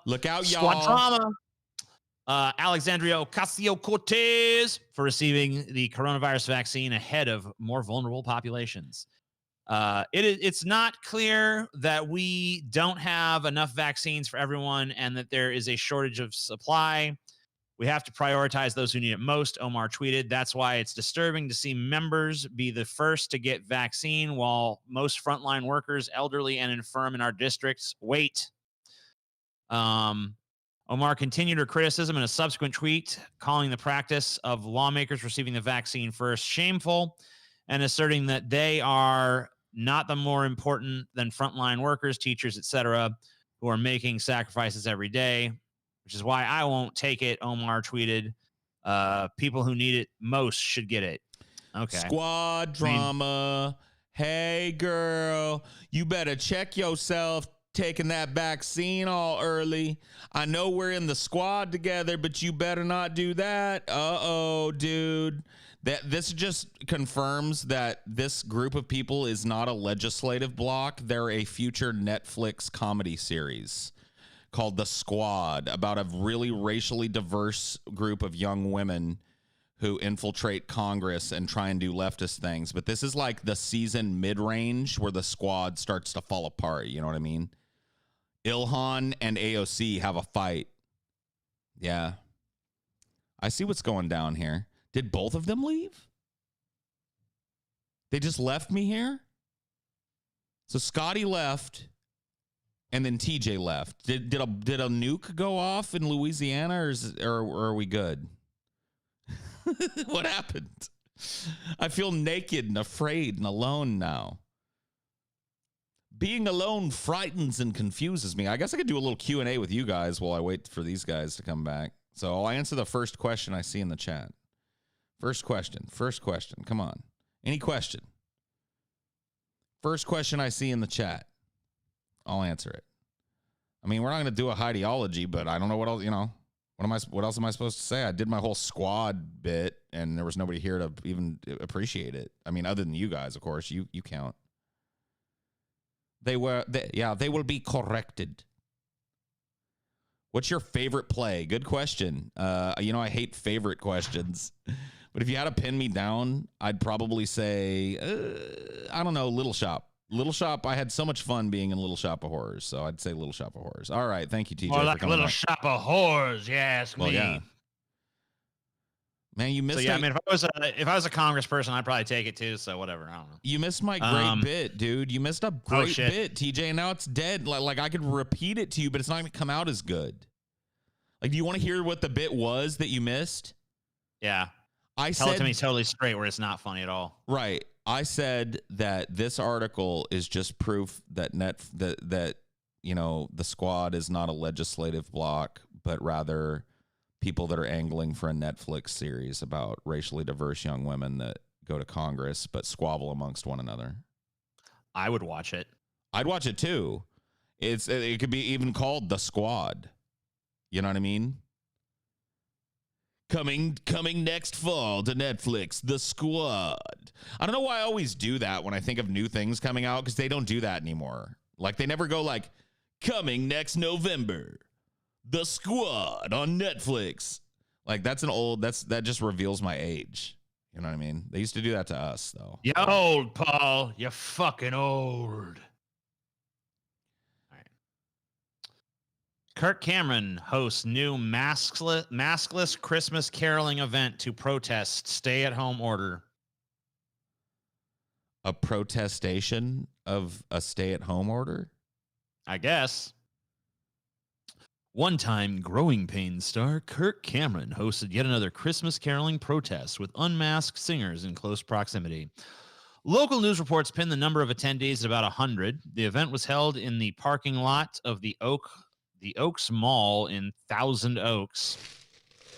Look out, y'all. Squad drama. Alexandria Ocasio-Cortez for receiving the coronavirus vaccine ahead of more vulnerable populations. It's not clear that we don't have enough vaccines for everyone and that there is a shortage of supply, We have to prioritize those who need it most, Omar tweeted. That's why it's disturbing to see members be the first to get vaccine while most frontline workers, elderly and infirm in our districts wait. Omar continued her criticism in a subsequent tweet, calling the practice of lawmakers receiving the vaccine first shameful and asserting that they are not the more important than frontline workers, teachers, etc., who are making sacrifices every day, which is why I won't take it, Omar tweeted. People who need it most should get it. Okay. Squad drama. Hey, girl, you better check yourself taking that vaccine all early. I know we're in the squad together, but you better not do that. Uh-oh, dude. This just confirms that this group of people is not a legislative bloc. They're a future Netflix comedy series called The Squad, about a really racially diverse group of young women who infiltrate Congress and try and do leftist things. But this is like the season mid-range where the squad starts to fall apart. You know what I mean? Ilhan and AOC have a fight. Yeah. I see what's going down here. Did both of them leave? They just left me here? So Scotty left, and then TJ left. Did a nuke go off in Louisiana, or are we good? What happened? I feel naked and afraid and alone now. Being alone frightens and confuses me. I guess I could do a little Q&A with you guys while I wait for these guys to come back. So I'll answer the first question I see in the chat. First question. Come on. Any question? First question I see in the chat. I'll answer it. I mean, we're not going to do a ideology, but I don't know what else, what else am I supposed to say? I did my whole squad bit, and there was nobody here to even appreciate it. I mean, other than you guys, of course. You count. They will be corrected. What's your favorite play? Good question. I hate favorite questions. But if you had to pin me down, I'd probably say, I don't know, Little Shop. Little Shop, I had so much fun being in Little Shop of Horrors, so I'd say Little Shop of Horrors. All right, thank you, TJ. More like Little Shop of Horrors, you ask me. Yeah. Man, you missed. So yeah, I mean, if I was a congressperson, I'd probably take it too. So whatever, I don't know. You missed my great bit, dude. You missed a great bit, TJ, and now it's dead. Like I could repeat it to you, but it's not going to come out as good. Like, do you want to hear what the bit was that you missed? Yeah. Tell it to me totally straight, where it's not funny at all. Right. I said that this article is just proof that the squad is not a legislative bloc, but rather people that are angling for a Netflix series about racially diverse young women that go to Congress but squabble amongst one another. I would watch it. I'd watch it too. It could be even called The Squad. You know what I mean? Coming next fall to Netflix, The Squad. I don't know why I always do that when I think of new things coming out, because they don't do that anymore. Like, they never go like, coming next November, The Squad on Netflix. Like, that just reveals my age. You know what I mean? They used to do that to us, though. You're old, Paul. You're fucking old. Kirk Cameron hosts new maskless Christmas caroling event to protest stay-at-home order. A protestation of a stay-at-home order? I guess. One-time Growing Pains star Kirk Cameron hosted yet another Christmas caroling protest with unmasked singers in close proximity. Local news reports pin the number of attendees at about 100. The event was held in the parking lot of the Oaks Mall in Thousand Oaks.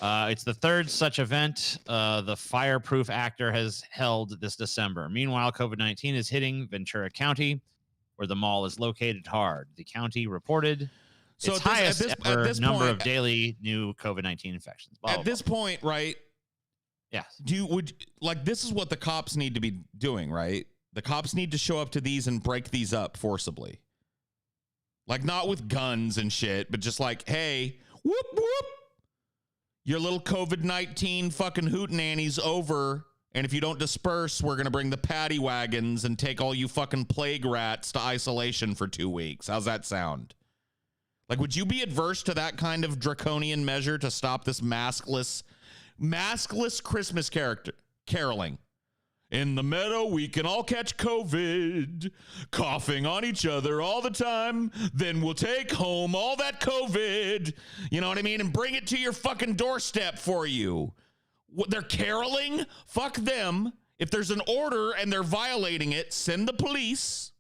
It's the third such event the Fireproof actor has held this December. Meanwhile, COVID-19 is hitting Ventura County, where the mall is located hard. The county reported its highest ever number of daily new COVID-19 infections. Blah, at this point, right? Yeah. This is what the cops need to be doing, right? The cops need to show up to these and break these up forcibly. Like, not with guns and shit, but just like, hey, whoop, whoop. Your little COVID-19 fucking hootenanny's over. And if you don't disperse, we're going to bring the paddy wagons and take all you fucking plague rats to isolation for 2 weeks. How's that sound? Like, would you be adverse to that kind of draconian measure to stop this maskless Christmas caroling? In the meadow, we can all catch COVID, coughing on each other all the time. Then we'll take home all that COVID, you know what I mean, and bring it to your fucking doorstep for you. What, they're caroling? Fuck them. If there's an order and they're violating it, send the police.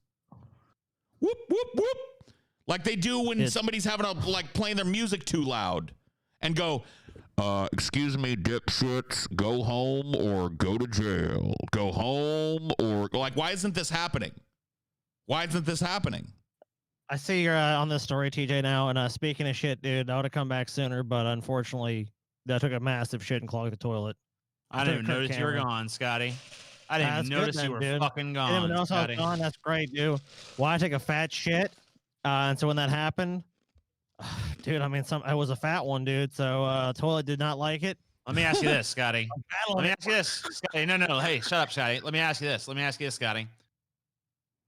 Whoop, whoop, whoop. Like they do when somebody's having playing their music too loud and go, excuse me, dipshits, go home or go to jail. Go home or like, why isn't this happening? Why isn't this happening? I see you're on this story, TJ, now. And speaking of shit, dude, I would have come back sooner, but unfortunately, I took a massive shit and clogged the toilet. I didn't even notice you were gone, Scotty. I didn't even notice you were fucking gone. I didn't even notice I was gone. That's great, dude. Well, I take a fat shit. And so when that happened, dude, I mean, I was a fat one, dude. So toilet did not like it. Let me ask you this, Scotty. Let me ask you this, Scotty. No. Hey, shut up, Scotty. Let me ask you this, Scotty.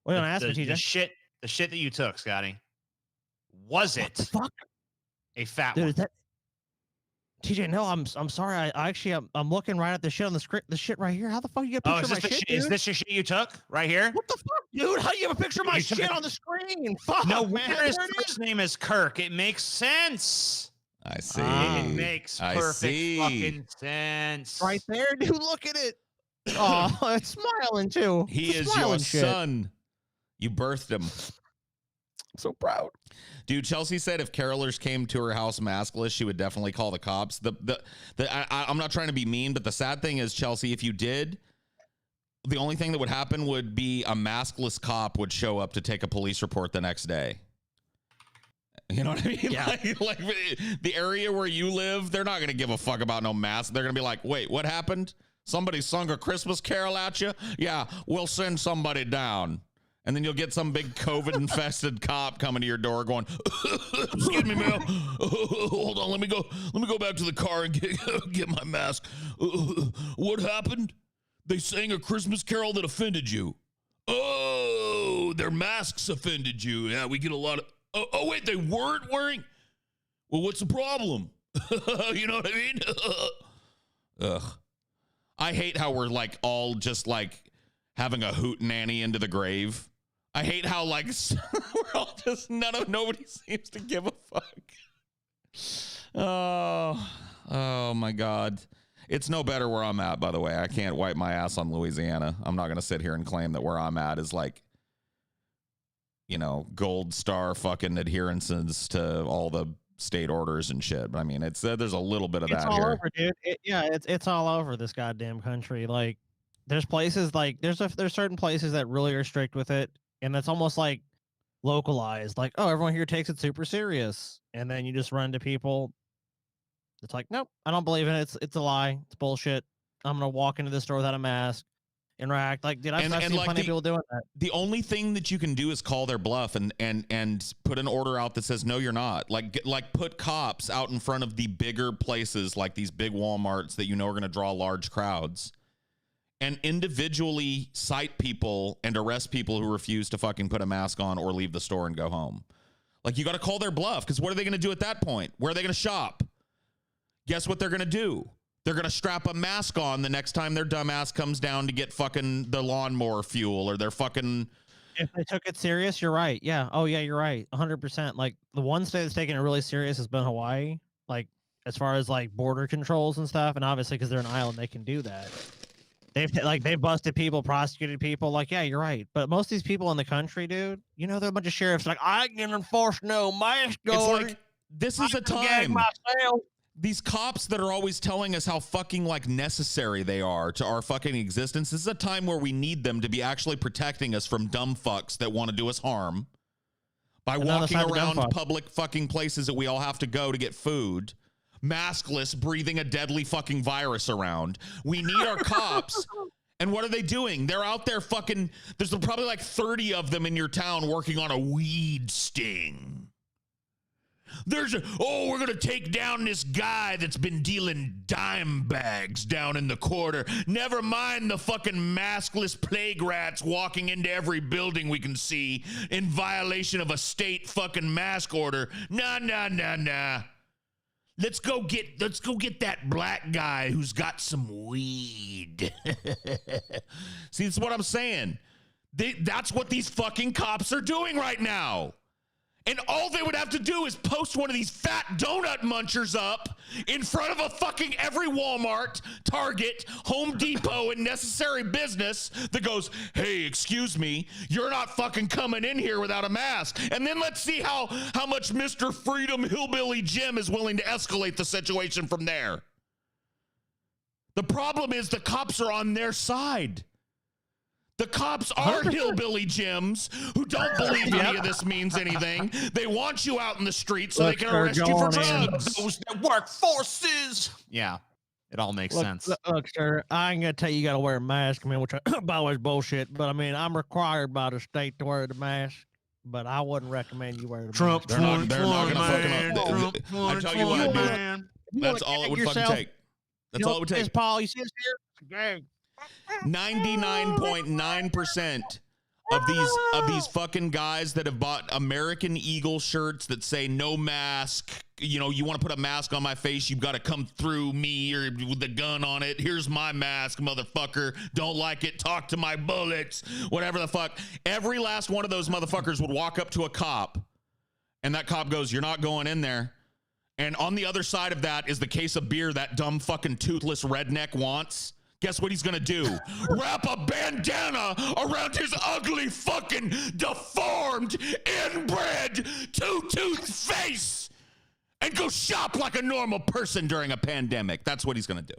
What are you gonna ask me, TJ? The shit that you took, Scotty. Was it a fat one? Is that TJ? No, I'm sorry. I actually I'm looking right at the shit on the script. The shit right here. How the fuck you get a picture of my shit, dude? Is this your shit you took right here? What the fuck, dude? How do you have a picture of my shit on the screen? Fuck, no, man. His first name is Kirk. It makes sense. I see. It makes perfect fucking sense. Right there, dude. Look at it. Oh, it's smiling too. He is your son. You birthed him. I'm so proud. Dude, Chelsea said if carolers came to her house maskless, she would definitely call the cops. I'm not trying to be mean, but the sad thing is, Chelsea, if you did, the only thing that would happen would be a maskless cop would show up to take a police report the next day. You know what I mean? Yeah. Like the area where you live, they're not going to give a fuck about no mask. They're going to be like, wait, what happened? Somebody sung a Christmas carol at you? Yeah, we'll send somebody down. And then you'll get some big COVID-infested cop coming to your door going, excuse me, ma'am. Hold on, let me go back to the car and get my mask. What happened? They sang a Christmas carol that offended you. Oh, their masks offended you. Yeah, we get a lot of... Oh, wait, they weren't wearing... Well, what's the problem? You know what I mean? Ugh. I hate how we're like all just like having a hootenanny into the grave. I hate how like we're all just nobody seems to give a fuck. Oh my God. It's no better where I'm at, by the way. I can't wipe my ass on Louisiana. I'm not going to sit here and claim that where I'm at is like, you know, gold star fucking adherences to all the state orders and shit. But I mean, it's there's a little bit of that all here. Over, dude. It's all over this goddamn country. Like there's places like there's certain places that really are strict with it. And it's almost like localized, like, oh, everyone here takes it super serious. And then you just run to people. It's like, nope, I don't believe in it. It's a lie. It's bullshit. I'm going to walk into the store without a mask, interact. Like, dude, I've seen like plenty of people doing that. The only thing that you can do is call their bluff and put an order out that says, no, you're not. Like put cops out in front of the bigger places, like these big Walmarts that you know are going to draw large crowds. And individually cite people and arrest people who refuse to fucking put a mask on or leave the store and go home. Like, you got to call their bluff, because what are they going to do at that point? Where are they going to shop? Guess what they're going to do? They're going to strap a mask on the next time their dumbass comes down to get fucking the lawnmower fuel or their fucking... If they took it serious, you're right. Yeah. Oh, yeah, you're right. 100%. Like, the one state that's taking it really serious has been Hawaii. Like, as far as, like, border controls and stuff. And obviously, because they're an island, they can do that. They've busted people, prosecuted people. Like, yeah, you're right. But most of these people in the country, dude, you know, they're a bunch of sheriffs. Like, I can enforce no mask. It's like, this is a time. These cops that are always telling us how fucking like necessary they are to our fucking existence. This is a time where we need them to be actually protecting us from dumb fucks that want to do us harm by walking around public fucking places that we all have to go to get food. Maskless, breathing a deadly fucking virus around. We need our cops. And what are they doing? They're out there fucking, there's probably like 30 of them in your town working on a weed sting. we're going to take down this guy that's been dealing dime bags down in the quarter. Never mind the fucking maskless plague rats walking into every building we can see in violation of a state fucking mask order. Nah. Let's go get that black guy who's got some weed. See, that's what I'm saying. That's what these fucking cops are doing right now. And all they would have to do is post one of these fat donut munchers up in front of a fucking every Walmart, Target, Home Depot, and necessary business that goes, hey, excuse me, you're not fucking coming in here without a mask. And then let's see how much Mr. Freedom Hillbilly Jim is willing to escalate the situation from there. The problem is the cops are on their side. The cops are hillbilly Jims who don't believe any of this means anything. They want you out in the street so they can arrest you for drugs. Those that work forces. Yeah, it all makes sense. Look, sir, I ain't gonna tell you, you gotta wear a mask. I mean, which by the way is bullshit. But I mean, I'm required by the state to wear the mask. But I wouldn't recommend you wear the mask. They're not gonna fucking up. I tell you what, dude, that's all it would fucking take. That's all it would take. Paul, you see this here? 99.9% of these fucking guys that have bought American Eagle shirts that say no mask, you know, you want to put a mask on my face, you've got to come through me or with the gun on it. Here's my mask, motherfucker. Don't like it, talk to my bullets, whatever the fuck. Every last one of those motherfuckers would walk up to a cop and that cop goes, you're not going in there. And on the other side of that is the case of beer that dumb fucking toothless redneck wants. Guess what he's gonna do? Wrap a bandana around his ugly fucking deformed inbred two-toothed face and go shop like a normal person during a pandemic. That's what he's gonna do.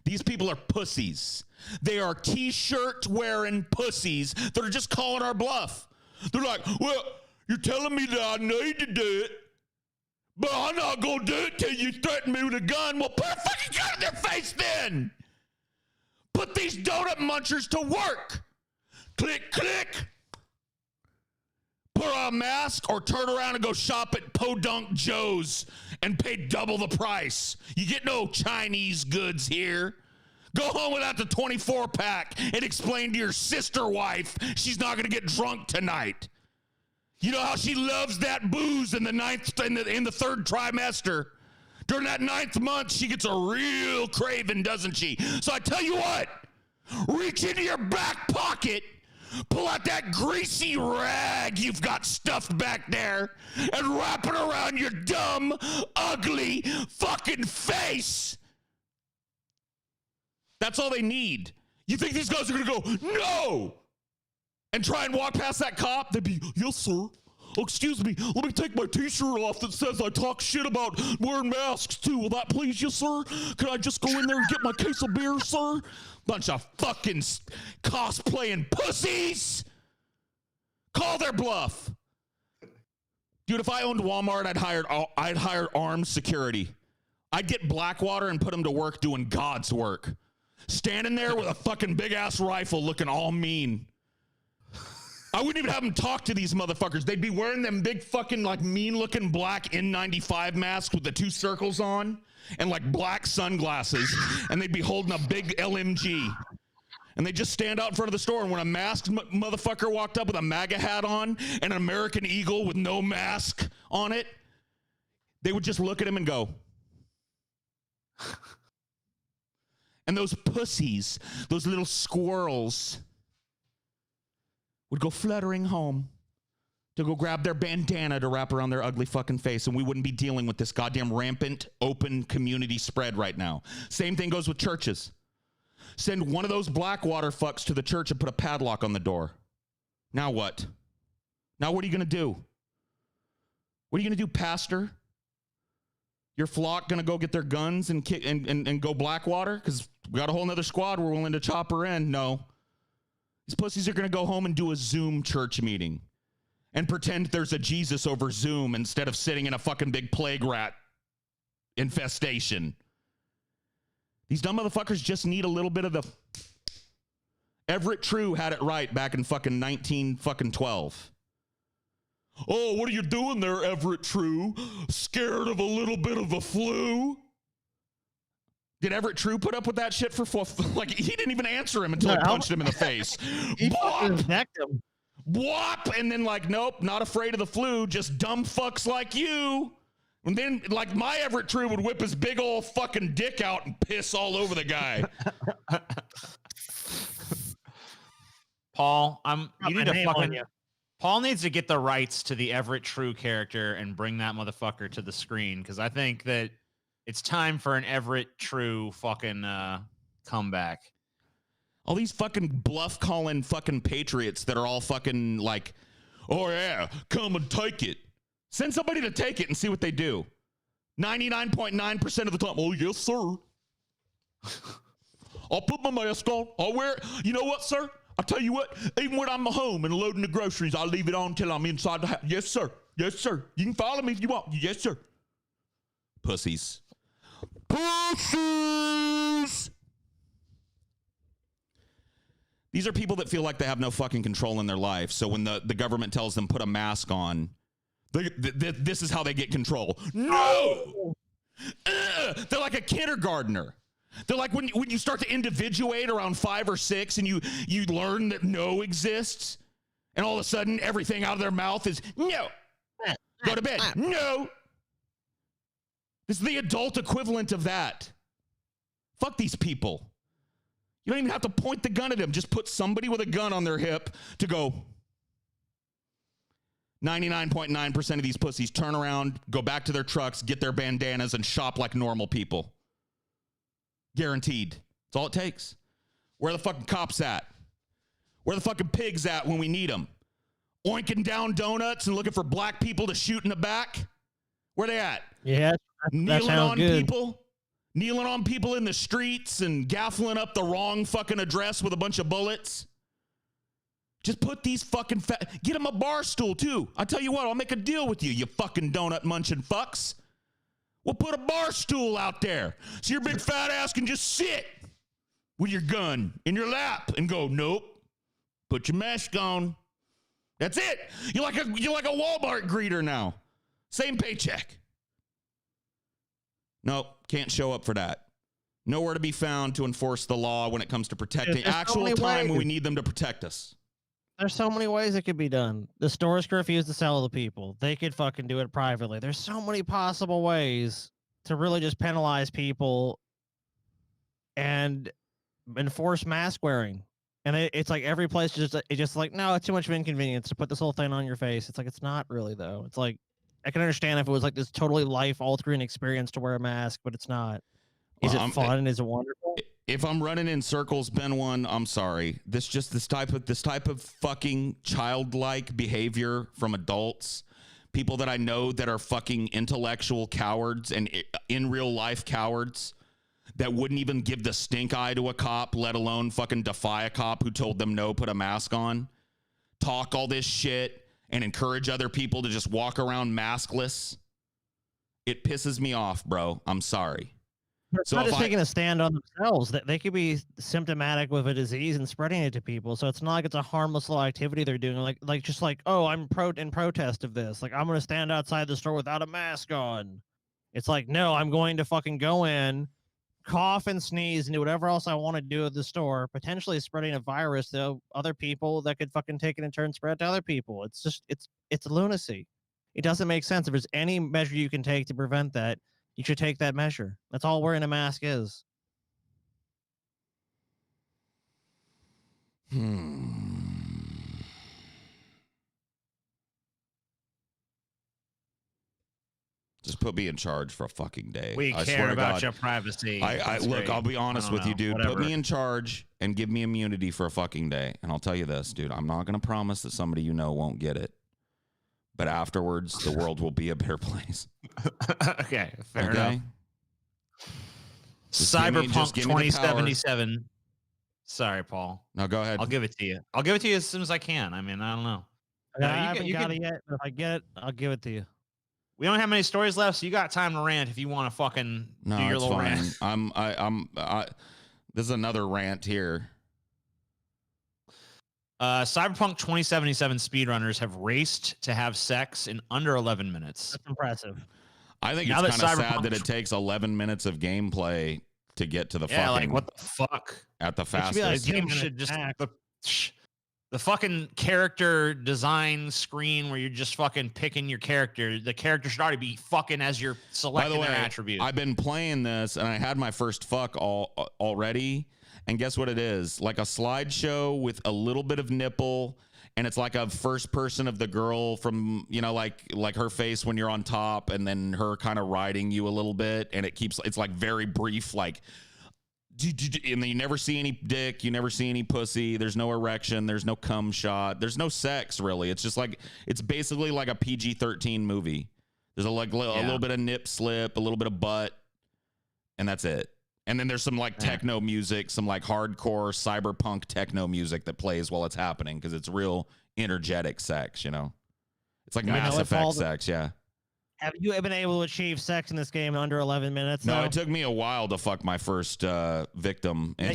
These people are pussies. They are t-shirt wearing pussies that are just calling our bluff. They're like, well, you're telling me that I need to do it, but I'm not going to do it till you threaten me with a gun. Well, put a fucking gun in their face then. Put these donut munchers to work. Click, click. Put on a mask or turn around and go shop at Podunk Joe's and pay double the price. You get no Chinese goods here. Go home without the 24-pack and explain to your sister wife she's not going to get drunk tonight. You know how she loves that booze in the third trimester. During that 9th month, she gets a real craving, doesn't she? So I tell you what, reach into your back pocket, pull out that greasy rag you've got stuffed back there, and wrap it around your dumb, ugly fucking face. That's all they need. You think these guys are gonna go, no, and try and walk past that cop? They'd be, yes, sir. Oh, excuse me, let me take my t-shirt off that says I talk shit about wearing masks too. Will that please you, sir? Can I just go in there and get my case of beer, sir? Bunch of fucking cosplaying pussies. Call their bluff. Dude, if I owned Walmart, I'd hire armed security. I'd get Blackwater and put him to work doing God's work. Standing there with a fucking big-ass rifle looking all mean. I wouldn't even have them talk to these motherfuckers. They'd be wearing them big fucking like mean-looking black N95 masks with the 2 circles on and like black sunglasses, and they'd be holding a big LMG. And they just stand out in front of the store, and when a masked motherfucker walked up with a MAGA hat on and an American Eagle with no mask on it, they would just look at him and go. And those pussies, those little squirrels, would go fluttering home to go grab their bandana to wrap around their ugly fucking face, and we wouldn't be dealing with this goddamn rampant open community spread right now. Same thing goes with churches. Send one of those Blackwater fucks to the church and put a padlock on the door. Now what? Now what are you going to do? What are you going to do, pastor? Your flock going to go get their guns and kick and go Blackwater? Because we got a whole nother squad we're willing to chop her in. No. These pussies are going to go home and do a Zoom church meeting and pretend there's a Jesus over Zoom instead of sitting in a fucking big plague rat infestation. These dumb motherfuckers just need a little bit of the... Everett True had it right back in fucking 1912. Oh, what are you doing there, Everett True? Scared of a little bit of the flu? Did Everett True put up with that shit for like he didn't even answer him until he punched him in the face. He fucking Bwop! necked him. Whop! And then like, nope, not afraid of the flu, just dumb fucks like you. And then like my Everett True would whip his big old fucking dick out and piss all over the guy. Paul, you need to fucking. You. Paul needs to get the rights to the Everett True character and bring that motherfucker to the screen because I think that it's time for an Everett True fucking comeback. All these fucking bluff calling fucking patriots that are all fucking like, oh yeah, come and take it. Send somebody to take it and see what they do. 99.9% of the time, oh yes, sir. I'll put my mask on. I'll wear it. You know what, sir? I'll tell you what, even when I'm home and loading the groceries, I'll leave it on until I'm inside the house. Yes, sir. Yes, sir. You can follow me if you want. Yes, sir. Pussies. Pussies! These are people that feel like they have no fucking control in their life. So when the government tells them put a mask on, this is how they get control. No! They're like a kindergartner. They're like when you start to individuate around 5 or 6 and you learn that no exists, and all of a sudden everything out of their mouth is no. Go to bed. No. This is the adult equivalent of that. Fuck these people. You don't even have to point the gun at them. Just put somebody with a gun on their hip to go. 99.9% of these pussies turn around, go back to their trucks, get their bandanas, and shop like normal people. Guaranteed. That's all it takes. Where the fucking cops at? Where the fucking pigs at when we need them? Oinking down donuts and looking for black people to shoot in the back? Where they at? Yeah, that Kneeling sounds on good. people? Kneeling on people in the streets and gaffling up the wrong fucking address with a bunch of bullets? Just put these fucking get them a bar stool too. I tell you what, I'll make a deal with you, you fucking donut munching fucks. We'll put a bar stool out there so your big fat ass can just sit with your gun in your lap and go, nope, put your mask on. That's it. You're like a Walmart greeter now. Same paycheck. Nope, can't show up for that. Nowhere to be found to enforce the law when it comes to protecting actual time when we need them to protect us. There's so many ways it could be done. The stores could refuse to sell to people. They could fucking do it privately. There's so many possible ways to really just penalize people and enforce mask wearing. And it's like every place it's just like, no, it's too much of an inconvenience to put this whole thing on your face. It's like, it's not really though. It's like, I can understand if it was like this totally life-altering experience to wear a mask, but it's not. Is it fun? Is it wonderful? If I'm running in circles, Ben one, I'm sorry. This type of fucking childlike behavior from adults, people that I know that are fucking intellectual cowards and in real life cowards that wouldn't even give the stink eye to a cop, let alone fucking defy a cop who told them no, put a mask on, talk all this shit and encourage other people to just walk around maskless. It pisses me off, bro. I'm sorry. It's not just taking a stand on themselves. That they could be symptomatic with a disease and spreading it to people. So it's not like it's a harmless little activity they're doing. Like, oh, I'm in protest of this. Like, I'm going to stand outside the store without a mask on. It's like, no, I'm going to fucking go in, cough and sneeze and do whatever else I want to do at the store, potentially spreading a virus to other people that could fucking take it in turn spread to other people. It's just, it's lunacy. It doesn't make sense. If there's any measure you can take to prevent that, you should take that measure. That's all wearing a mask is. Just put me in charge for a fucking day. We I care swear to about God. your privacy. Look, I'll be honest with you, dude. Whatever. Put me in charge and give me immunity for a fucking day. And I'll tell you this, dude. I'm not going to promise that somebody you know won't get it. But afterwards, the world will be a better place. Okay, fair enough. Just Cyberpunk give me the power. 2077. Sorry, Paul. No, go ahead. I'll give it to you. I'll give it to you as soon as I can. I mean, I don't know. I haven't got it yet. If I get it, I'll give it to you. We don't have many stories left, so you got time to rant if you want to fucking do your little rant. This is another rant here. Cyberpunk 2077 speedrunners have raced to have sex in under 11 minutes. That's impressive. I think Now it's that kind of sad Cyberpunk- that it takes 11 minutes of gameplay to get to the Yeah, fucking like what the fuck? at the should be like fastest. This game 2 should minutes just the fucking character design screen where you're just fucking picking your character. The character should already be fucking as you're By selecting the way, their attribute. I've been playing this and I had my first fuck already. And guess what it is? Like a slideshow with a little bit of nipple. And it's like a first person of the girl from, you know, like her face when you're on top and then her kind of riding you a little bit. And it's like very brief, like, and then you never see any dick, you never see any pussy, there's no erection, there's no cum shot, there's no sex really. It's just like, it's basically like a PG-13 movie. There's a little bit of nip slip, a little bit of butt, and that's it. And then there's some like techno music, some like hardcore cyberpunk techno music that plays while it's happening because it's real energetic sex, you know? It's like Mass Effect sex, yeah. Have you been able to achieve sex in this game in under 11 minutes? No, now? it took me a while to fuck my first victim in Oh,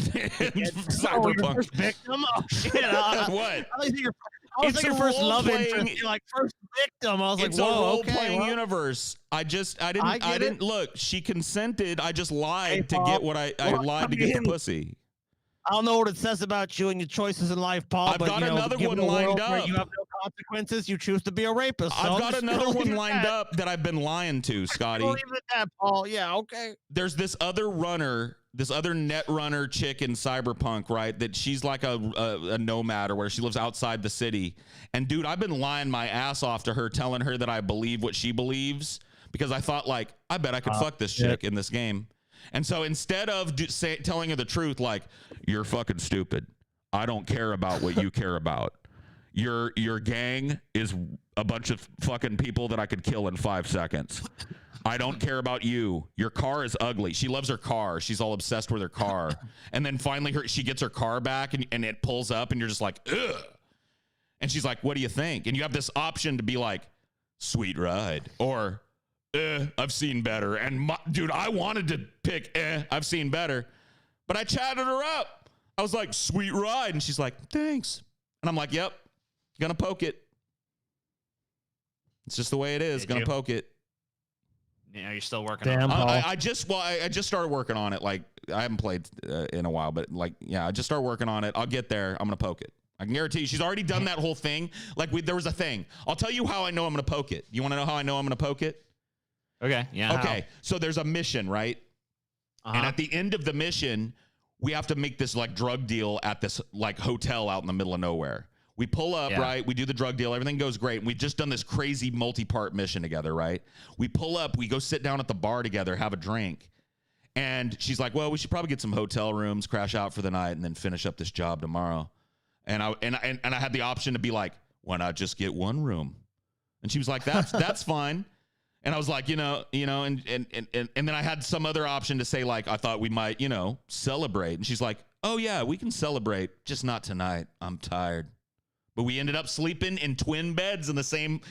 your Cyberpunk. first victim? Oh, shit. What? I was It's thinking a first love role-playing- interest. You're like first victim. I was It's like, a whoa, role-playing okay. universe. I get didn't it. look. She consented. I just lied Hey, to Paul, get what I lied to get the mean, pussy. I don't know what it says about you and your choices in life, Paul. I've but got you know, another given one a world lined where up. You have no consequences. You choose to be a rapist. So I've got just another leave one it lined at up that I've been lying to, that. Scotty. Leave it at that, Paul. Yeah, okay. There's this other runner, this other net runner chick in Cyberpunk, right? That she's like a nomad or where she lives outside the city. And dude, I've been lying my ass off to her, telling her that I believe what she believes because I thought like, I bet I could fuck this chick in this game. And so instead of telling her the truth, like, you're fucking stupid. I don't care about what you care about. Your gang is a bunch of fucking people that I could kill in 5 seconds. I don't care about you. Your car is ugly. She loves her car. She's all obsessed with her car. And then finally she gets her car back and it pulls up and you're just like, ugh. And she's like, what do you think? And you have this option to be like, sweet ride. Or, I've seen better. And dude, I wanted to pick, I've seen better. But I chatted her up. I was like, sweet ride. And she's like, thanks. And I'm like, yep, gonna poke it. It's just the way it is. Did Gonna you? poke it. Yeah, you're still working Damn, on it. Paul. I just started working on it. Like I haven't played in a while, but like, yeah, I just started working on it. I'll get there. I'm gonna poke it. I can guarantee you, she's already done that whole thing. Like there was a thing. I'll tell you how I know I'm gonna poke it. You want to know how I know I'm gonna poke it? Okay, yeah. Okay, so there's a mission, right? Uh-huh. And at the end of the mission, we have to make this like drug deal at this like hotel out in the middle of nowhere. We pull up, Yeah. right? We do the drug deal. Everything goes great. We've just done this crazy multi-part mission together, right? We pull up. We go sit down at the bar together, have a drink. And she's like, well, we should probably get some hotel rooms, crash out for the night, and then finish up this job tomorrow. And I had the option to be like, why not just get one room? And she was like, that's fine. And I was like, and then I had some other option to say, like, I thought we might, celebrate. And she's like, oh yeah, we can celebrate, just not tonight. I'm tired. But we ended up sleeping in twin beds in the same.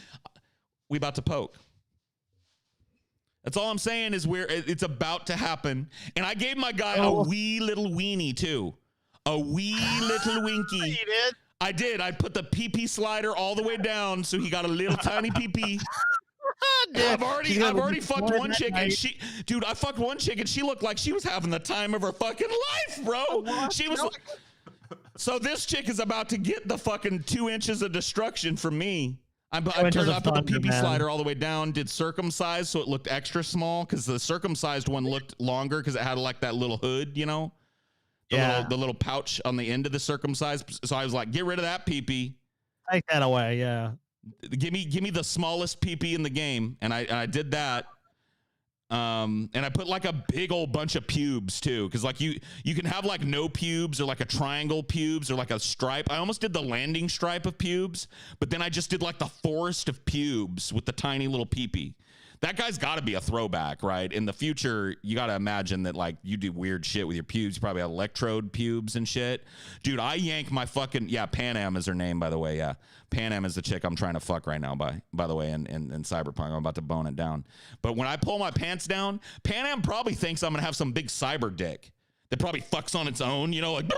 We about to poke. That's all I'm saying is it's about to happen. And I gave my guy a wee little weenie too, a wee little winky. You did? I did. I put the pee slider all the way down, so he got a little tiny pee. I've already fucked one chick and I fucked one chick and she looked like she was having the time of her fucking life, bro. She was. So this chick is about to get the fucking 2 inches of destruction from me. I put the pee slider all the way down, did circumcise so it looked extra small because the circumcised one looked longer because it had like that little hood, the little pouch on the end of the circumcised. So I was like, get rid of that pee. Take that away, yeah. Give me the smallest pee in the game, and I did that. And I put like a big old bunch of pubes too, because like you can have like no pubes or like a triangle pubes or like a stripe. I almost did the landing stripe of pubes, but then I just did like the forest of pubes with the tiny little pee. That guy's got to be a throwback, right? In the future, you got to imagine that like you do weird shit with your pubes. You probably have electrode pubes and shit. Dude, I yank my fucking, Pan Am is her name, by the way. Yeah. Pan Am is the chick I'm trying to fuck right now, by the way, in Cyberpunk. I'm about to bone it down. But when I pull my pants down, Pan Am probably thinks I'm going to have some big cyber dick that probably fucks on its own, like,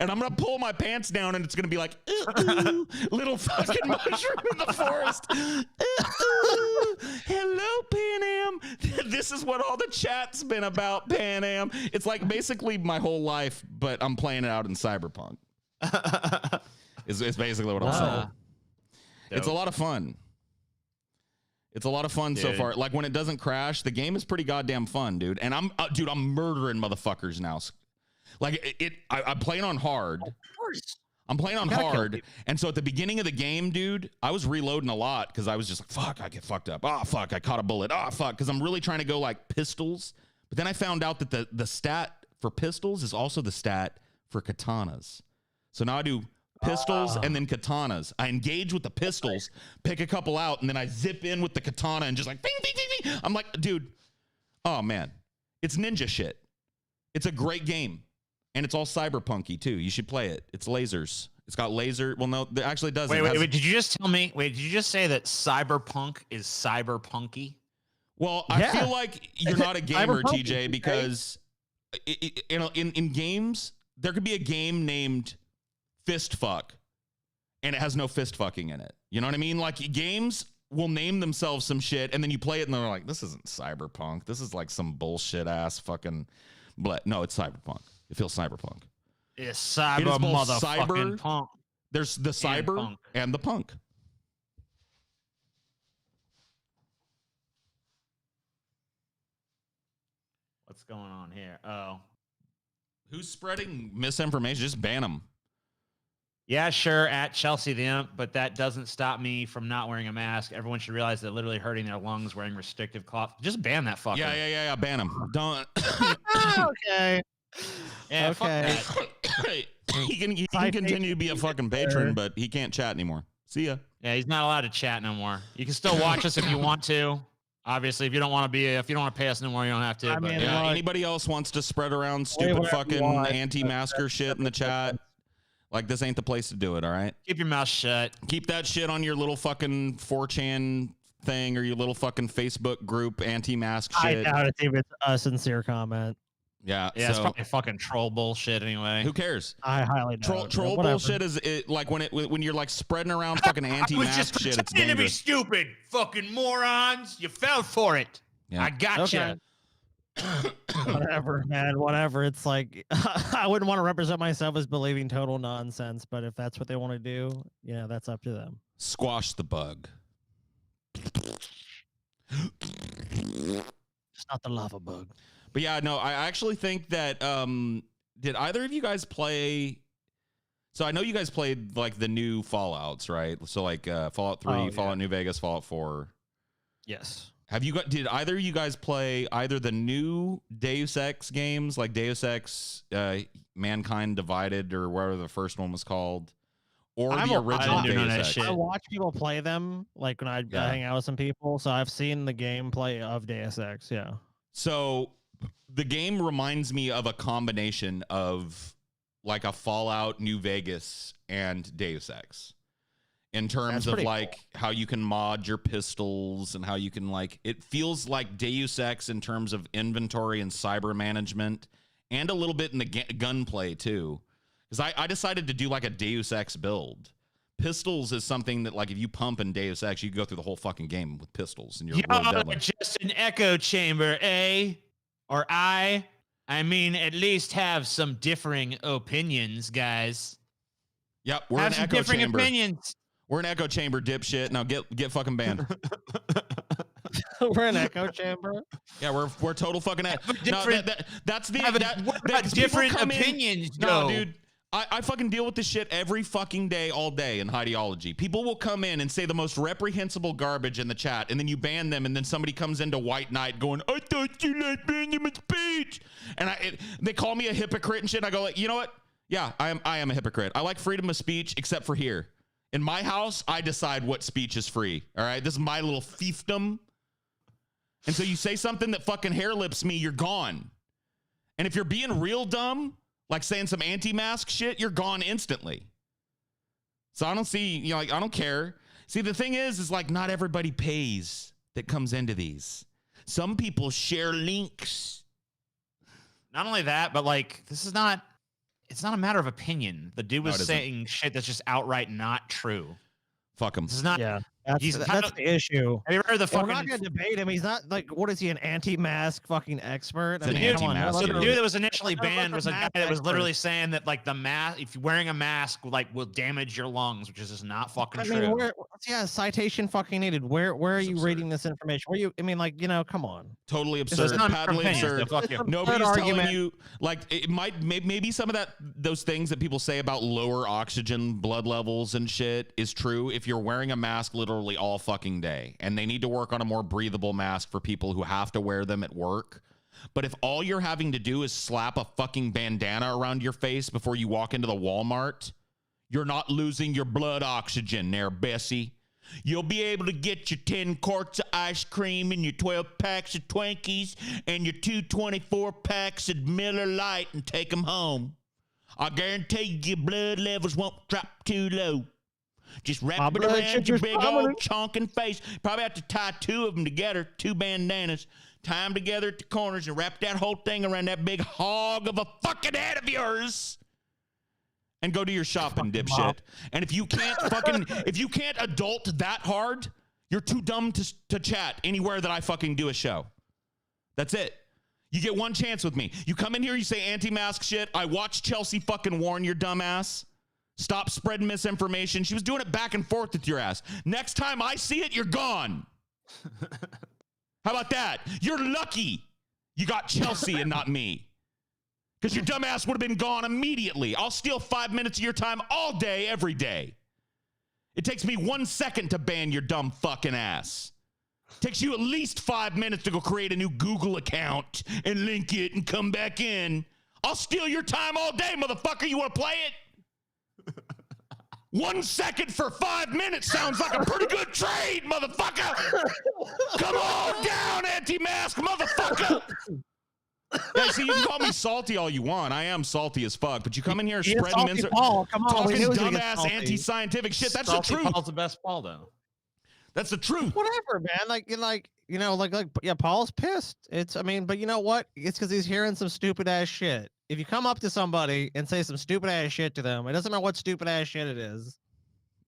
and I'm gonna pull my pants down, and it's gonna be like, ooh, little fucking mushroom in the forest. Ooh, hello, Pan Am. This is what all the chat's been about, Pan Am. It's like basically my whole life, but I'm playing it out in Cyberpunk. It's basically what I'm saying. It's a lot of fun. It's a lot of fun so far. Like when it doesn't crash, the game is pretty goddamn fun, dude. And I'm murdering motherfuckers now. Like I'm playing on hard. Of course. I'm playing on hard. And so at the beginning of the game, dude, I was reloading a lot because I was just like, fuck, I get fucked up. Oh, fuck, I caught a bullet. Oh, fuck. Because I'm really trying to go like pistols. But then I found out that the stat for pistols is also the stat for katanas. So now I do pistols and then katanas. I engage with the pistols, pick a couple out, and then I zip in with the katana and just like bing, bing, bing, bing. I'm like, dude, oh man, it's ninja shit. It's a great game, and it's all cyberpunky too. You should play it. It's lasers. It's got laser. Well, no, it actually doesn't. Wait. Did you just tell me? Wait, did you just say that cyberpunk is cyberpunky? Well, I feel like you're not a gamer, TJ, because in games there could be a game named Fist Fuck, and it has no fist fucking in it. You know what I mean? Like games will name themselves some shit, and then you play it, and they're like, "This isn't cyberpunk. This is like some bullshit ass fucking." No, it's cyberpunk. It feels cyberpunk. It's cyber motherfucking punk. There's the cyber and the punk. What's going on here? Oh, who's spreading misinformation? Just ban them. Yeah, sure, at Chelsea the Imp, but that doesn't stop me from not wearing a mask. Everyone should realize that literally hurting their lungs wearing restrictive cloth. Just ban that fucker. Yeah. Ban him. Don't. Okay. Yeah, okay. He can continue to be a fucking patron, but he can't chat anymore. See ya. Yeah, he's not allowed to chat no more. You can still watch us if you want to. Obviously, if you don't want to pay us no more, you don't have to. I mean, yeah, anybody else wants to spread around stupid fucking anti-masker shit in the chat? Like, this ain't the place to do it, all right? Keep your mouth shut. Keep that shit on your little fucking 4chan thing or your little fucking Facebook group anti-mask shit. I doubt it's even a sincere comment. Yeah, it's probably fucking troll bullshit anyway. Who cares? I highly doubt troll bullshit is like when you're like spreading around fucking anti-mask shit. It's dangerous. To be stupid, fucking morons. You fell for it. Yeah. I gotcha. Okay. Whatever, man. Whatever. It's like I wouldn't want to represent myself as believing total nonsense, but if that's what they want to do, yeah, that's up to them. Squash the bug. It's not the lava bug. But yeah, no, I actually think that did either of you guys play? So I know you guys played like the new Fallouts, right? So like Fallout 3, Fallout New Vegas, Fallout 4. Yes. Did either of you guys play either the new Deus Ex games, like Deus Ex Mankind Divided or whatever the first one was called, or the original Deus Ex? I watch people play them, like when I hang out with some people, so I've seen the gameplay of Deus Ex, yeah. So the game reminds me of a combination of like a Fallout New Vegas and Deus Ex. In terms of like how you can mod your pistols and how you can like, it feels like Deus Ex in terms of inventory and cyber management and a little bit in the gunplay too. Because I decided to do like a Deus Ex build. Pistols is something that like if you pump in Deus Ex, you go through the whole fucking game with pistols and you're really deadly. Just an echo chamber, eh? Or I mean, at least have some differing opinions, guys. Yep, we're have an some echo differing chamber. Opinions. We're an echo chamber, dipshit. Now get fucking banned. We're an echo chamber. Yeah, we're total fucking. That's different opinions. No, dude. I fucking deal with this shit every fucking day, all day in ideology. People will come in and say the most reprehensible garbage in the chat, and then you ban them, and then somebody comes into White Knight going, "I thought you liked Benjamin speech," and they call me a hypocrite and shit. And I go like, you know what? Yeah, I am a hypocrite. I like freedom of speech, except for here. In my house, I decide what speech is free. All right, this is my little fiefdom. And so you say something that fucking hair lips me, you're gone. And if you're being real dumb, like saying some anti-mask shit, you're gone instantly. So I don't see, like, I don't care. See, the thing is like not everybody pays that comes into these. Some people share links. Not only that, but like, this is not it's not a matter of opinion. The dude No, was it isn't. saying shit that's just outright not true. Fuck him. This is not. Yeah, He's that's kind of- the issue. Have you ever heard the And we're fucking? not gonna debate him. He's not like, what is he, an anti-mask fucking expert? It's an come on, anti-mask So the idiot. dude that was initially Another banned was a guy that was mask literally expert. saying that like the mask, if you're wearing a mask, like will damage your lungs, which is just not fucking I true. mean, yeah, citation fucking needed. Where are It's you absurd. reading this information? Where you? I mean, like, come on. Totally It's absurd. not Patently opinions, absurd. so fuck you. Nobody's Third telling argument. you, like, it might maybe some of those things that people say about lower oxygen blood levels and shit is true if you're wearing a mask literally all fucking day, and they need to work on a more breathable mask for people who have to wear them at work. But if all you're having to do is slap a fucking bandana around your face before you walk into the Walmart, you're not losing your blood oxygen there, Bessie. You'll be able to get your 10 quarts of ice cream and your 12 packs of Twinkies and your 224 packs of Miller Lite and take them home. I guarantee you your blood levels won't drop too low. Just wrap My it blood around your sugar's big old plummeting. chonking face. Probably have to tie 2 of them together, 2 bandanas, tie them together at the corners and wrap that whole thing around that big hog of a fucking head of yours. And go do your shopping, dipshit. And if you can't adult that hard, you're too dumb to chat anywhere that I fucking do a show. That's it. You get one chance with me. You come in here, you say anti-mask shit. I watched Chelsea fucking warn your dumb ass. Stop spreading misinformation. She was doing it back and forth with your ass. Next time I see it, you're gone. How about that? You're lucky you got Chelsea and not me. Because your dumb ass would have been gone immediately. I'll steal 5 minutes of your time all day, every day. It takes me 1 second to ban your dumb fucking ass. It takes you at least 5 minutes to go create a new Google account and link it and come back in. I'll steal your time all day, motherfucker. You want to play it? 1 second for 5 minutes sounds like a pretty good trade, motherfucker. Come on down, anti-mask, motherfucker. Yeah, see, you can call me salty all you want. I am salty as fuck, but you come in here He is spreading salty Paul. Come on, we talking knew he was gonna get dumbass salty. anti-scientific shit. That's Salty the truth. Paul's the best Paul, though. That's the truth. Whatever, man. Yeah, Paul's pissed. I mean, but you know what? It's because he's hearing some stupid ass shit. If you come up to somebody and say some stupid ass shit to them, it doesn't matter what stupid ass shit it is.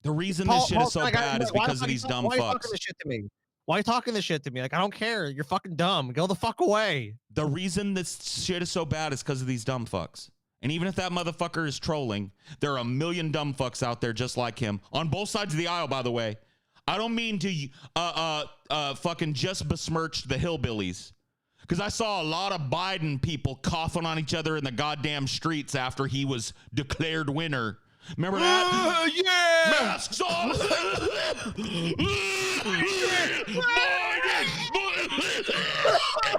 The reason this shit is so bad is why because the of fuck these you dumb why are you fucks. talking this shit to me? Why are you talking this shit to me? Like, I don't care. You're fucking dumb. Go the fuck away. The reason this shit is so bad is because of these dumb fucks. And even if that motherfucker is trolling, there are a million dumb fucks out there just like him on both sides of the aisle, by the way. I don't mean to fucking just besmirch the hillbillies, because I saw a lot of Biden people coughing on each other in the goddamn streets after he was declared winner. Remember that? Yeah! Masks on!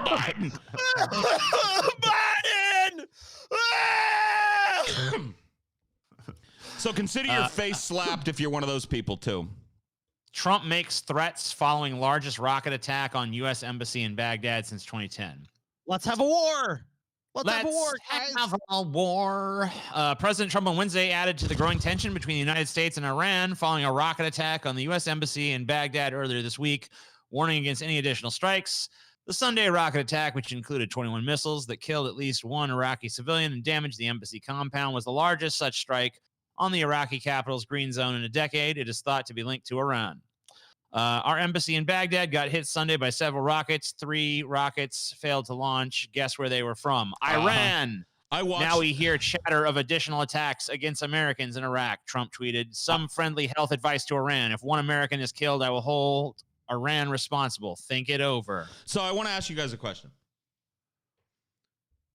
Biden! Biden! So consider your face slapped if you're one of those people too. Trump makes threats following largest rocket attack on U.S. embassy in Baghdad since 2010. Let's have a war. Let's have a war, guys. have a war. President Trump on Wednesday added to the growing tension between the United States and Iran following a rocket attack on the U.S. embassy in Baghdad earlier this week, warning against any additional strikes. The Sunday rocket attack, which included 21 missiles that killed at least one Iraqi civilian and damaged the embassy compound, was the largest such strike on the Iraqi capital's green zone in a decade. It is thought to be linked to Iran. Our embassy in Baghdad got hit Sunday by several rockets. 3 rockets failed to launch. Guess where they were from? Iran. I watched. Now we hear chatter of additional attacks against Americans in Iraq, Trump tweeted. Some friendly health advice to Iran. If one American is killed, I will hold Iran responsible. Think it over. So I want to ask you guys a question.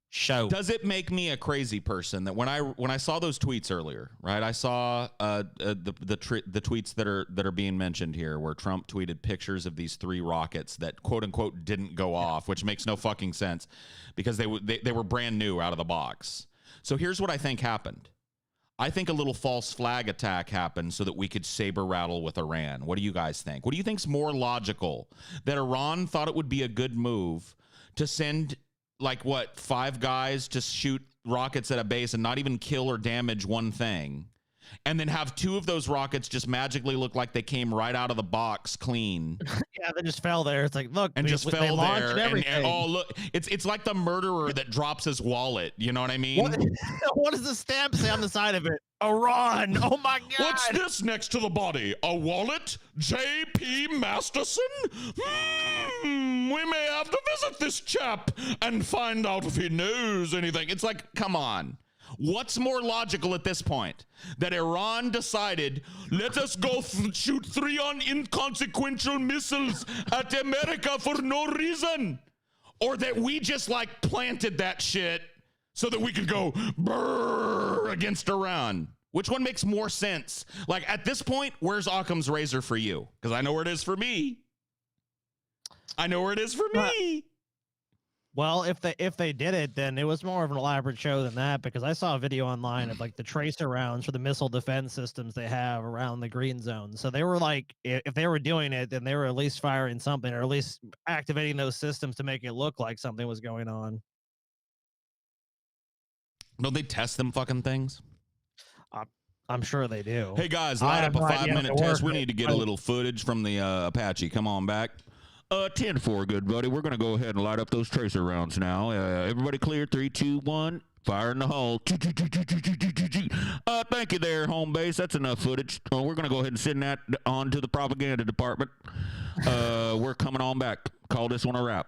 Show. Does it make me a crazy person that when I saw those tweets earlier, right? I saw the tweets that are being mentioned here, where Trump tweeted pictures of these 3 rockets that quote unquote didn't go off, which makes no fucking sense because they were brand new out of the box. So here's what I think happened. I think a little false flag attack happened so that we could saber rattle with Iran. What do you guys think? What do you think's more logical? That Iran thought it would be a good move to send 5 guys to shoot rockets at a base and not even kill or damage one thing, and then have 2 of those rockets just magically look like they came right out of the box clean. Yeah, they just fell there. It's like, look, And just they fell launched there. And, everything. oh, look, it's like the murderer that drops his wallet. You know what I mean? What does the stamp say on the side of it? Iran. Oh my God. What's this next to the body? A wallet? J.P. Masterson? We may have to visit this chap and find out if he knows anything. It's like, come on. What's more logical at this point? That Iran decided, let us go shoot 3 inconsequential missiles at America for no reason? Or that we just like planted that shit so that we could go brrr against Iran? Which one makes more sense? Like at this point, where's Occam's razor for you? Because I know where it is for me. I know where it is for me. Well, if they did it, then it was more of an elaborate show than that, because I saw a video online of like the tracer rounds for the missile defense systems they have around the green zone. So they were like, if they were doing it, then they were at least firing something, or at least activating those systems to make it look like something was going on. Don't they test them fucking things? I'm sure they do. Hey guys, light up a 5-minute test. We need to get a I- little footage from the Apache. Come on back. 10-4, good buddy. We're gonna go ahead and light up those tracer rounds now. Everybody clear? 3, 2, 1. Fire in the hole. Thank you there, home base. That's enough footage. We're gonna go ahead and send that on to the propaganda department. We're coming on back. Call this one a wrap.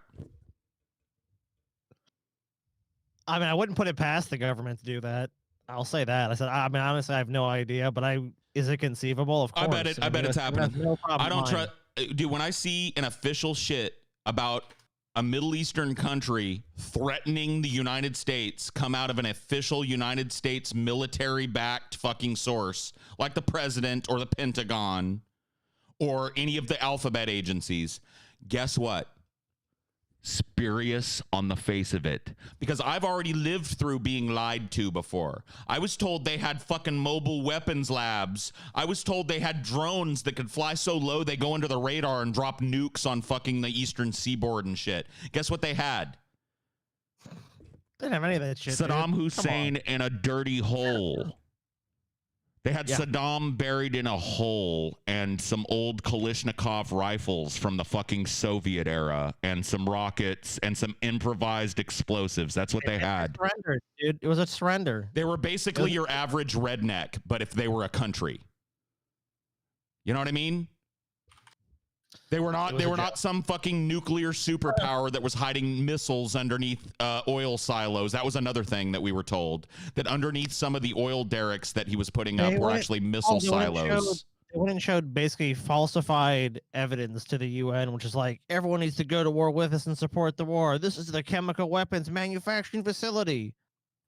I mean, I wouldn't put it past the government to do that. I'll say that. I said, I mean, honestly, I have no idea, but is it conceivable? Of course. I bet it's happening. No problem I don't mine. trust. Dude, when I see an official shit about a Middle Eastern country threatening the United States come out of an official United States military-backed fucking source, like the president or the Pentagon or any of the alphabet agencies, guess what? Spurious on the face of it, because I've already lived through being lied to before. I was told they had fucking mobile weapons labs. I was told they had drones that could fly so low they go under the radar and drop nukes on fucking the eastern seaboard and shit. Guess what they had? They didn't have any of that shit. Saddam dude. Hussein in a dirty hole. They had Saddam buried in a hole and some old Kalashnikov rifles from the fucking Soviet era and some rockets and some improvised explosives. That's what they had. Surrender, dude. It was a surrender. They were basically your average redneck, but if they were a country. You know what I mean? They were not some fucking nuclear superpower that was hiding missiles underneath oil silos. That was another thing that we were told, that underneath some of the oil derricks that he was putting up were actually missile silos. They went and showed basically falsified evidence to the UN, which is like, everyone needs to go to war with us and support the war. This is the chemical weapons manufacturing facility.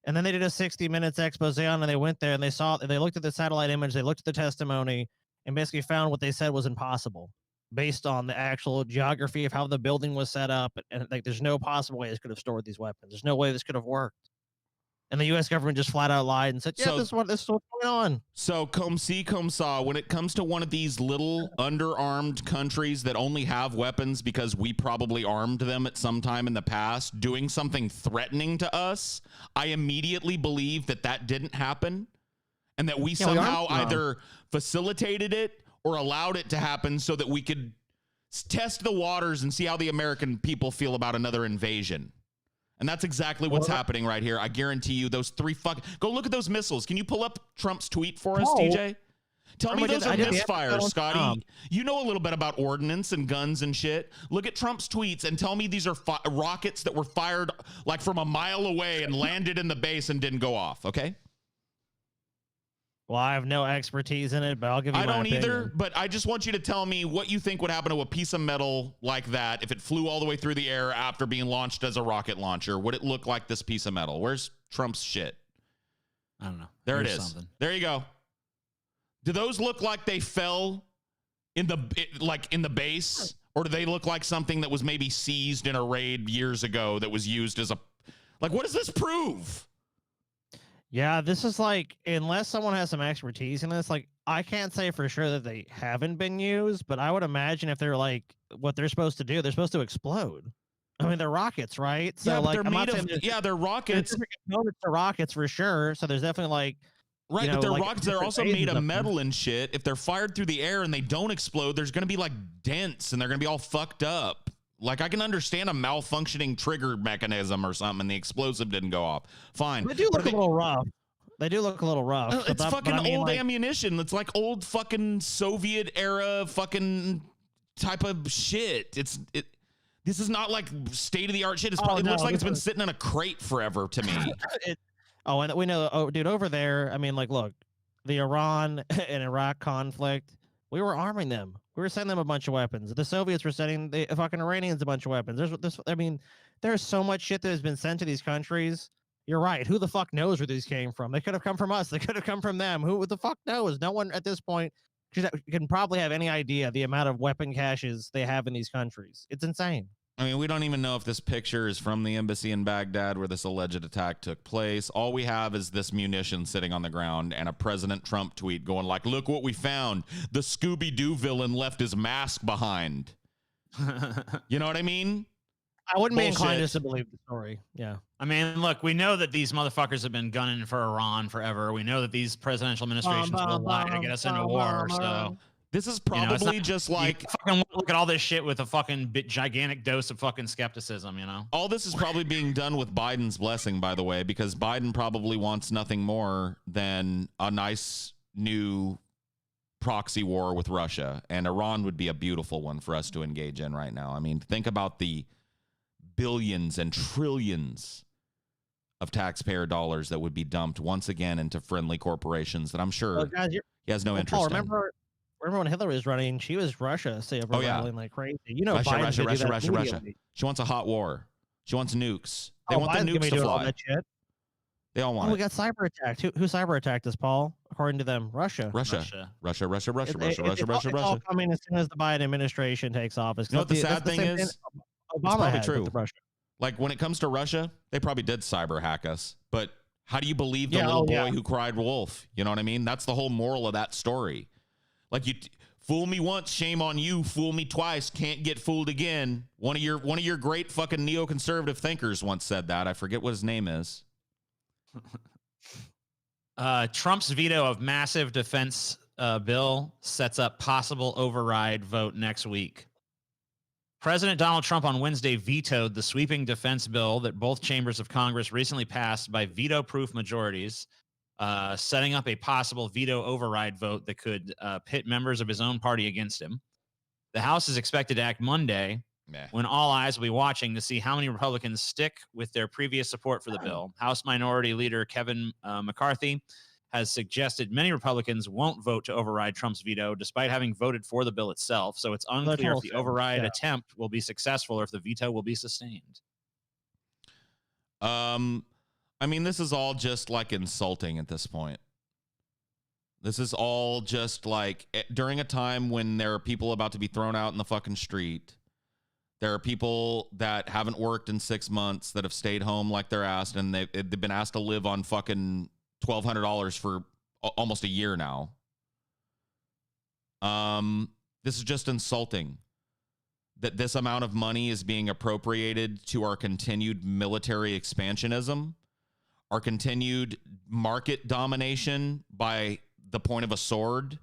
And then they did a 60 minutes expose on, and they went there and they looked at the satellite image, they looked at the testimony, and basically found what they said was impossible, based on the actual geography of how the building was set up. And like, there's no possible way this could have stored these weapons. There's no way this could have worked. And the U.S. government just flat out lied and said, yeah, this is what's going on. So, comme si, comme ça, when it comes to one of these little underarmed countries that only have weapons because we probably armed them at some time in the past, doing something threatening to us, I immediately believe that that didn't happen and that we somehow either facilitated it or allowed it to happen so that we could test the waters and see how the American people feel about another invasion. And that's exactly what's happening right here. I guarantee you those go look at those missiles. Can you pull up Trump's tweet for us, TJ? Tell me those are misfires, Scotty. You know a little bit about ordnance and guns and shit. Look at Trump's tweets and tell me these are rockets that were fired like from a mile away and landed in the base and didn't go off, okay? Well, I have no expertise in it, but I'll give you my opinion. I don't either, but I just want you to tell me what you think would happen to a piece of metal like that if it flew all the way through the air after being launched as a rocket launcher. Would it look like this piece of metal? Where's Trump's shit? I don't know. There it is. Something. There you go. Do those look like they fell in the base, or do they look like something that was maybe seized in a raid years ago that was used as what does this prove? Yeah, this is like, unless someone has some expertise in this, like, I can't say for sure that they haven't been used, but I would imagine if they're like what they're supposed to do, they're supposed to explode. I mean, they're rockets, right? So yeah, like, they're made of, they're rockets. There's different components to rockets for sure. So there's definitely like Right, You but know, they're like, rockets. They're different also phases made of them. metal and shit. If they're fired through the air and they don't explode, there's going to be like dents and they're going to be all fucked up. Like, I can understand a malfunctioning trigger mechanism or something and the explosive didn't go off. Fine. They do look But a little rough. They do look a little rough. Well, but it's that- fucking but I mean, old like, ammunition. It's like old fucking Soviet era fucking type of shit. This is not like state of the art shit. It looks like it's been sitting in a crate forever to me. And we know, dude, over there, I mean, like, look, the Iran and Iraq conflict, we were arming them. We were sending them a bunch of weapons. The Soviets were sending the fucking Iranians a bunch of weapons. There's so much shit that has been sent to these countries. You're right. Who the fuck knows where these came from? They could have come from us. They could have come from them. Who the fuck knows? No one at this point can probably have any idea the amount of weapon caches they have in these countries. It's insane. I mean, we don't even know if this picture is from the embassy in Baghdad where this alleged attack took place. All we have is this munition sitting on the ground and a President Trump tweet going like, look what we found. The Scooby-Doo villain left his mask behind. You know what I mean? I wouldn't be Bullshit. inclined to believe the story. Yeah. I mean, look, we know that these motherfuckers have been gunning for Iran forever. We know that these presidential administrations will lie to get us into war. So this is it's probably not- just you like fucking look at all this shit with a fucking gigantic dose of fucking skepticism, you know? all this is probably being done with Biden's blessing, by the way, because Biden probably wants nothing more than a nice new proxy war with Russia, and Iran would be a beautiful one for us to engage in right now. I mean, think about the billions and trillions of taxpayer dollars that would be dumped once again into friendly corporations that I'm sure Well, guys, he has no interest Paul, in. remember when Hillary was running? She was Russia, say, Oh, yeah. rallying like crazy. You know, Russia, Biden's Russia, gonna do Russia, that Russia, Russia. immediately. She wants a hot war. She wants nukes. They Oh, want Biden's the gonna nukes be to doing all fly. that shit. They all Oh, want we it. got cyber attacked. Who cyber attacked us, Paul? According to them, Russia. Russia, Russia. Russia, Russia, Russia, It- Russia, it- Russia, it's all- Russia, it's all Russia. coming as soon as the Biden administration takes office. You know what the That's sad thing same is? Obama probably had with true. the Russia. Like when it comes to Russia, they probably did cyber hack us. But how do you believe the Yeah, little oh, boy yeah. who cried wolf? You know what I mean? That's the whole moral of that story. Like you fool me once, shame on you. Fool me twice, can't get fooled again. One of your great fucking neoconservative thinkers once said that. I forget what his name is. Trump's veto of massive defense bill sets up possible override vote next week. President Donald Trump on Wednesday vetoed the sweeping defense bill that both chambers of Congress recently passed by veto-proof majorities, setting up a possible veto override vote that could pit members of his own party against him. The House is expected to act Monday, when all eyes will be watching to see how many Republicans stick with their previous support for the bill. House Minority Leader Kevin McCarthy has suggested many Republicans won't vote to override Trump's veto, despite having voted for the bill itself. So it's unclear if the override attempt will be successful or if the veto will be sustained. I mean, this is all just like insulting at this point. This is all just like during a time when there are people about to be thrown out in the fucking street. There are people that haven't worked in 6 months that have stayed home like they're asked, and they've been asked to live on fucking $1,200 for almost a year now. This is just insulting that this amount of money is being appropriated to our continued military expansionism, our continued market domination by the point of a sword,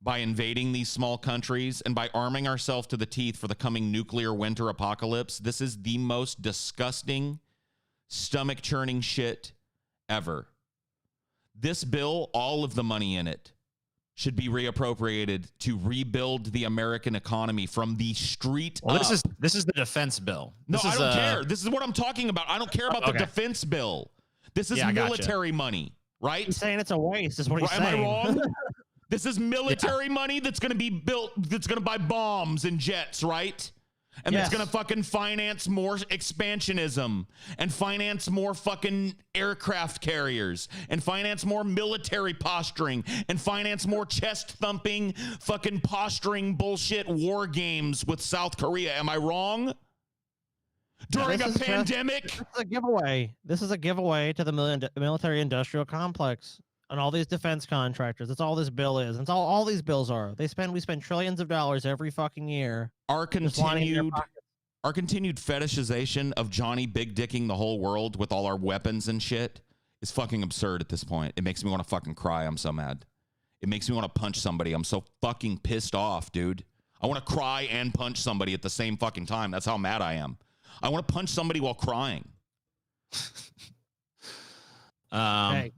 by invading these small countries, and by arming ourselves to the teeth for the coming nuclear winter apocalypse. This is the most disgusting, stomach-churning shit ever. This bill, all of the money in it, should be reappropriated to rebuild the American economy from the street Well, up. this is the defense bill. No, This I is, don't care. This is what I'm talking about. I don't care about the defense bill. This is Yeah, I gotcha. military money, right? He's saying it's a waste. Is what he's Am I saying. wrong? This is military money that's going to be built, that's going to buy bombs and jets, right? And that's Yes. going to fucking finance more expansionism and finance more fucking aircraft carriers and finance more military posturing and finance more chest thumping fucking posturing bullshit war games with South Korea. Am I wrong? During a pandemic? This is a giveaway. This is a giveaway to the military industrial complex and all these defense contractors. That's all this bill is. That's all these bills are. We spend trillions of dollars every fucking year. Our continued fetishization of Johnny big dicking the whole world with all our weapons and shit is fucking absurd at this point. It makes me want to fucking cry. I'm so mad. It makes me want to punch somebody. I'm so fucking pissed off, dude. I want to cry and punch somebody at the same fucking time. That's how mad I am. I want to punch somebody while crying. Hey,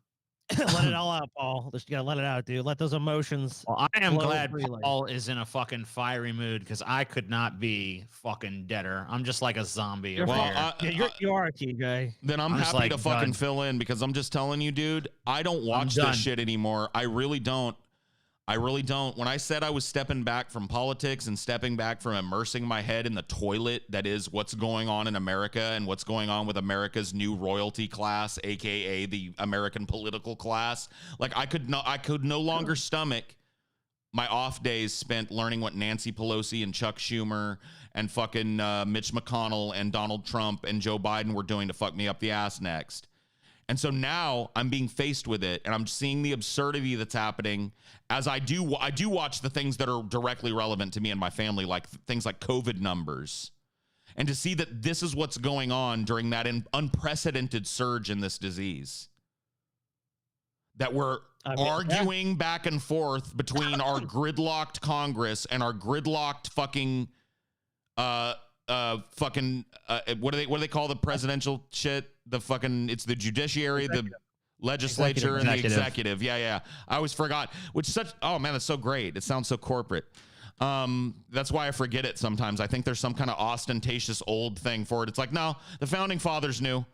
let it all out, Paul. Just gotta let it out, dude. Let those emotions. Well, I am flow glad freely. Paul is in a fucking fiery mood because I could not be fucking deader. I'm just like a zombie. You're over fine. here. Yeah, you are, TJ. Then I'm just happy like to fucking done. fill in because I'm just telling you, dude, I don't watch done. this shit anymore. I really don't. I really don't. When I said I was stepping back from politics and stepping back from immersing my head in the toilet that is what's going on in America and what's going on with America's new royalty class, aka the American political class, like I could no longer stomach my off days spent learning what Nancy Pelosi and Chuck Schumer and fucking Mitch McConnell and Donald Trump and Joe Biden were doing to fuck me up the ass next. And so now I'm being faced with it, and I'm seeing the absurdity that's happening as I do watch the things that are directly relevant to me and my family, like things like COVID numbers. And to see that this is what's going on during that unprecedented surge in this disease. That we're arguing back and forth between our gridlocked Congress and our gridlocked fucking what do they call the presidential shit? The fucking, it's the judiciary, the legislature, and the executive. Yeah. I always forgot. Which such, oh man, that's so great. It sounds so corporate. That's why I forget it sometimes. I think there's some kind of ostentatious old thing for it. It's like, no, the founding fathers knew.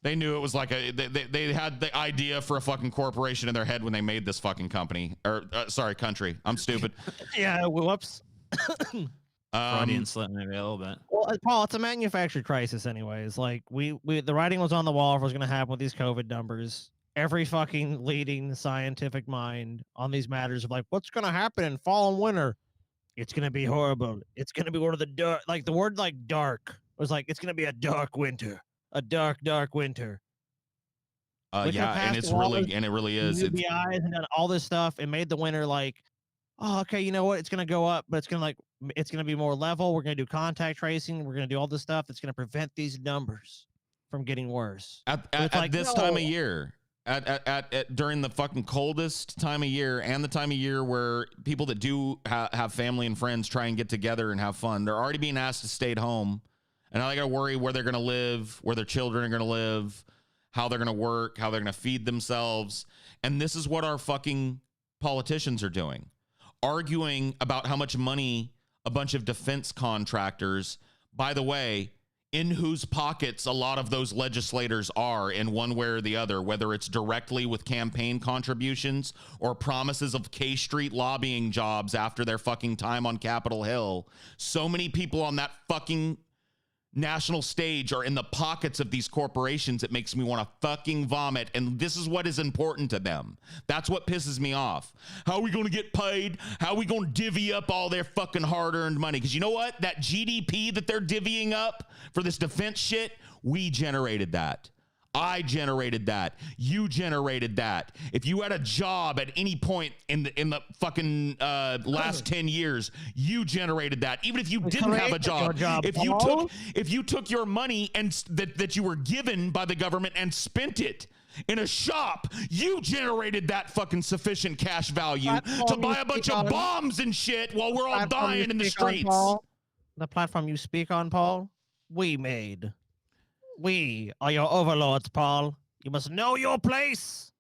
They knew it was like they had the idea for a fucking corporation in their head when they made this fucking company. Or sorry, country. I'm stupid. Yeah, whoops. Freudian slip maybe a little bit. Well, Paul, it's a manufactured crisis anyways. Like we the writing was on the wall of what's going to happen with these COVID numbers. Every fucking leading scientific mind on these matters of like, what's going to happen in fall and winter? It's going to be horrible. It's going to be one of the dark, like the word like dark was like, it's going to be a dark winter, a dark winter. Yeah, and it really is. UBIs and all this stuff. It made the winter like, oh, okay, you know what? It's going to go up, but it's going to be more level. We're going to do contact tracing. We're going to do all this stuff that's going to prevent these numbers from getting worse. At this time of year, during the fucking coldest time of year and the time of year where people that do have family and friends try and get together and have fun, they're already being asked to stay at home. And now they got to worry where they're going to live, where their children are going to live, how they're going to work, how they're going to feed themselves. And this is what our fucking politicians are doing. Arguing about how much money a bunch of defense contractors, by the way, in whose pockets a lot of those legislators are in one way or the other, whether it's directly with campaign contributions or promises of K Street lobbying jobs after their fucking time on Capitol Hill. So many people on that fucking national stage are in the pockets of these corporations. It makes me want to fucking vomit. And this is what is important to them. That's what pisses me off. How are we going to get paid? How are we going to divvy up all their fucking hard-earned money? Because you know what? That GDP that they're divvying up for this defense shit, we generated that. I generated that. You generated that. If you had a job at any point in the fucking last 10 years, you generated that. Even if you didn't have a job, if you took your money and that you were given by the government and spent it in a shop, you generated that fucking sufficient cash value to buy a bunch of bombs and shit while we're all dying in the streets. The platform you speak on, Paul, we made. We are your overlords, Paul. You must know your place.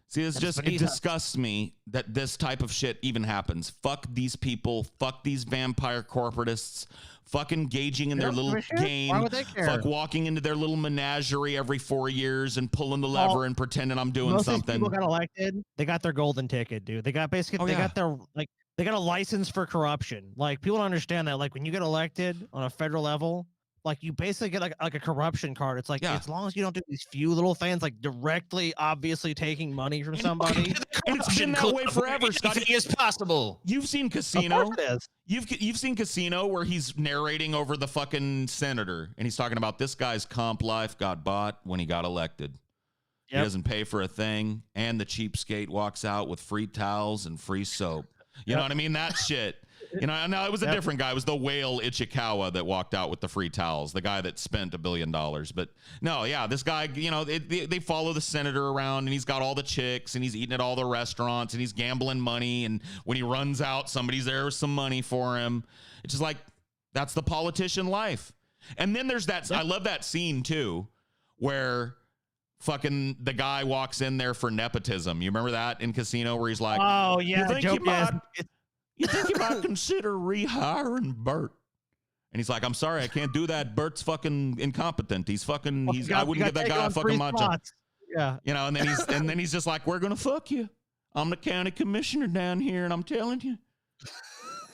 See, it disgusts me that this type of shit even happens. Fuck these people. Fuck these vampire corporatists. Fuck engaging in their little game. Why would they care? Fuck walking into their little menagerie every 4 years and pulling the lever and pretending I'm doing most something. People got elected. They got their golden ticket, dude. They got got their they got a license for corruption. Like people don't understand that. Like when you get elected on a federal level, like you basically get like a corruption card. It's like as long as you don't do these few little things, like directly, obviously taking money from somebody. And it's been that way forever, Scotty. As possible. You've seen Casino. You've seen Casino where he's narrating over the fucking senator, and he's talking about this guy's comp life got bought when he got elected. He doesn't pay for a thing, and the cheapskate walks out with free towels and free soap. You know what I mean? That shit. You know, no, it was a different guy. It was the whale Ichikawa that walked out with the free towels, the guy that spent $1 billion. But no, yeah, this guy, you know, they follow the senator around, and he's got all the chicks, and he's eating at all the restaurants, and he's gambling money. And when he runs out, somebody's there with some money for him. It's just like, that's the politician life. And then there's that, I love that scene too, where fucking the guy walks in there for nepotism. You remember that in Casino where he's like, oh yeah, you think you might consider rehiring Bert? And he's like, I'm sorry, I can't do that. Bert's fucking incompetent. He's fucking, I wouldn't give that guy a fucking my job. Yeah. You know, and then he's just like, we're gonna fuck you. I'm the county commissioner down here, and I'm telling you,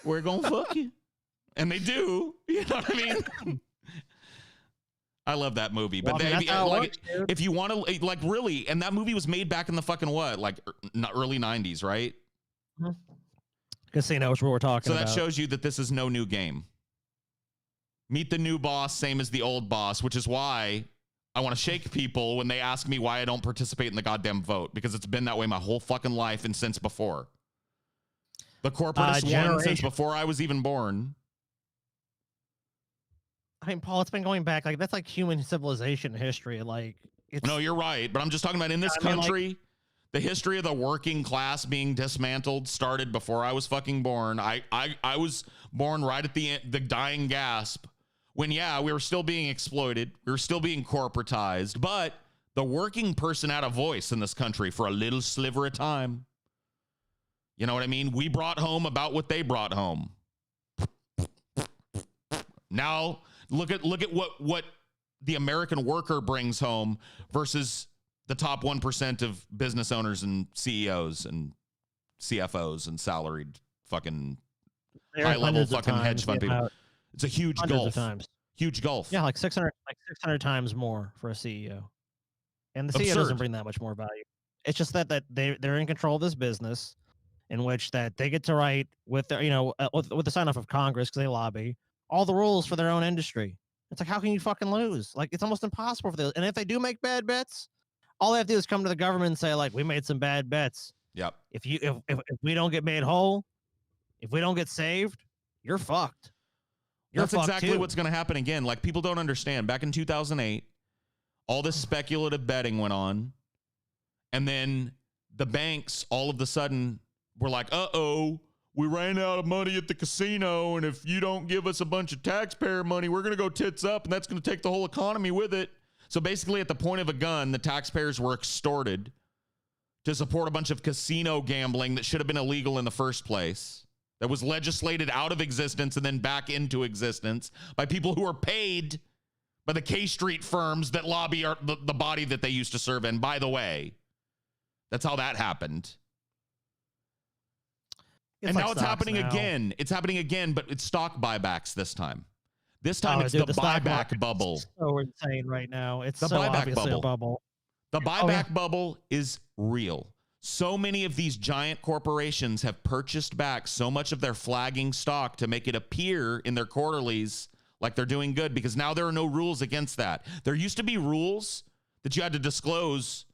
we're gonna fuck you. And they do. You know what I mean? I love that movie. But if you want to, like, really, and that movie was made back in the fucking what? Like, early 90s, right? Casino is what we're talking about. So that shows you that this is no new game. Meet the new boss, same as the old boss, which is why I want to shake people when they ask me why I don't participate in the goddamn vote, because it's been that way my whole fucking life and since before. The corporatist won since before I was even born. I mean, Paul, it's been going back, like, that's like human civilization history. Like, it's, no, you're right, but I'm just talking about in this country, the history of the working class being dismantled started before I was fucking born. I was born right at the dying gasp when, yeah, we were still being exploited, we were still being corporatized, but the working person had a voice in this country for a little sliver of time. You know what I mean? We brought home about what they brought home. Now, look at what the American worker brings home versus the top 1% of business owners and CEOs and CFOs and salaried fucking high level fucking hedge fund people. It's a huge gulf. Huge gulf. Yeah, like 600 times more for a CEO. And the CEO doesn't bring that much more value. It's just that they're in control of this business, in which that they get to write with their, with the sign off of Congress, because they lobby, all the rules for their own industry. It's like, how can you fucking lose? Like, it's almost impossible for those. And if they do make bad bets, all they have to do is come to the government and say, like, we made some bad bets. Yep. If we don't get made whole, if we don't get saved, you're fucked. That's exactly what's going to happen again. Like, people don't understand. Back in 2008, all this speculative betting went on, and then the banks all of a sudden were like, uh-oh, we ran out of money at the casino, and if you don't give us a bunch of taxpayer money, we're going to go tits up, and that's going to take the whole economy with it. So basically, at the point of a gun, the taxpayers were extorted to support a bunch of casino gambling that should have been illegal in the first place, that was legislated out of existence and then back into existence by people who are paid by the K Street firms that lobby the body that they used to serve in. By the way, that's how that happened. And now it's happening again. It's happening again, but it's stock buybacks this time. This time it's the buyback bubble. So insane right now. It's the so buyback obviously a bubble. The buyback bubble is real. So many of these giant corporations have purchased back so much of their flagging stock to make it appear in their quarterlies like they're doing good, because now there are no rules against that. There used to be rules that you had to disclose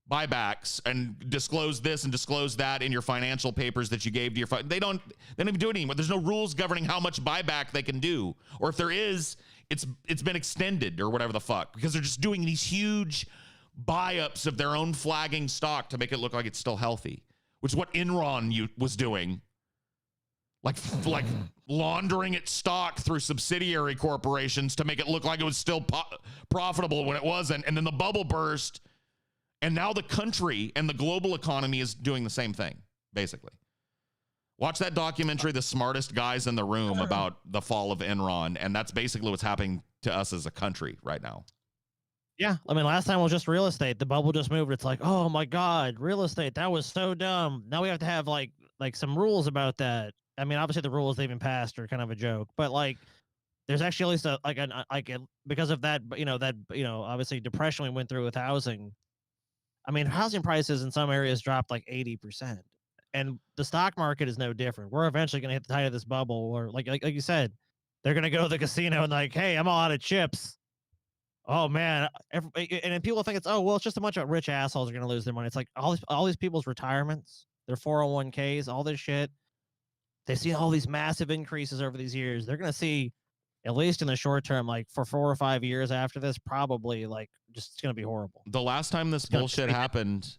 buybacks and disclose this and disclose that in your financial papers that you gave to your they don't even do it anymore. There's no rules governing how much buyback they can do, or if there is, it's been extended or whatever the fuck, because they're just doing these huge buy-ups of their own flagging stock to make it look like it's still healthy, which is what Enron was doing, like laundering its stock through subsidiary corporations to make it look like it was still profitable when it wasn't, and then the bubble burst. And now the country and the global economy is doing the same thing, basically. Watch that documentary, The Smartest Guys in the Room, about the fall of Enron. And that's basically what's happening to us as a country right now. Yeah. I mean, last time it was just real estate. The bubble just moved. It's like, oh my God, real estate. That was so dumb. Now we have to have like some rules about that. I mean, obviously the rules they've been passed are kind of a joke, but like, there's actually at least because of that, obviously depression we went through with housing. I mean, housing prices in some areas dropped like 80%, and the stock market is no different. We're eventually going to hit the height of this bubble, or like you said, they're going to go to the casino and like, hey, I'm all out of chips. Oh man. And then people think it's just a bunch of rich assholes are going to lose their money. It's like all these people's retirements, their 401ks, all this shit. they've seen all these massive increases over these years. They're going to see, at least in the short term, like for 4 or 5 years after this, probably like just it's going to be horrible. The last time this bullshit happened,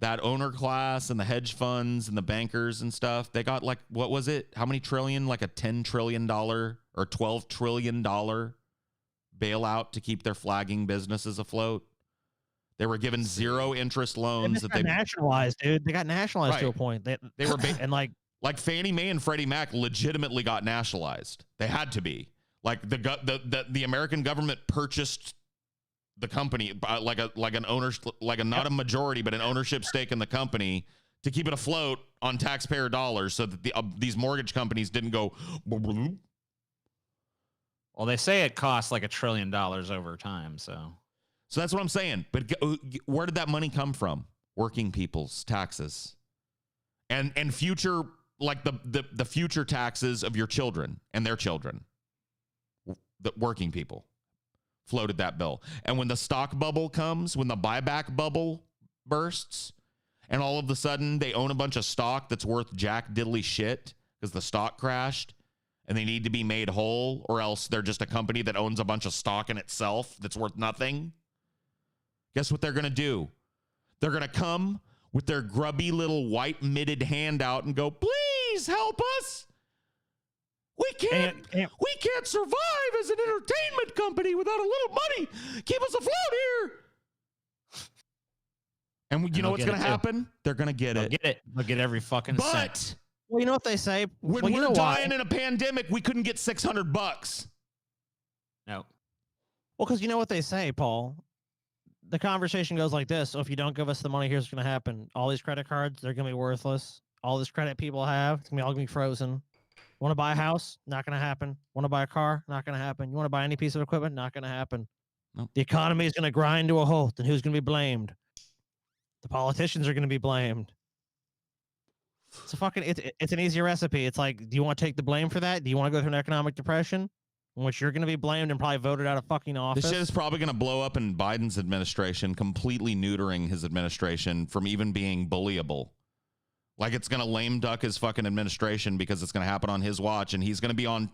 that owner class and the hedge funds and the bankers and stuff, they got like, what was it? How many trillion? Like a $10 trillion or $12 trillion bailout to keep their flagging businesses afloat. They were given 0 interest loans that they nationalized, dude. They got nationalized to a point. They were and like Fannie Mae and Freddie Mac legitimately got nationalized. They had to be. Like the American government purchased the company like an owner, not a majority but an ownership stake in the company to keep it afloat on taxpayer dollars, so that these mortgage companies didn't go. Well, they say it costs like $1 trillion over time, so that's what I'm saying. But where did that money come from? Working people's taxes, and future, like the future taxes of your children and their children. The working people floated that bill. And when the stock bubble comes, when the buyback bubble bursts, and all of a sudden they own a bunch of stock that's worth jack diddly shit because the stock crashed, and they need to be made whole, or else they're just a company that owns a bunch of stock in itself that's worth nothing. Guess what they're going to do? They're going to come with their grubby little white mitted hand out and go, please help us. We can't survive as an entertainment company without a little money. Keep us afloat here. And you know what's going to happen? They're going to get it. Get it. They'll get every fucking cent. Well, you know what they say? When we're dying in a pandemic, we couldn't get $600. No. Well, because you know what they say, Paul. The conversation goes like this. So if you don't give us the money, here's what's going to happen. All these credit cards, they're going to be worthless. All this credit people have, it's going to be frozen. Want to buy a house? Not going to happen. Want to buy a car? Not going to happen. You want to buy any piece of equipment? Not going to happen. Nope. The economy is going to grind to a halt, and who's going to be blamed? The politicians are going to be blamed. It's an easy recipe. It's like, do you want to take the blame for that? Do you want to go through an economic depression in which you're going to be blamed and probably voted out of fucking office? This shit is probably going to blow up in Biden's administration, completely neutering his administration from even being bullyable. Like, it's going to lame duck his fucking administration because it's going to happen on his watch, and he's going to be on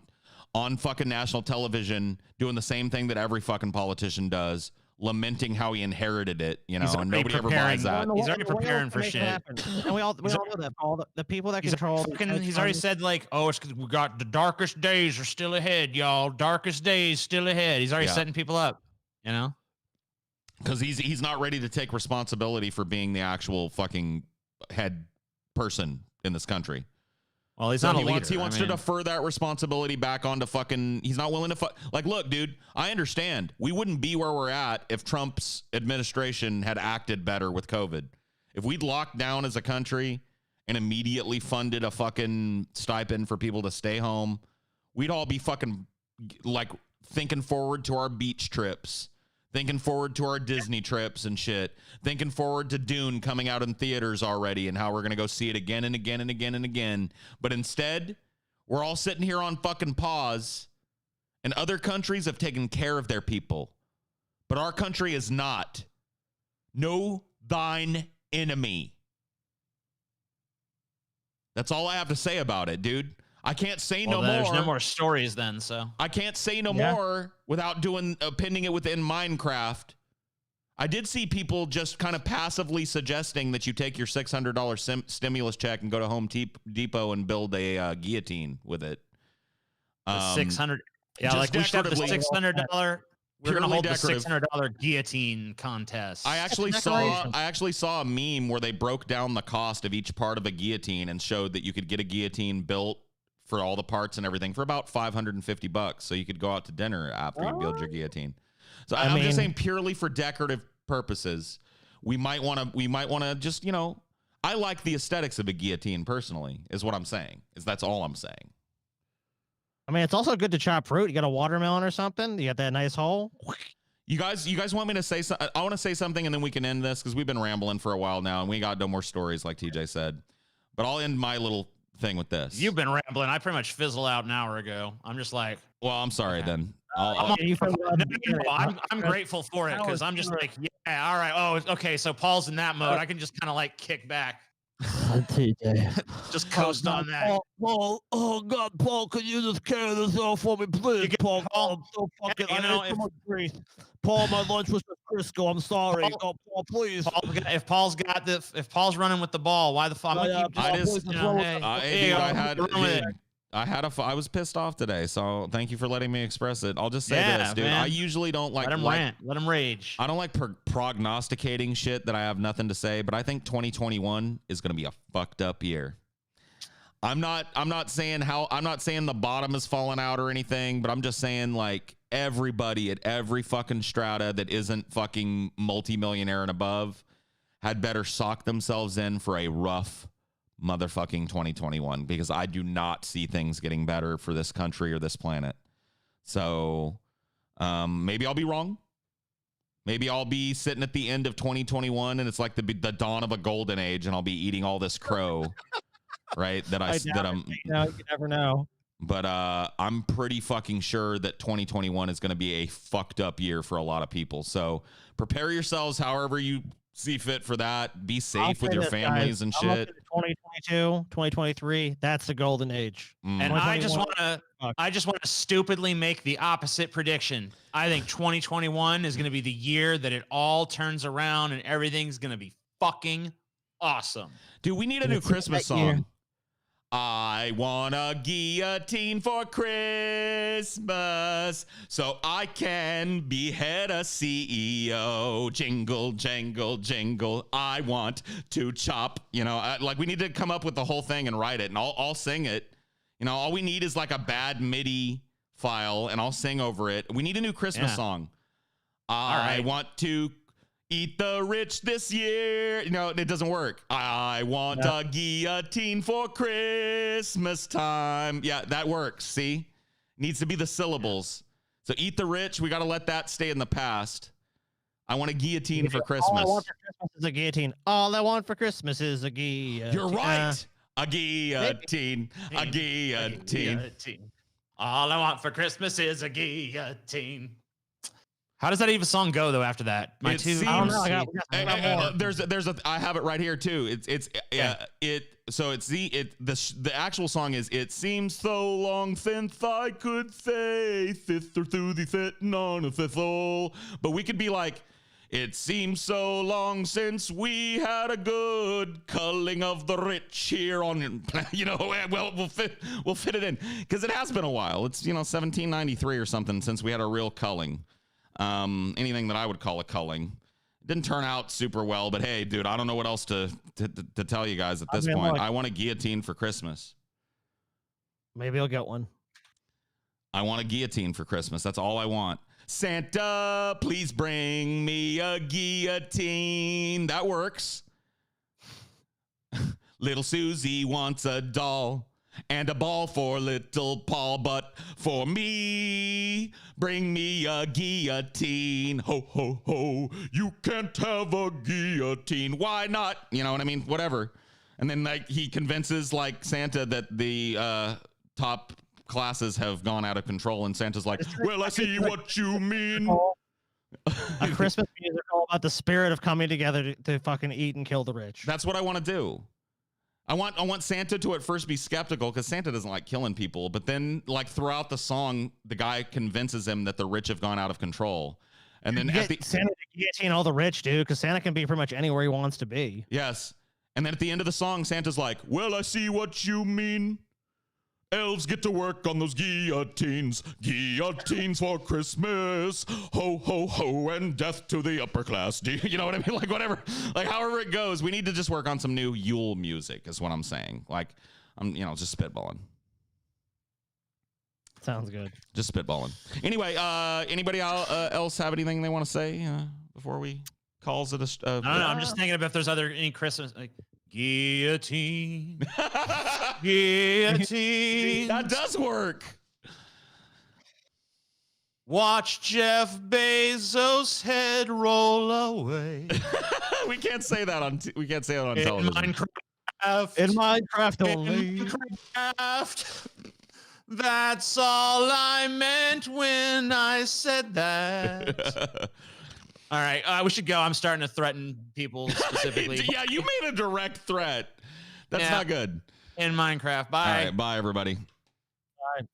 fucking national television doing the same thing that every fucking politician does, lamenting how he inherited it, you know, and nobody ever buys that. He's already preparing for shit. And we all know that, Paul. The people that control... He's already said, like, oh, it's 'cause we got the darkest days are still ahead, y'all. Darkest days still ahead. He's already setting people up, you know? Because he's not ready to take responsibility for being the actual fucking head person in this country. Well, he's not a leader. He wants to defer that responsibility back onto fucking... He's not willing to... Like, look, dude, I understand. We wouldn't be where we're at if Trump's administration had acted better with COVID. If we'd locked down as a country and immediately funded a fucking stipend for people to stay home, we'd all be fucking, like, thinking forward to our beach trips, thinking forward to our Disney trips and shit, thinking forward to Dune coming out in theaters already and how we're going to go see it again and again and again and again. But instead, we're all sitting here on fucking pause, and other countries have taken care of their people. But our country is not. Know thine enemy. That's all I have to say about it, dude. I can't say no more. There's no more stories then, so. I can't say no more without pinning it within Minecraft. I did see people just kind of passively suggesting that you take your $600 stimulus check and go to Home Depot and build a guillotine with it. 600. Yeah, like we should have the $600. We're gonna hold the $600 guillotine contest. I actually saw a meme where they broke down the cost of each part of a guillotine and showed that you could get a guillotine built for all the parts and everything for about $550. So you could go out to dinner after you build your guillotine. So I'm just saying, purely for decorative purposes, we might want to just, you know, I like the aesthetics of a guillotine personally, is what I'm saying. That's all I'm saying. I mean, it's also good to chop fruit. You got a watermelon or something. You got that nice hole. You guys want me to say something? I want to say something and then we can end this because we've been rambling for a while now and we got no more stories like TJ said. But I'll end my little thing with this. You've been rambling. I pretty much fizzled out an hour ago. I'm just like, well, I'm sorry then. I'm grateful for it because I'm just like, yeah, all right. Oh, okay. So Paul's in that mode. I can just kind of like kick back. TJ. Just coast on that. Paul, oh God, Paul, can you just carry this off for me, please? Paul, I'm so fucking, you know, if Paul, my lunch was with Crisco. I'm sorry. Paul, Paul, please. if Paul's running with the ball, why the fuck? I was pissed off today, so thank you for letting me express it. I'll just say this, dude. Man. I usually don't like let him rant, let him rage. I don't like prognosticating shit that I have nothing to say, but I think 2021 is going to be a fucked up year. I'm not saying the bottom is falling out or anything, but I'm just saying like everybody at every fucking strata that isn't fucking multimillionaire and above had better sock themselves in for a rough motherfucking 2021, because I do not see things getting better for this country or this planet. So maybe I'll be wrong. Maybe I'll be sitting at the end of 2021 and it's like the dawn of a golden age and I'll be eating all this crow, right? You never know. But I'm pretty fucking sure that 2021 is going to be a fucked up year for a lot of people. So prepare yourselves however you see fit for that. Be safe with your families and shit. 2022, 2023, that's the golden age. And I just want to stupidly make the opposite prediction. I think 2021 is going to be the year that it all turns around and everything's going to be fucking awesome. Dude, we need a new Christmas song. I want a guillotine for Christmas so I can behead a CEO. Jingle, jangle, jingle. I want to chop. You know, like we need to come up with the whole thing and write it, and I'll sing it. You know, all we need is like a bad MIDI file, and I'll sing over it. We need a new Christmas song. I want to eat the rich this year. You know, it doesn't work. I want a guillotine for Christmas time. Yeah, that works. See? Needs to be the syllables. So eat the rich. We got to let that stay in the past. I want a guillotine for Christmas. All I want for Christmas is a guillotine. All I want for Christmas is a guillotine. You're right. A guillotine. A guillotine. All I want for Christmas is a guillotine. How does that even song go though after that? I don't know. I have it right here too. The actual song is "It seems so long since I could say sister through the sitting on a thistle," but we could be like, "It seems so long since we had a good culling of the rich here on," you know. Well, we'll fit it in because it has been a while. It's 1793 or something since we had a real culling. Anything that I would call a culling. Didn't turn out super well, but hey, dude, I don't know what else to tell you guys at this point. I want a guillotine for Christmas. Maybe I'll get one. I want a guillotine for Christmas. That's all I want. Santa, please bring me a guillotine. That works. Little Susie wants a doll and a ball for little Paul, but for me, bring me a guillotine. Ho, ho, ho. You can't have a guillotine. Why not? You know what I mean? Whatever. And then like he convinces like Santa that the top classes have gone out of control, and Santa's like, well, I see what you mean. A Christmas musical about the spirit of coming together to fucking eat and kill the rich. That's what I want to do. I want Santa to at first be skeptical because Santa doesn't like killing people, but then like throughout the song, the guy convinces him that the rich have gone out of control. And then Santa to guillotine all the rich, dude, because Santa can be pretty much anywhere he wants to be. Yes. And then at the end of the song, Santa's like, well, I see what you mean. Elves get to work on those guillotines. Guillotines for Christmas. Ho, ho, ho, and death to the upper class. You know what I mean? Like, whatever. Like, however it goes, we need to just work on some new Yule music, is what I'm saying. Like, I'm, just spitballing. Sounds good. Just spitballing. Anyway, anybody else have anything they want to say before we calls it a... I don't know. I'm just thinking if there's any Christmas... like. Guillotine. Guillotine. That does work. Watch Jeff Bezos' head roll away. We can't say that on television. In Minecraft only. Minecraft. That's all I meant when I said that. All right, we should go. I'm starting to threaten people specifically. Yeah, you made a direct threat. That's Yeah. not good. In Minecraft. Bye. All right, bye everybody. Bye.